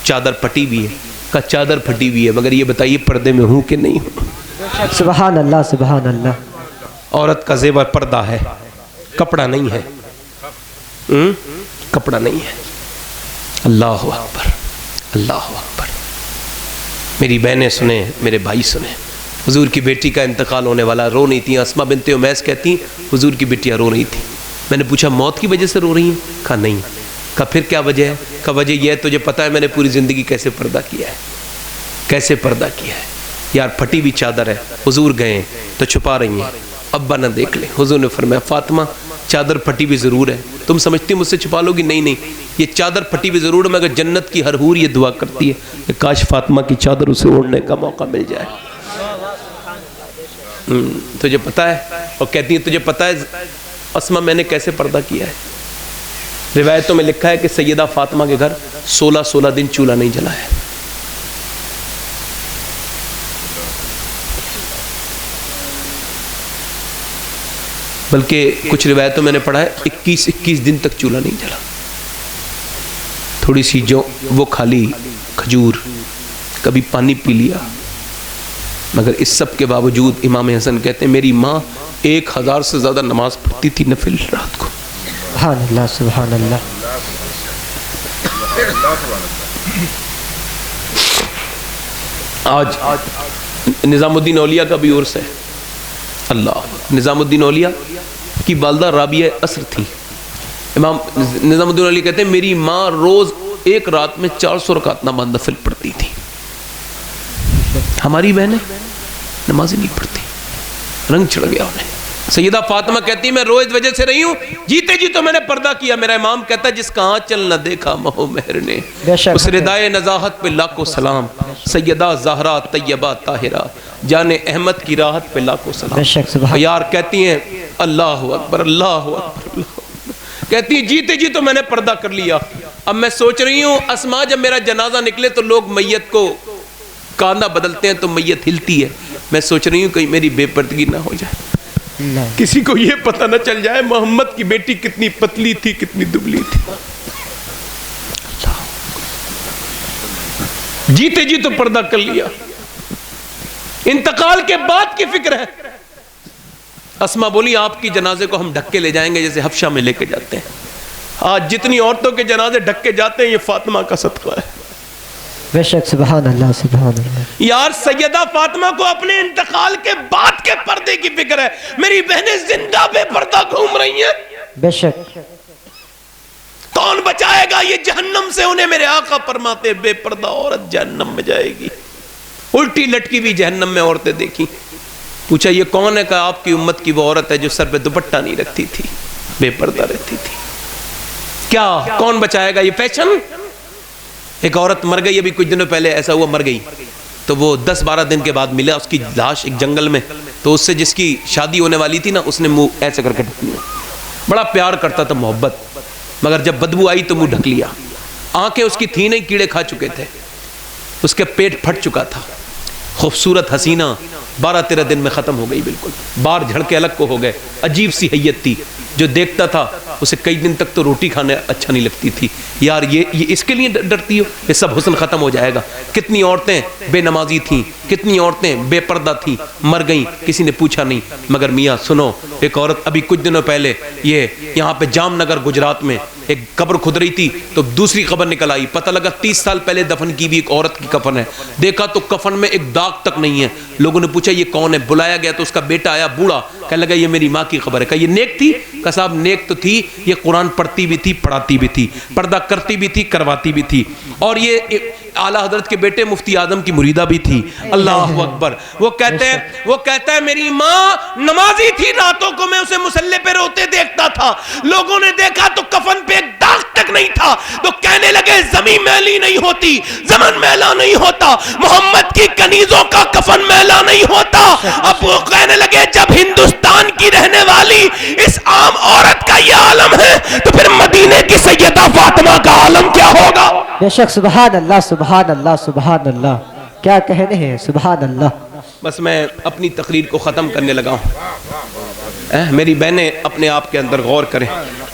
چادر پھٹی بھی ہے. کا چادر پھٹی ہوئی ہے, مگر یہ بتائیے پردے میں ہوں کہ نہیں ہوں؟ سبحان اللہ, سبحان اللہ. عورت کا زیور پردہ ہے, کپڑا نہیں ہے, کپڑا نہیں ہے. اللہ اکبر, اللہ اکبر. میری بہنیں سنیں, میرے بھائی سنیں, حضور کی بیٹی کا انتقال ہونے والا, رو نہیں تھی. اسماء بنت امیس کہتی حضور کی بیٹیاں رو رہی تھی. میں نے پوچھا موت کی وجہ سے رو رہی ہیں؟ کہا نہیں. کہا پھر کیا وجہ ہے؟ کہا وجہ یہ ہے تجھے پتا ہے میں نے پوری زندگی کیسے پردہ کیا ہے, کیسے پردہ کیا ہے. یار پھٹی بھی چادر ہے, حضور گئے تو چھپا رہی ہیں, ابا نہ دیکھ لیں. حضور نے فرمایا فاطمہ چادر پھٹی بھی ضرور ہے, تم سمجھتی مجھ سے چھپا لو گی؟ نہیں, یہ چادر پھٹی بھی ضرور ہے, مگر جنت کی ہر حور یہ دعا کرتی ہے کہ کاش فاطمہ کی چادر اسے اوڑھنے کا موقع مل جائے. تجھے پتا ہے؟ اور کہتی ہے تجھے پتا ہے اسماء میں نے کیسے پردہ کیا ہے؟ روایتوں میں لکھا ہے کہ سیدہ فاطمہ کے گھر 16 دن چولہا نہیں جلا ہے. بلکہ کچھ روایتوں میں نے پڑھا ہے 21 دن تک چولہا نہیں جلا. تھوڑی سی جو وہ کھالی کھجور, کبھی پانی پی لیا, مگر اس سب کے باوجود امام حسن کہتے ہیں میری ماں 1000 سے زیادہ نماز پڑھتی تھی نفل رات کو. سبحان اللہ, سبحان اللہ. آج نظام الدین اولیاء کا بھی عرس ہے. اللہ، نظام الدین اولیاء کی والدہ رابعہ اثر تھی. امام نظام الدین اولیاء کہتے ہیں میری ماں روز ایک رات میں 400 رکعت نفل پڑھتی تھی. ہماری بہنیں نماز نہیں پڑھتی، رنگ چڑھ گیا انہیں. سیدہ فاطمہ کہتی ہے میں روز وجہ سے رہی ہوں، جیتے جی تو میں نے پردہ کیا. میرا امام کہتا ہے جس کا آنچل نہ دیکھا مہو مہر نے، اس ردائے نزاہت پہ لاکھوں سلام. سیدہ زہرا طیبہ طاہرہ جان احمد کی راحت پہ لاکھوں سلام. یار کہتی ہیں اللہ اکبر اللہ اکبر اللہ، کہتی ہیں جیتے جی تو میں نے پردہ کر لیا. اب میں سوچ رہی ہوں اسما جب میرا جنازہ نکلے تو لوگ میت کو کاندھا بدلتے ہیں تو میت ہلتی ہے. میں سوچ رہی ہوں کہیں میری بے پردگی نہ ہو جائے، کسی کو یہ پتہ نہ چل جائے محمد کی بیٹی کتنی پتلی تھی کتنی دبلی تھی. جیتے جی تو پردہ کر لیا، انتقال کے بعد کی فکر ہے. اسما بولی آپ کی جنازے کو ہم ڈھک کے لے جائیں گے جیسے حبشہ میں لے کے جاتے ہیں. آج جتنی عورتوں کے جنازے ڈھک کے جاتے ہیں یہ فاطمہ کا صدقہ ہے. بے شک سبحان اللہ سبحان اللہ. یار سیدہ فاطمہ کو اپنے انتقال کے بعد کے پردے کی فکر ہے. میری بہنیں زندہ بے پردہ گھوم رہی ہیں. بے شک کون بچائے گا یہ جہنم سے؟ انہیں میرے آقا فرماتے بے پردہ عورت جہنم میں جائے گی. الٹی لٹکی بھی جہنم میں عورتیں دیکھی. پوچھا یہ کون ہے؟ کہا آپ کی امت کی وہ عورت ہے جو سر پہ دوپٹہ نہیں رکھتی تھی، بے پردہ رہتی تھی. کیا کون بچائے گا؟ یہ فیشن. ایک عورت مر گئی ابھی کچھ دنوں پہلے، ایسا ہوا مر گئی تو وہ 10-12 دن کے بعد ملا اس کی لاش ایک جنگل میں. تو اس سے جس کی شادی ہونے والی تھی نا اس نے منہ ایسے کر کے ڈھک لیا. بڑا پیار کرتا تھا محبت، مگر جب بدبو آئی تو منہ ڈھک لیا. آنکھیں اس کی تھی نہیں، کیڑے کھا چکے تھے. اس کے پیٹ پھٹ چکا تھا. خوبصورت حسینہ 12-13 دن میں ختم ہو گئی بالکل. بار جھڑ کے الگ کو ہو گئے. عجیب سی حیت تھی. جو دیکھتا تھا اسے کئی دن تک تو روٹی کھانے اچھا نہیں لگتی تھی. یار یہ اس کے لیے ڈرتی ہو؟ یہ سب حسن ختم ہو جائے گا. کتنی عورتیں بے نمازی تھیں، کتنی عورتیں بے پردہ تھیں، مر گئیں، کسی نے پوچھا نہیں. مگر میاں سنو، ایک عورت ابھی کچھ دنوں پہلے یہ یہاں پہ جام نگر گجرات میں ایک قبر کھد رہی تھی تو دوسری قبر نکل آئی. پتہ لگا 30 سال پہلے دفن کی بھی ایک عورت کی کفن ہے. دیکھا تو کفن میں ایک داغ تک نہیں ہے. لوگوں نے پوچھا یہ کون ہے؟ بلایا گیا تو اس کا بیٹا آیا بوڑھا، کہنے لگا یہ میری ماں کی خبر ہے. کہا یہ نیک تھی؟ کہا صاحب نیک تو تھی، یہ قرآن پڑھتی بھی تھی پڑھاتی بھی تھی، پردہ کرتی بھی تھی کرواتی بھی تھی، اور یہ اعلیٰ حضرت کے بیٹے مفتی اعظم کی مریدہ بھی تھی. اللہ اکبر. وہ کہتا ہے میری ماں نمازی تھی، راتوں کو میں اسے مصلی پہ روتے دیکھتا تھا. لوگوں نے دیکھا تو کفن پہ ایک داغ تک نہیں تھا تو کہنے لگے زمین میلی نہیں ہوتی، زمن میلا نہیں ہوتا، محمد کی کنیزوں کا کفن میلا نہیں ہوتا. اب وہ کہنے لگے جب ہندوستان کی رہنے والی اس عام عورت کا یہ عالم ہے تو پھر مدینے کی سیدہ فاطمہ کا عالم کیا ہوگا؟ بے شک سبحان اللہ سبحان اللہ سبحان اللہ. کیا کہنے ہیں سبحان اللہ. بس میں اپنی تقریر کو ختم کرنے لگا ہوں. میری بہنیں اپنے آپ کے اندر غور کریں.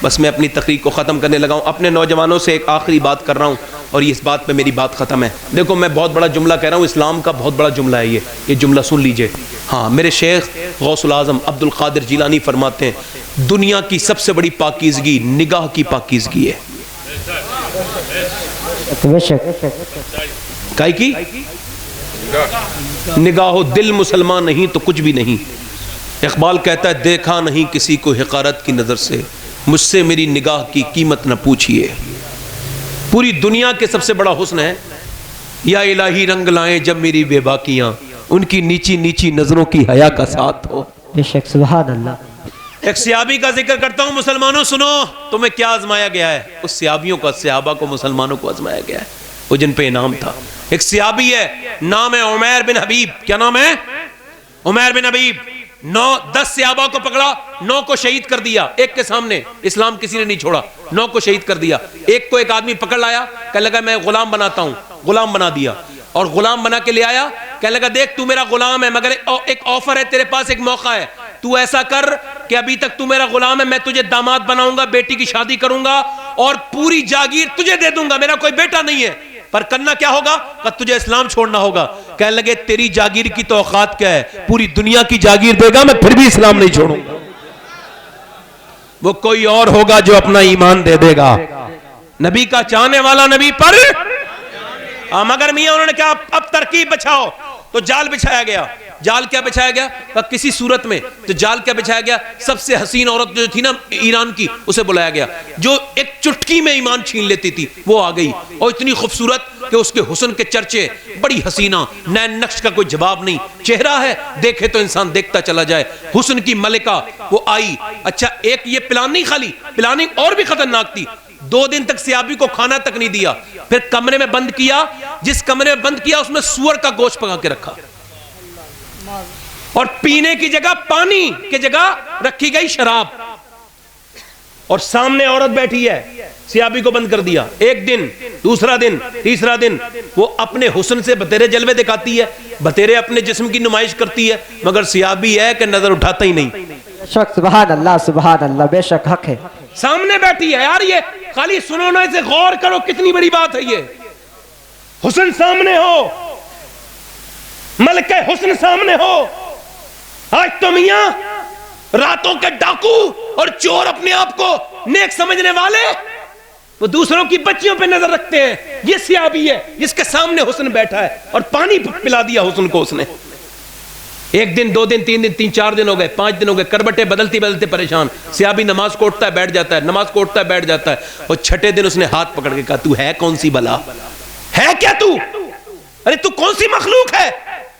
بس میں اپنی تقریر کو ختم کرنے لگا ہوں. اپنے نوجوانوں سے ایک آخری بات کر رہا ہوں اور اس بات پہ میری بات ختم ہے. دیکھو میں بہت بڑا جملہ کہہ رہا ہوں، اسلام کا بہت بڑا جملہ ہے یہ جملہ سن لیجئے. ہاں میرے شیخ غوث العظم عبد القادر جیلانی فرماتے ہیں دنیا کی سب سے بڑی پاکیزگی نگاہ کی پاکیزگی ہے. بے شک کائی کی نگاہ و دل مسلمان نہیں تو کچھ بھی نہیں. اقبال کہتا ہے دیکھا نہیں کسی کو حقارت کی نظر سے، مجھ سے میری نگاہ کی قیمت نہ پوچھئے. پوری دنیا کے سب سے بڑا حسن ہے یا الہی رنگ لائیں جب میری بے باکیاں، ان کی نیچی نیچی نظروں کی حیا کا ساتھ ہو. بے شک سبحان اللہ. ایک صحابی کا ذکر کرتا ہوں. مسلمانوں سنو تمہیں کیا آزمایا گیا ہے. اس صحابیوں کا، صحابہ کو مسلمانوں کو آزمایا گیا ہے وہ جن پہ انعام تھا. ایک صحابی ہے نام ہے عمیر بن حبیب. کیا نام ہے؟ عمیر بن حبیب. 9-10 صحابہ کو پکڑا، 9 کو شہید کر دیا ایک کے سامنے. اسلام کسی نے نہیں چھوڑا، 9 کو شہید کر دیا. ایک کو ایک آدمی پکڑ لایا، کہنے لگا میں غلام بناتا ہوں. غلام بنا دیا اور غلام بنا کے لے آیا. کہنے لگا دیکھ تو میرا غلام ہے مگر ایک آفر ہے تیرے پاس، ایک موقع ہے. تو ایسا کر کہ ابھی تک تو میرا غلام ہے، میں تجھے داماد بناؤں گا، بیٹی کی شادی کروں گا اور پوری جاگیر تجھے دے دوں گا. میرا کوئی بیٹا نہیں ہے پر کرنا کیا ہوگا کہ تجھے اسلام چھوڑنا ہوگا. کہنے لگے تیری جاگیر کی تو اوقات کیا ہے، پوری دنیا کی جاگیر دے گا میں پھر بھی اسلام نہیں چھوڑوں گا. وہ کوئی اور ہوگا جو اپنا ایمان دے دے گا. نبی کا چاہنے والا نبی پر مگر میاں انہوں نے کہا اب ترکیب بچھاؤ، تو جال بچھایا گیا۔ جال کیا بچھایا گیا؟ کسی صورت میں تو جال کیا بچھایا گیا؟ سب سے حسین عورت جو تھی نا ایران کی، اسے بلایا گیا، جو ایک چٹکی میں ایمان چھین لیتی تھی، وہ آ گئی، اور اتنی خوبصورت کہ اس کے حسن کے چرچے، بڑی حسینہ، نین نقش کا کوئی جواب نہیں، چہرہ ہے دیکھے تو انسان دیکھتا چلا جائے، حسن کی ملکہ وہ آئی۔ اچھا ایک یہ پلان نہیں، خالی پلاننگ اور بھی خطرناک تھی۔ 2 دن تک صحابی کو کھانا تک نہیں دیا، پھر کمرے میں بند کیا، جس کمرے میں بند کیا اس میں سور کا گوشت پکا کے رکھا، اور پینے کی جگہ پانی کی جگہ رکھی گئی شراب، اور سامنے عورت بیٹھی ہے، صحابی کو بند کر دیا۔ ایک دن، دوسرا دن، تیسرا دن، وہ اپنے حسن سے بتیرے جلوے دکھاتی ہے، بتیرے اپنے جسم کی نمائش کرتی ہے، مگر صحابی ہے کہ نظر اٹھاتا ہی نہیں۔ سبحان اللہ، بے شک حق ہے۔ سامنے بیٹھی ہے یار، یہ خالی سنو نا، اسے غور کرو، کتنی بڑی بات ہے یہ۔ حسن سامنے ہو، ملکہ حسن سامنے ہو۔ آج تو میاں راتوں کے ڈاکو اور چور اپنے آپ کو نیک سمجھنے والے، وہ دوسروں کی بچیوں پہ نظر رکھتے ہیں۔ یہ صحابی ہے جس کے سامنے حسن بیٹھا ہے، اور پانی پلا دیا حسن کو اس نے۔ ایک دن، 2 دن، 3 دن، 3-4 دن ہو گئے، 5 دن ہو گئے، کربٹیں بدلتی بدلتے پریشان۔ صحابی نماز کو اٹھتا ہے بیٹھ جاتا ہے، نماز کو اٹھتا ہے بیٹھ جاتا ہے، اور چھٹے دن اس نے ہاتھ پکڑ کے کہا تو ہے کون سی بلا، ہے کیا تو؟ ارے تو کون سی مخلوق ہے؟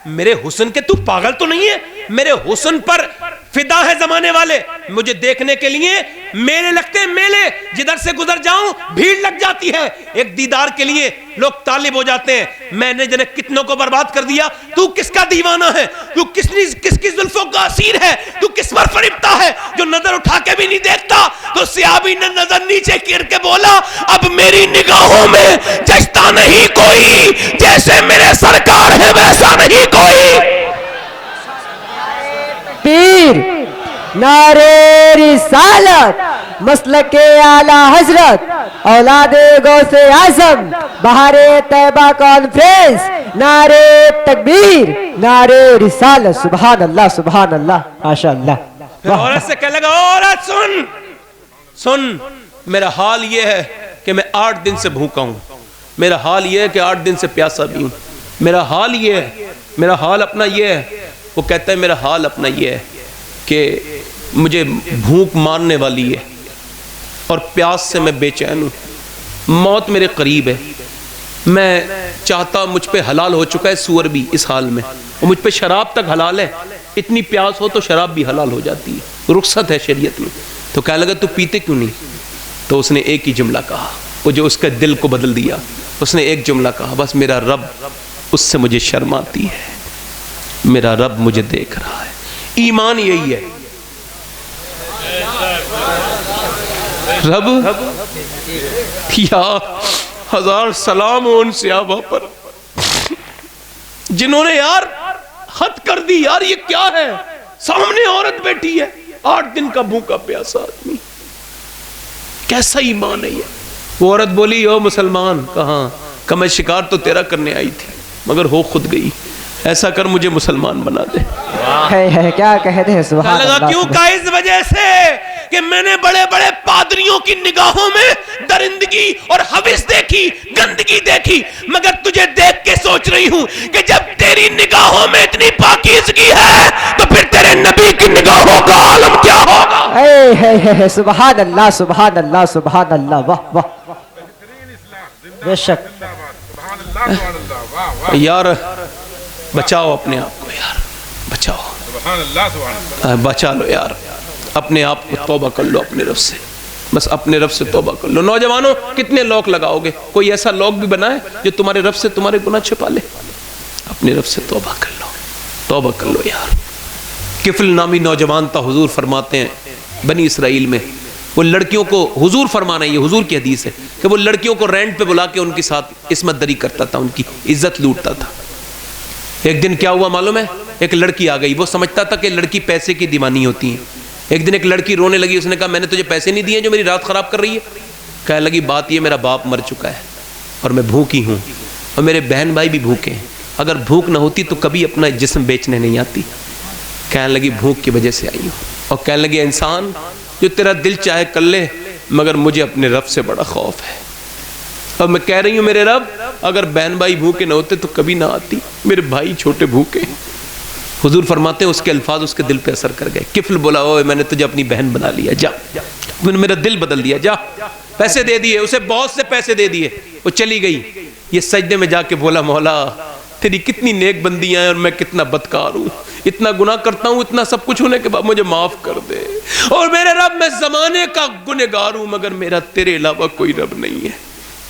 میرے حسن کے تو پاگل تو نہیں ہے؟ میرے حسن پر فدا ہے زمانے والے، مجھے دیکھنے کے لیے میلے لگتے ہیں، میلے، جدھر سے گزر جاؤں بھیڑ لگ جاتی ہے، ایک دیدار کے لیے لوگ طالب ہو جاتے ہیں۔ میں نے جنہیں کتنوں کو برباد کر دیا، تو کس کا دیوانہ ہے؟ تو کس کی زلفوں کا اسیر ہے؟ تو کس پر فریبتا ہے جو نظر اٹھا کے بھی نہیں دیکھتا؟ تو صحابی نے نظر نیچے کر کے بولا اب میری نگاہوں میں جچتا نہیں کوئی، جیسے میرے سرکار ہے ویسا نہیں کوئی۔ پیر نعرے رسالت، مسلک اعلی حضرت، اولاد غوث اعظم، بہار طیبہ کانفرنس، نعرے تکبیر، نعرے رسالت۔ سبحان اللہ، ماشاءاللہ۔ پھر عورت سے کہنے لگا عورت سن، میرا حال یہ ہے کہ میں 8 دن سے بھوکا ہوں، میرا حال یہ ہے کہ 8 دن سے پیاسا بھی ہوں، میرا حال یہ ہے، میرا حال اپنا یہ ہے۔ وہ کہتا ہے میرا حال اپنا یہ ہے کہ مجھے بھوک مارنے والی ہے، اور پیاس سے میں بے چین ہوں، موت میرے قریب ہے، میں چاہتا مجھ پہ حلال ہو چکا ہے سور بھی اس حال میں، اور مجھ پہ شراب تک حلال ہے، اتنی پیاس ہو تو شراب بھی حلال ہو جاتی ہے، رخصت ہے شریعت میں۔ تو کہنے لگا تو پیتے کیوں نہیں؟ تو اس نے ایک ہی جملہ کہا، وہ جو اس کے دل کو بدل دیا، اس نے ایک جملہ کہا، بس میرا رب، اس سے مجھے شرم آتی ہے، میرا رب مجھے دیکھ رہا ہے۔ ایمان یہی ہے، رب یا 1000 سلام ہو ان صحابہ پر جنہوں نے یار حد کر دی۔ یار یہ کیا ہے؟ سامنے عورت بیٹھی ہے، 8 دن کا بھوکا پیاسا آدمی، کیسا ایمان ہے یہ؟ وہ عورت بولی او مسلمان، کہاں؟ کہ میں شکار تو تیرا کرنے آئی تھی مگر ہو خود گئی، ایسا کر مجھے مسلمان بنا دے۔ ہے کیا کہتے ہیں؟ سبحان اللہ۔ کیوں کا؟ اس وجہ سے کہ میں نے بڑے بڑے پادریوں کی نگاہوں میں درندگی اور حوث دیکھی، گندگی دیکھی، مگر تجھے دیکھ کے سوچ رہی ہوں کہ جب تیری نگاہوں میں اتنی پاکیزگی ہے تو پھر تیرے نبی کی نگاہوں کا عالم کیا ہوگا؟ سبحان اللہ، واہ بے شک۔ یار بچاؤ اپنے آپ کو، یار بچاؤ، بچا لو یار اپنے آپ کو، توبہ کر لو اپنے رب سے، بس اپنے رب سے توبہ کر لو۔ نوجوانوں کتنے لوک لگاؤ گے؟ کوئی ایسا لوک بھی بنائے جو تمہارے رب سے تمہارے گناہ چھپا لے۔ اپنے رب سے توبہ کر لو، توبہ کر لو یار۔ کفل نامی نوجوان تھا، حضور فرماتے ہیں بنی اسرائیل میں، وہ لڑکیوں کو، حضور فرمانا ہے، یہ حضور کی حدیث ہے کہ وہ لڑکیوں کو رینٹ پہ بلا کے ان کے ساتھ عصمت دری کرتا تھا، ان کی عزت لوٹتا تھا۔ ایک دن کیا ہوا معلوم ہے؟ ایک لڑکی آ گئی، وہ سمجھتا تھا کہ لڑکی پیسے کی دیوانی ہوتی ہے۔ ایک دن ایک لڑکی رونے لگی، اس نے کہا میں نے تجھے پیسے نہیں دیے جو میری رات خراب کر رہی ہے؟ کہنے لگی بات یہ میرا باپ مر چکا ہے اور میں بھوکی ہوں اور میرے بہن بھائی بھی بھوکے ہیں، اگر بھوک نہ ہوتی تو کبھی اپنا جسم بیچنے نہیں آتی۔ کہنے لگی بھوک کی وجہ سے آئی ہوں، اور کہنے لگی انسان جو تیرا دل چاہے کر لے، مگر مجھے اپنے رب سے بڑا خوف ہے، اب میں کہہ رہی ہوں میرے رب اگر بہن بھائی بھوکے نہ ہوتے تو کبھی نہ آتی، میرے بھائی چھوٹے بھوکے۔ حضور فرماتے ہیں اس کے الفاظ اس کے دل پہ اثر کر گئے۔ کفل بولا اوے میں نے تجھے اپنی بہن بنا لیا، جا، میں نے میرا دل بدل دیا، جا۔ پیسے دے دیے اسے، بہت سے پیسے دے دیے، وہ چلی گئی۔ یہ سجدے میں جا کے بولا مولا تیری کتنی نیک بندیاں ہیں اور میں کتنا بدکار ہوں، اتنا گناہ کرتا ہوں، اتنا سب کچھ ہونے کے بعد مجھے معاف کر دے، اور میرے رب میں زمانے کا گنہگار ہوں مگر میرا تیرے علاوہ کوئی رب نہیں ہے۔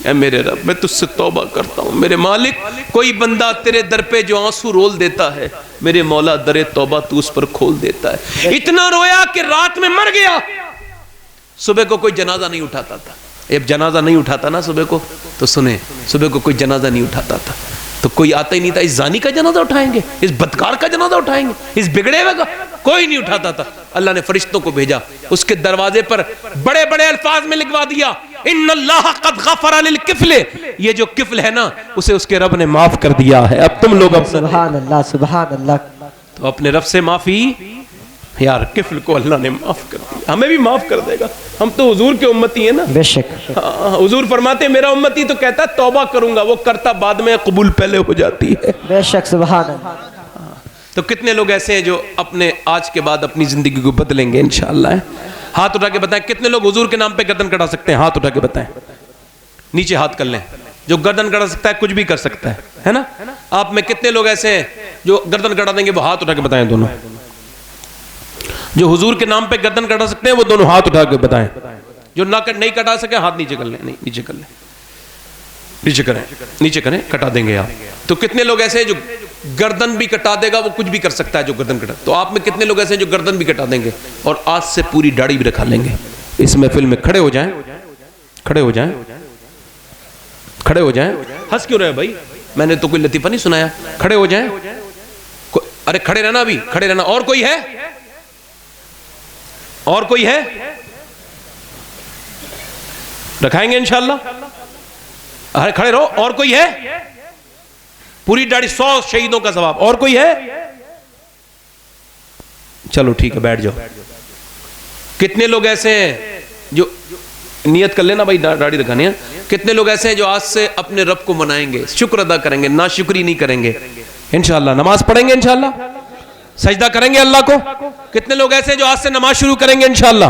اے میرے رب میں تجھ سے توبہ کرتا ہوں، میرے مالک کوئی بندہ تیرے در پہ جو آنسو رول دیتا ہے میرے مولا در توبہ تو اس پر کھول دیتا ہے۔ اتنا رویا کہ رات میں مر گیا، صبح کو کوئی جنازہ نہیں اٹھاتا تھا۔ اب جنازہ نہیں اٹھاتا نا صبح کو تو سنیں، صبح کو کوئی جنازہ نہیں اٹھاتا تھا تو کوئی آتا ہی نہیں تھا، اس زانی کا جنازہ اٹھائیں گے، اس بدکار کا جنازہ اٹھائیں گے، اس بگڑے ہوئے کا، کوئی نہیں اٹھاتا تھا۔ اللہ نے فرشتوں کو بھیجا، اس کے دروازے پر بڑے بڑے الفاظ میں لکھوا دیا ان اللہ قد غفر للکفل، یہ جو کفل ہے نا اسے اس کے رب نے معاف کر دیا ہے۔ اب تم لوگ سبحان اللہ سبحان اللہ، تو اپنے رب سے معافی، یار کفل کو اللہ نے معاف کر دیا، ہمیں بھی معاف کر دے گا، ہم تو حضور کے امتی ہیں نا۔ بے شک حضور فرماتے ہیں میرا امتی تو کہتا ہے توبہ کروں گا، وہ کرتا بعد میں، قبول پہلے ہو جاتی ہے۔ بے شک سبحان اللہ۔ تو کتنے لوگ ایسے ہیں جو اپنے آج کے بعد اپنی زندگی کو بدلیں گے انشاءاللہ؟ ہاتھ اٹھا کے بتائیں کتنے لوگ حضور کے نام پہ گردن کٹا سکتے ہیں؟ ہاتھ اٹھا کے بتائیں، نیچے ہاتھ کر لیں۔ جو گردن کٹا سکتا ہے کچھ بھی کر سکتا ہے نا؟ آپ میں کتنے لوگ ایسے ہیں جو گردن کٹا دیں گے؟ وہ ہاتھ اٹھا کے بتائیں دونوں۔ جو حضور کے نام پہ گردن کٹا سکتے ہیں وہ دونوں ہاتھ اٹھا کے بتائیں۔ جو نہیں کٹا سکے ہاتھ نیچے کر لیں، نہیں نیچے کر لیں، نیچے کریں، نیچے کریں، کٹا دیں گے آپ۔ تو کتنے لوگ ایسے ہیں جو گردن بھی کٹا دے گا، وہ کچھ بھی کر سکتا ہے جو گردن کٹا۔ تو آپ میں کتنے لوگ ایسے ہیں جو گردن بھی کٹا دیں گے اور آج سے پوری داڑھی بھی رکھا لیں گے؟ اس محفل میں کھڑے ہو جائیں، کھڑے ہو جائیں، کھڑے ہو جائیں۔ ہنس کیوں رہے بھائی؟ میں نے تو کوئی لطیفہ نہیں سنایا۔ کھڑے ہو جائیں، ارے کھڑے رہنا، بھی کھڑے رہنا۔ اور کوئی ہے؟ اور کوئی ہے؟ رکھائیں گے انشاءاللہ؟ ارے کھڑے رہو۔ اور کوئی ہے؟ پوری داڑھی 100 شہیدوں کا ثواب۔ اور کوئی ہے؟ چلو ٹھیک ہے بیٹھ جاؤ۔ کتنے لوگ ایسے ہیں جو نیت کر لینا بھائی داڑھی رکھانی ہے؟ کتنے لوگ ایسے ہیں جو آج سے اپنے رب کو منائیں گے، شکر ادا کریں گے، ناشکری نہیں کریں گے انشاءاللہ؟ نماز پڑھیں گے انشاءاللہ، سجدہ کریں گے اللہ کو؟ کتنے لوگ ایسے ہیں جو آج سے نماز شروع کریں گے انشاءاللہ؟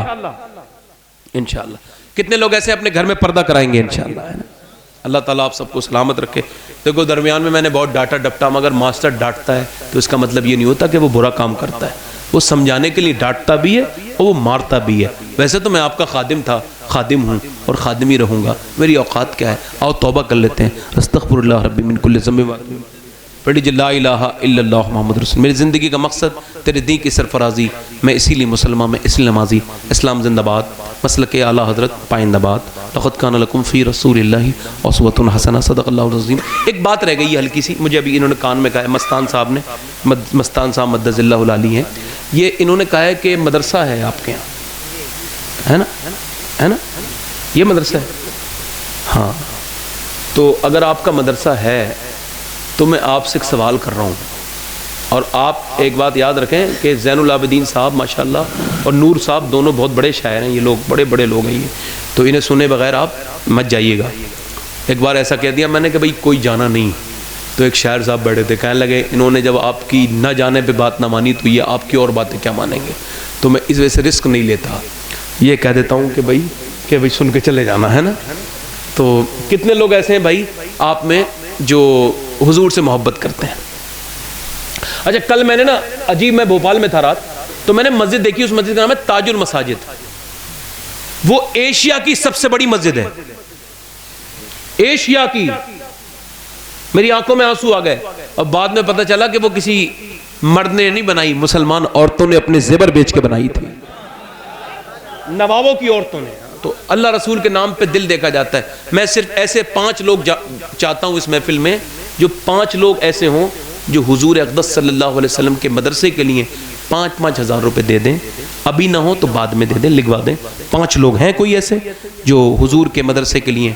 انشاءاللہ۔ کتنے لوگ ایسے اپنے گھر میں پردہ کرائیں گے انشاءاللہ؟ اللہ تعالیٰ آپ سب کو سلامت رکھے۔ دیکھو درمیان میں نے بہت ڈاٹا ڈپٹا، مگر ماسٹر ڈانٹتا ہے تو اس کا مطلب یہ نہیں ہوتا کہ وہ برا کام کرتا ہے، وہ سمجھانے کے لیے ڈانٹتا بھی ہے اور وہ مارتا بھی ہے۔ ویسے تو میں آپ کا خادم تھا، خادم ہوں اور خادم ہی رہوں گا، میری اوقات کیا ہے؟ آؤ توبہ کر لیتے ہیں۔ استغفر اللہ ربی من کل ذنب، پڑھی جی لا الہ الا اللہ محمد رسول۔ میری زندگی کا مقصد تیرے دین کی سرفرازی، میں اسی لیے مسلمان، میں اس لیے نمازی۔ اسلام زندہ باد، مسلک اعلیٰ حضرت پائندہ باد۔ لقد کان لکم فی رسول اللہ اسوۃ حسنہ، صدق اللہ العظیم۔ ایک بات رہ گئی ہے ہلکی سی، مجھے ابھی انہوں نے کان میں کہا ہے، مستان صاحب نے، مستان صاحب مدذ اللہ العالی ہیں، یہ انہوں نے کہا ہے کہ مدرسہ ہے آپ کے یہاں، ہے نا؟ ہے نا؟ یہ مدرسہ ہے؟ ہاں، تو اگر آپ کا مدرسہ ہے تو میں آپ سے ایک سوال کر رہا ہوں، اور آپ ایک بات یاد رکھیں کہ زین العابدین صاحب ماشاءاللہ اور نور صاحب دونوں بہت بڑے شاعر ہیں، یہ لوگ بڑے بڑے لوگ ہیں یہ، تو انہیں سنے بغیر آپ مت جائیے گا۔ ایک بار ایسا کہہ دیا میں نے کہ بھائی کوئی جانا نہیں، تو ایک شاعر صاحب بیٹھے تھے، کہنے لگے انہوں نے جب آپ کی نہ جانے پہ بات نہ مانی تو یہ آپ کی اور باتیں کیا مانیں گے؟ تو میں اس وجہ سے رسک نہیں لیتا، یہ کہہ دیتا ہوں کہ بھائی سن کے چلے جانا ہے نا۔ تو کتنے لوگ ایسے ہیں بھائی آپ میں جو حضور سے محبت کرتے ہیں؟ اچھا کل میں نے نا عجیب، میں بھوپال میں تھا رات، تو میں نے مسجد دیکھی، اس مسجد کا نام ہے تاج المساجد، وہ ایشیا کی سب سے بڑی مسجد ہے، ایشیا کی۔ میری آنکھوں میں آنسو آ گئے، اور بعد میں پتہ چلا کہ وہ کسی مرد نے نہیں بنائی، مسلمان عورتوں نے اپنے زیور بیچ کے بنائی تھی، نوابوں کی عورتوں نے۔ تو اللہ رسول کے نام پہ دل دیکھا جاتا ہے۔ میں صرف ایسے 5 لوگ چاہتا ہوں اس محفل میں، جو 5 لوگ ایسے ہوں جو حضور اقدس صلی اللہ علیہ وسلم کے مدرسے کے لیے 5-5 ہزار روپے دے دیں، ابھی نہ ہو تو بعد میں دے دیں، لکھوا دیں۔ 5 لوگ ہیں کوئی ایسے جو حضور کے مدرسے کے لیے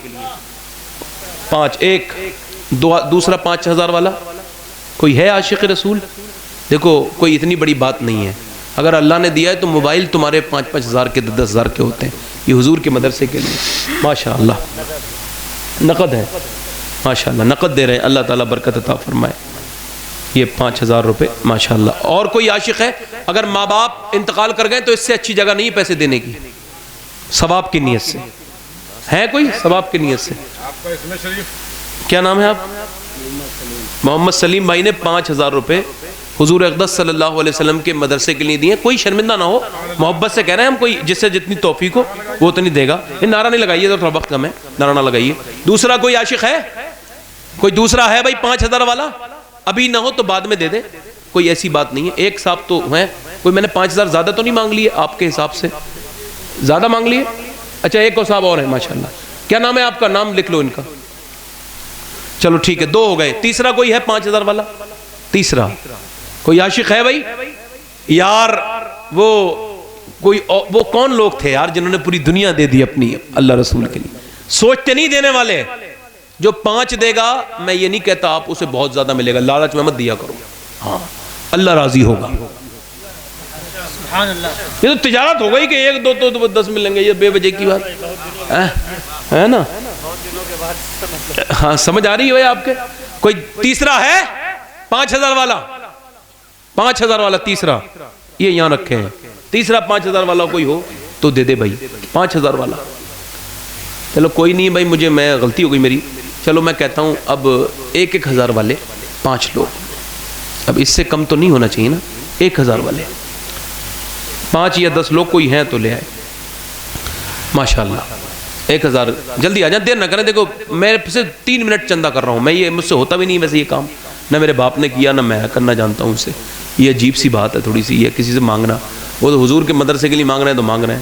5، ایک دوسرا 5,000 والا کوئی ہے عاشق رسول؟ دیکھو کوئی اتنی بڑی بات نہیں ہے، اگر اللہ نے دیا ہے تو موبائل تمہارے 5-5 ہزار کے 10-10 ہزار کے ہوتے ہیں، یہ حضور کے مدرسے کے لیے ماشاءاللہ۔ نقد ہے ماشاءاللہ، نقد دے رہے ہیں، اللہ تعالیٰ برکت عطا فرمائے. یہ 5000 روپے ماشاءاللہ. اور کوئی عاشق ہے؟ اگر ماں باپ انتقال کر گئے تو اس سے اچھی جگہ نہیں پیسے دینے کی، ثواب کی نیت سے. ہے کوئی ثواب کی نیت سے؟ آپ کا اسم شریف کیا نام ہے آپ؟ محمد سلیم بھائی نے 5000 روپے حضور اقدس صلی اللہ علیہ وسلم کے مدرسے کے لیے دیے. کوئی شرمندہ نہ ہو، محبت سے کہہ رہے ہیں ہم، کوئی جس سے جتنی توفیق ہو وہ اتنی دے گا. یہ نعرہ نہیں لگائیے، تو تھوڑا وقت کم ہے، نعرہ نہ لگائیے. دوسرا کوئی عاشق ہے؟ کوئی دوسرا ہے بھائی 5000 والا؟ ابھی نہ ہو تو بعد میں دے دیں، کوئی ایسی بات نہیں ہے. ایک صاحب تو ہیں، کوئی میں نے 5000 زیادہ تو نہیں مانگ لیے آپ کے حساب سے؟ زیادہ مانگ لیے؟ اچھا ایک اور صاحب اور ہیں ماشاءاللہ. کیا نام ہے آپ کا؟ نام لکھ لو ان کا. چلو ٹھیک ہے، 2 ہو گئے. تیسرا کوئی ہے 5000 والا؟ تیسرا کوئی عاشق ہے بھائی؟ یار وہ کون لوگ تھے یار جنہوں نے پوری دنیا دے دی اپنی اللہ رسول کے لیے؟ سوچتے نہیں دینے والے. جو 5 دے گا، میں یہ نہیں کہتا آپ اسے بہت زیادہ ملے گا، لالچ میں مت دیا کرو. ہاں اللہ راضی ہوگا. یہ تو تجارت ہو گئی کہ 1 2 تو 10 ملیں گے، یہ بے وجہ کی بات ہے نا. ہاں سمجھ آ رہی ہے بھائی آپ کے؟ کوئی تیسرا ہے 5000 والا؟ 5000 والا تیسرا یہ یہاں رکھے ہیں. تیسرا 5000 والا کوئی ہو تو دے دے بھائی. 5000 والا چلو کوئی نہیں بھائی، میں غلطی ہو گئی میری. چلو میں کہتا ہوں اب 1000 والے 5 لوگ، اب اس سے کم تو نہیں ہونا چاہیے نا. 1000 والے 5 یا 10 لوگ کوئی ہیں تو لے آئے ماشاءاللہ. 1000 جلدی آ جائیں، دیر نہ کریں. دیکھو میں سے 3 منٹ چندہ کر رہا ہوں میں، یہ مجھ سے ہوتا بھی نہیں ویسے یہ کام، نہ میرے باپ نے کیا نہ میں کرنا جانتا ہوں. اس سے یہ عجیب سی بات ہے تھوڑی سی، یہ کسی سے مانگنا. وہ تو حضور کے مدرسے کے لیے مانگ رہے ہیں تو مانگ رہے ہیں،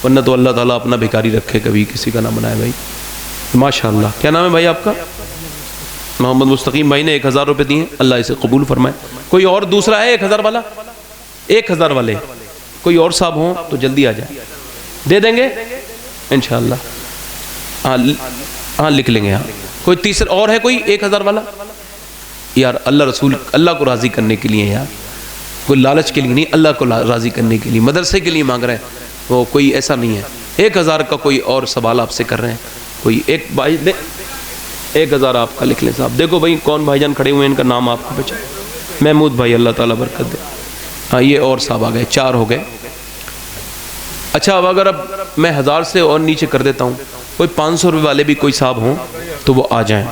ورنہ تو اللہ تعالیٰ اپنا بھکاری رکھے، کبھی کسی کا نہ بنائے بھائی ماشاءاللہ. کیا نام ہے بھائی آپ کا؟ محمد مستقیم بھائی نے 1000 روپے دیے، اللہ اسے قبول فرمائے. کوئی اور دوسرا ہے 1000 والا؟ 1000 والے کوئی اور صاحب ہوں تو جلدی آ جائیں، دے دیں گے انشاءاللہ. ہاں لکھ لیں گے. ہاں کوئی تیسرا اور ہے کوئی 1000 والا؟ یار اللہ رسول اللہ کو راضی کرنے کے لیے یار، کوئی لالچ کے لیے نہیں، اللہ کو راضی کرنے کے لیے مدرسے کے لیے مانگ رہے ہیں. وہ کوئی ایسا نہیں ہے. 1000 کا کوئی اور سوال آپ سے کر رہے ہیں. کوئی ایک بھائی دے 1000 آپ کا لکھ لیں صاحب. دیکھو بھائی کون بھائی جان کھڑے ہوئے ہیں، ان کا نام آپ کو بچا. محمود بھائی اللہ تعالیٰ برکت دے. ہاں یہ اور صاحب آ گئے، 4 ہو گئے. اچھا اب اگر میں 1000 سے اور نیچے کر دیتا ہوں، کوئی 500 روپے والے بھی کوئی صاحب ہوں تو وہ آ جائیں.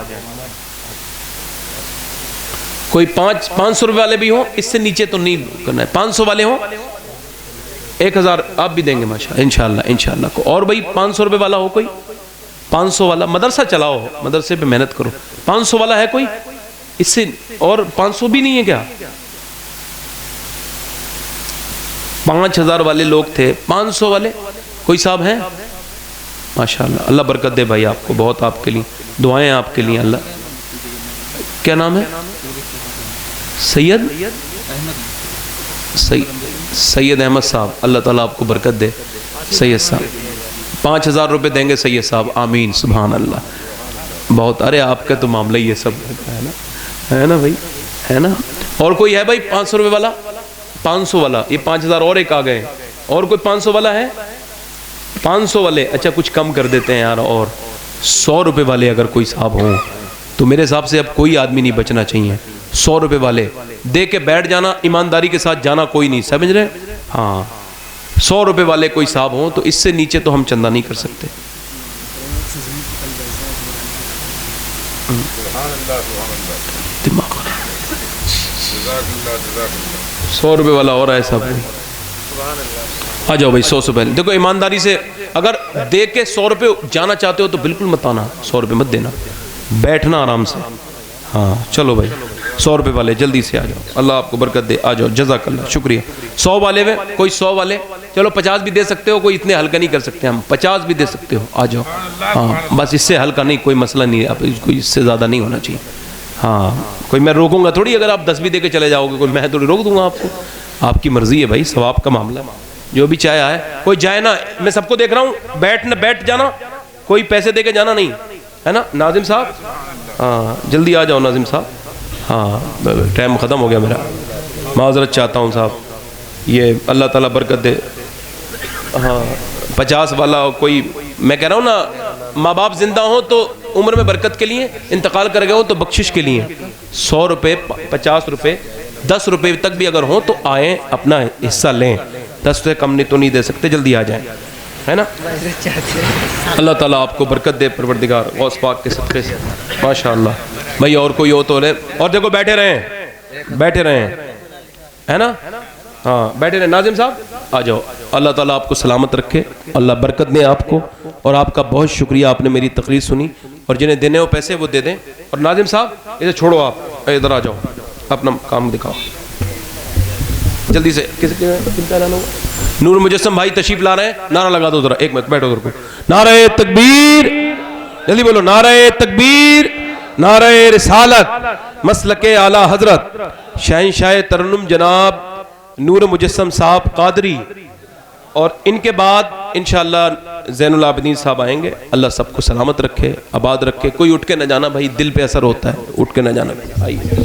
کوئی 500 روپے والے بھی ہوں، اس سے نیچے تو نہیں کرنا ہے. 500 والے ہوں 1000 آپ بھی دیں گے ماشاءاللہ انشاءاللہ انشاءاللہ. اور بھائی 500 روپے والا ہو کوئی؟ 500 والا مدرسہ چلاؤ، مدرسے پہ محنت کرو. 500 والا ہے کوئی؟ اس سے اور 500 بھی نہیں ہے کیا؟ 5000 والے لوگ تھے، 500 والے کوئی صاحب ہیں؟ ماشاءاللہ اللہ برکت دے بھائی آپ کو، بہت آپ کے لیے دعائیں آپ کے لیے. اللہ کیا نام ہے؟ سید احمد صاحب، اللہ تعالیٰ آپ کو برکت دے. سید صاحب 5000 روپے دیں گے سید صاحب. آمین سبحان اللہ. بہت ارے آپ کا تو معاملہ یہ سب ہے نا بھائی، ہے نا. اور کوئی ہے بھائی 500 روپے والا؟ 500 والا یہ 5000 اور ایک آ گئے. اور کوئی 500 والا ہے؟ 500 والے اچھا کچھ کم کر دیتے ہیں یار. اور 100 روپے والے اگر کوئی صاحب ہوں تو میرے حساب سے اب کوئی آدمی نہیں بچنا چاہیے. 100 روپے والے دے کے بیٹھ جانا، ایمانداری کے ساتھ جانا، کوئی نہیں، سمجھ رہے؟ ہاں 100 روپے والے کوئی صاحب ہوں تو اس سے نیچے تو ہم چندہ نہیں کر سکتے. 100 روپے والا اور ہے صاحب، آ جاؤ بھائی. 100 سے پہلے دیکھو ایمانداری سے اگر دے کے 100 روپے جانا چاہتے ہو تو بالکل مت آنا، 100 روپے مت دینا، بیٹھنا آرام سے. ہاں چلو بھائی 100 روپے والے جلدی سے آ جاؤ، اللہ آپ کو برکت دے. آ جاؤ جزاک اللہ، شکریہ. 100 والے میں کوئی 100 والے، چلو 50 بھی دے سکتے ہو، کوئی اتنے ہلکا نہیں کر سکتے ہم، 50 بھی دے سکتے ہو. آ جاؤ. ہاں بس اس سے ہلکا نہیں، کوئی مسئلہ نہیں ہے، کوئی اس سے زیادہ نہیں ہونا چاہیے. ہاں کوئی میں روکوں گا تھوڑی، اگر آپ 10 بھی دے کے چلے جاؤ گے کوئی میں تھوڑی روک دوں گا آپ کو. آپ کی مرضی ہے بھائی، ثواب کا معاملہ، جو بھی چاہے آئے. کوئی جائے نا، میں سب کو دیکھ رہا ہوں، بیٹھ جانا، کوئی پیسے دے کے جانا نہیں ہے نا. ناظم صاحب ہاں جلدی آ جاؤ ناظم صاحب. ہاں ٹائم ختم ہو گیا میرا، معذرت چاہتا ہوں صاحب. یہ اللہ تعالیٰ برکت دے. ہاں 50 والا کوئی، میں کہہ رہا ہوں نا ماں باپ زندہ ہوں تو عمر میں برکت کے لیے، انتقال کر گئے ہو تو بخشش کے لیے. 100 روپے 50 روپے 10 روپے تک بھی اگر ہوں تو آئیں اپنا حصہ لیں. 10 سے کم نہیں تو نہیں دے سکتے، جلدی آ جائیں، ہے نا. اللہ تعالیٰ آپ کو برکت دے پروردگار غوث پاک کے صدقے سے. ماشاءاللہ بھائی اور کوئی ہو تو لے. اور دیکھو بیٹھے رہیں ہے نا. ہاں بیٹھے رہیں. ناظم صاحب آ جاؤ. اللہ تعالیٰ آپ کو سلامت رکھے، اللہ برکت دے آپ کو. اور آپ کا بہت شکریہ، آپ نے میری تقریر سنی. اور جنہیں دینے ہو پیسے وہ دے دیں. اور ناظم صاحب ادھر چھوڑو، آپ ادھر آ جاؤ، اپنا کام دکھاؤ جلدی سے. کس کا نام ہوگا؟ نور مجسم بھائی تشریف لا رہے ہیں. نعرہ لگا دو ذرا، ایک منٹ بیٹھو ادھر کو. نعرہ تکبیر، جلدی بولو. نعرہ تکبیر، نعرہ رسالت. مسلک اعلی حضرت شہنشاہ ترنم جناب نور مجسم صاحب قادری. اور ان کے بعد انشاءاللہ زین العابدین صاحب آئیں گے. اللہ سب کو سلامت رکھے، آباد رکھے. کوئی اٹھ کے نہ جانا بھائی، دل پہ اثر ہوتا ہے، اٹھ کے نہ جانا. آئیے.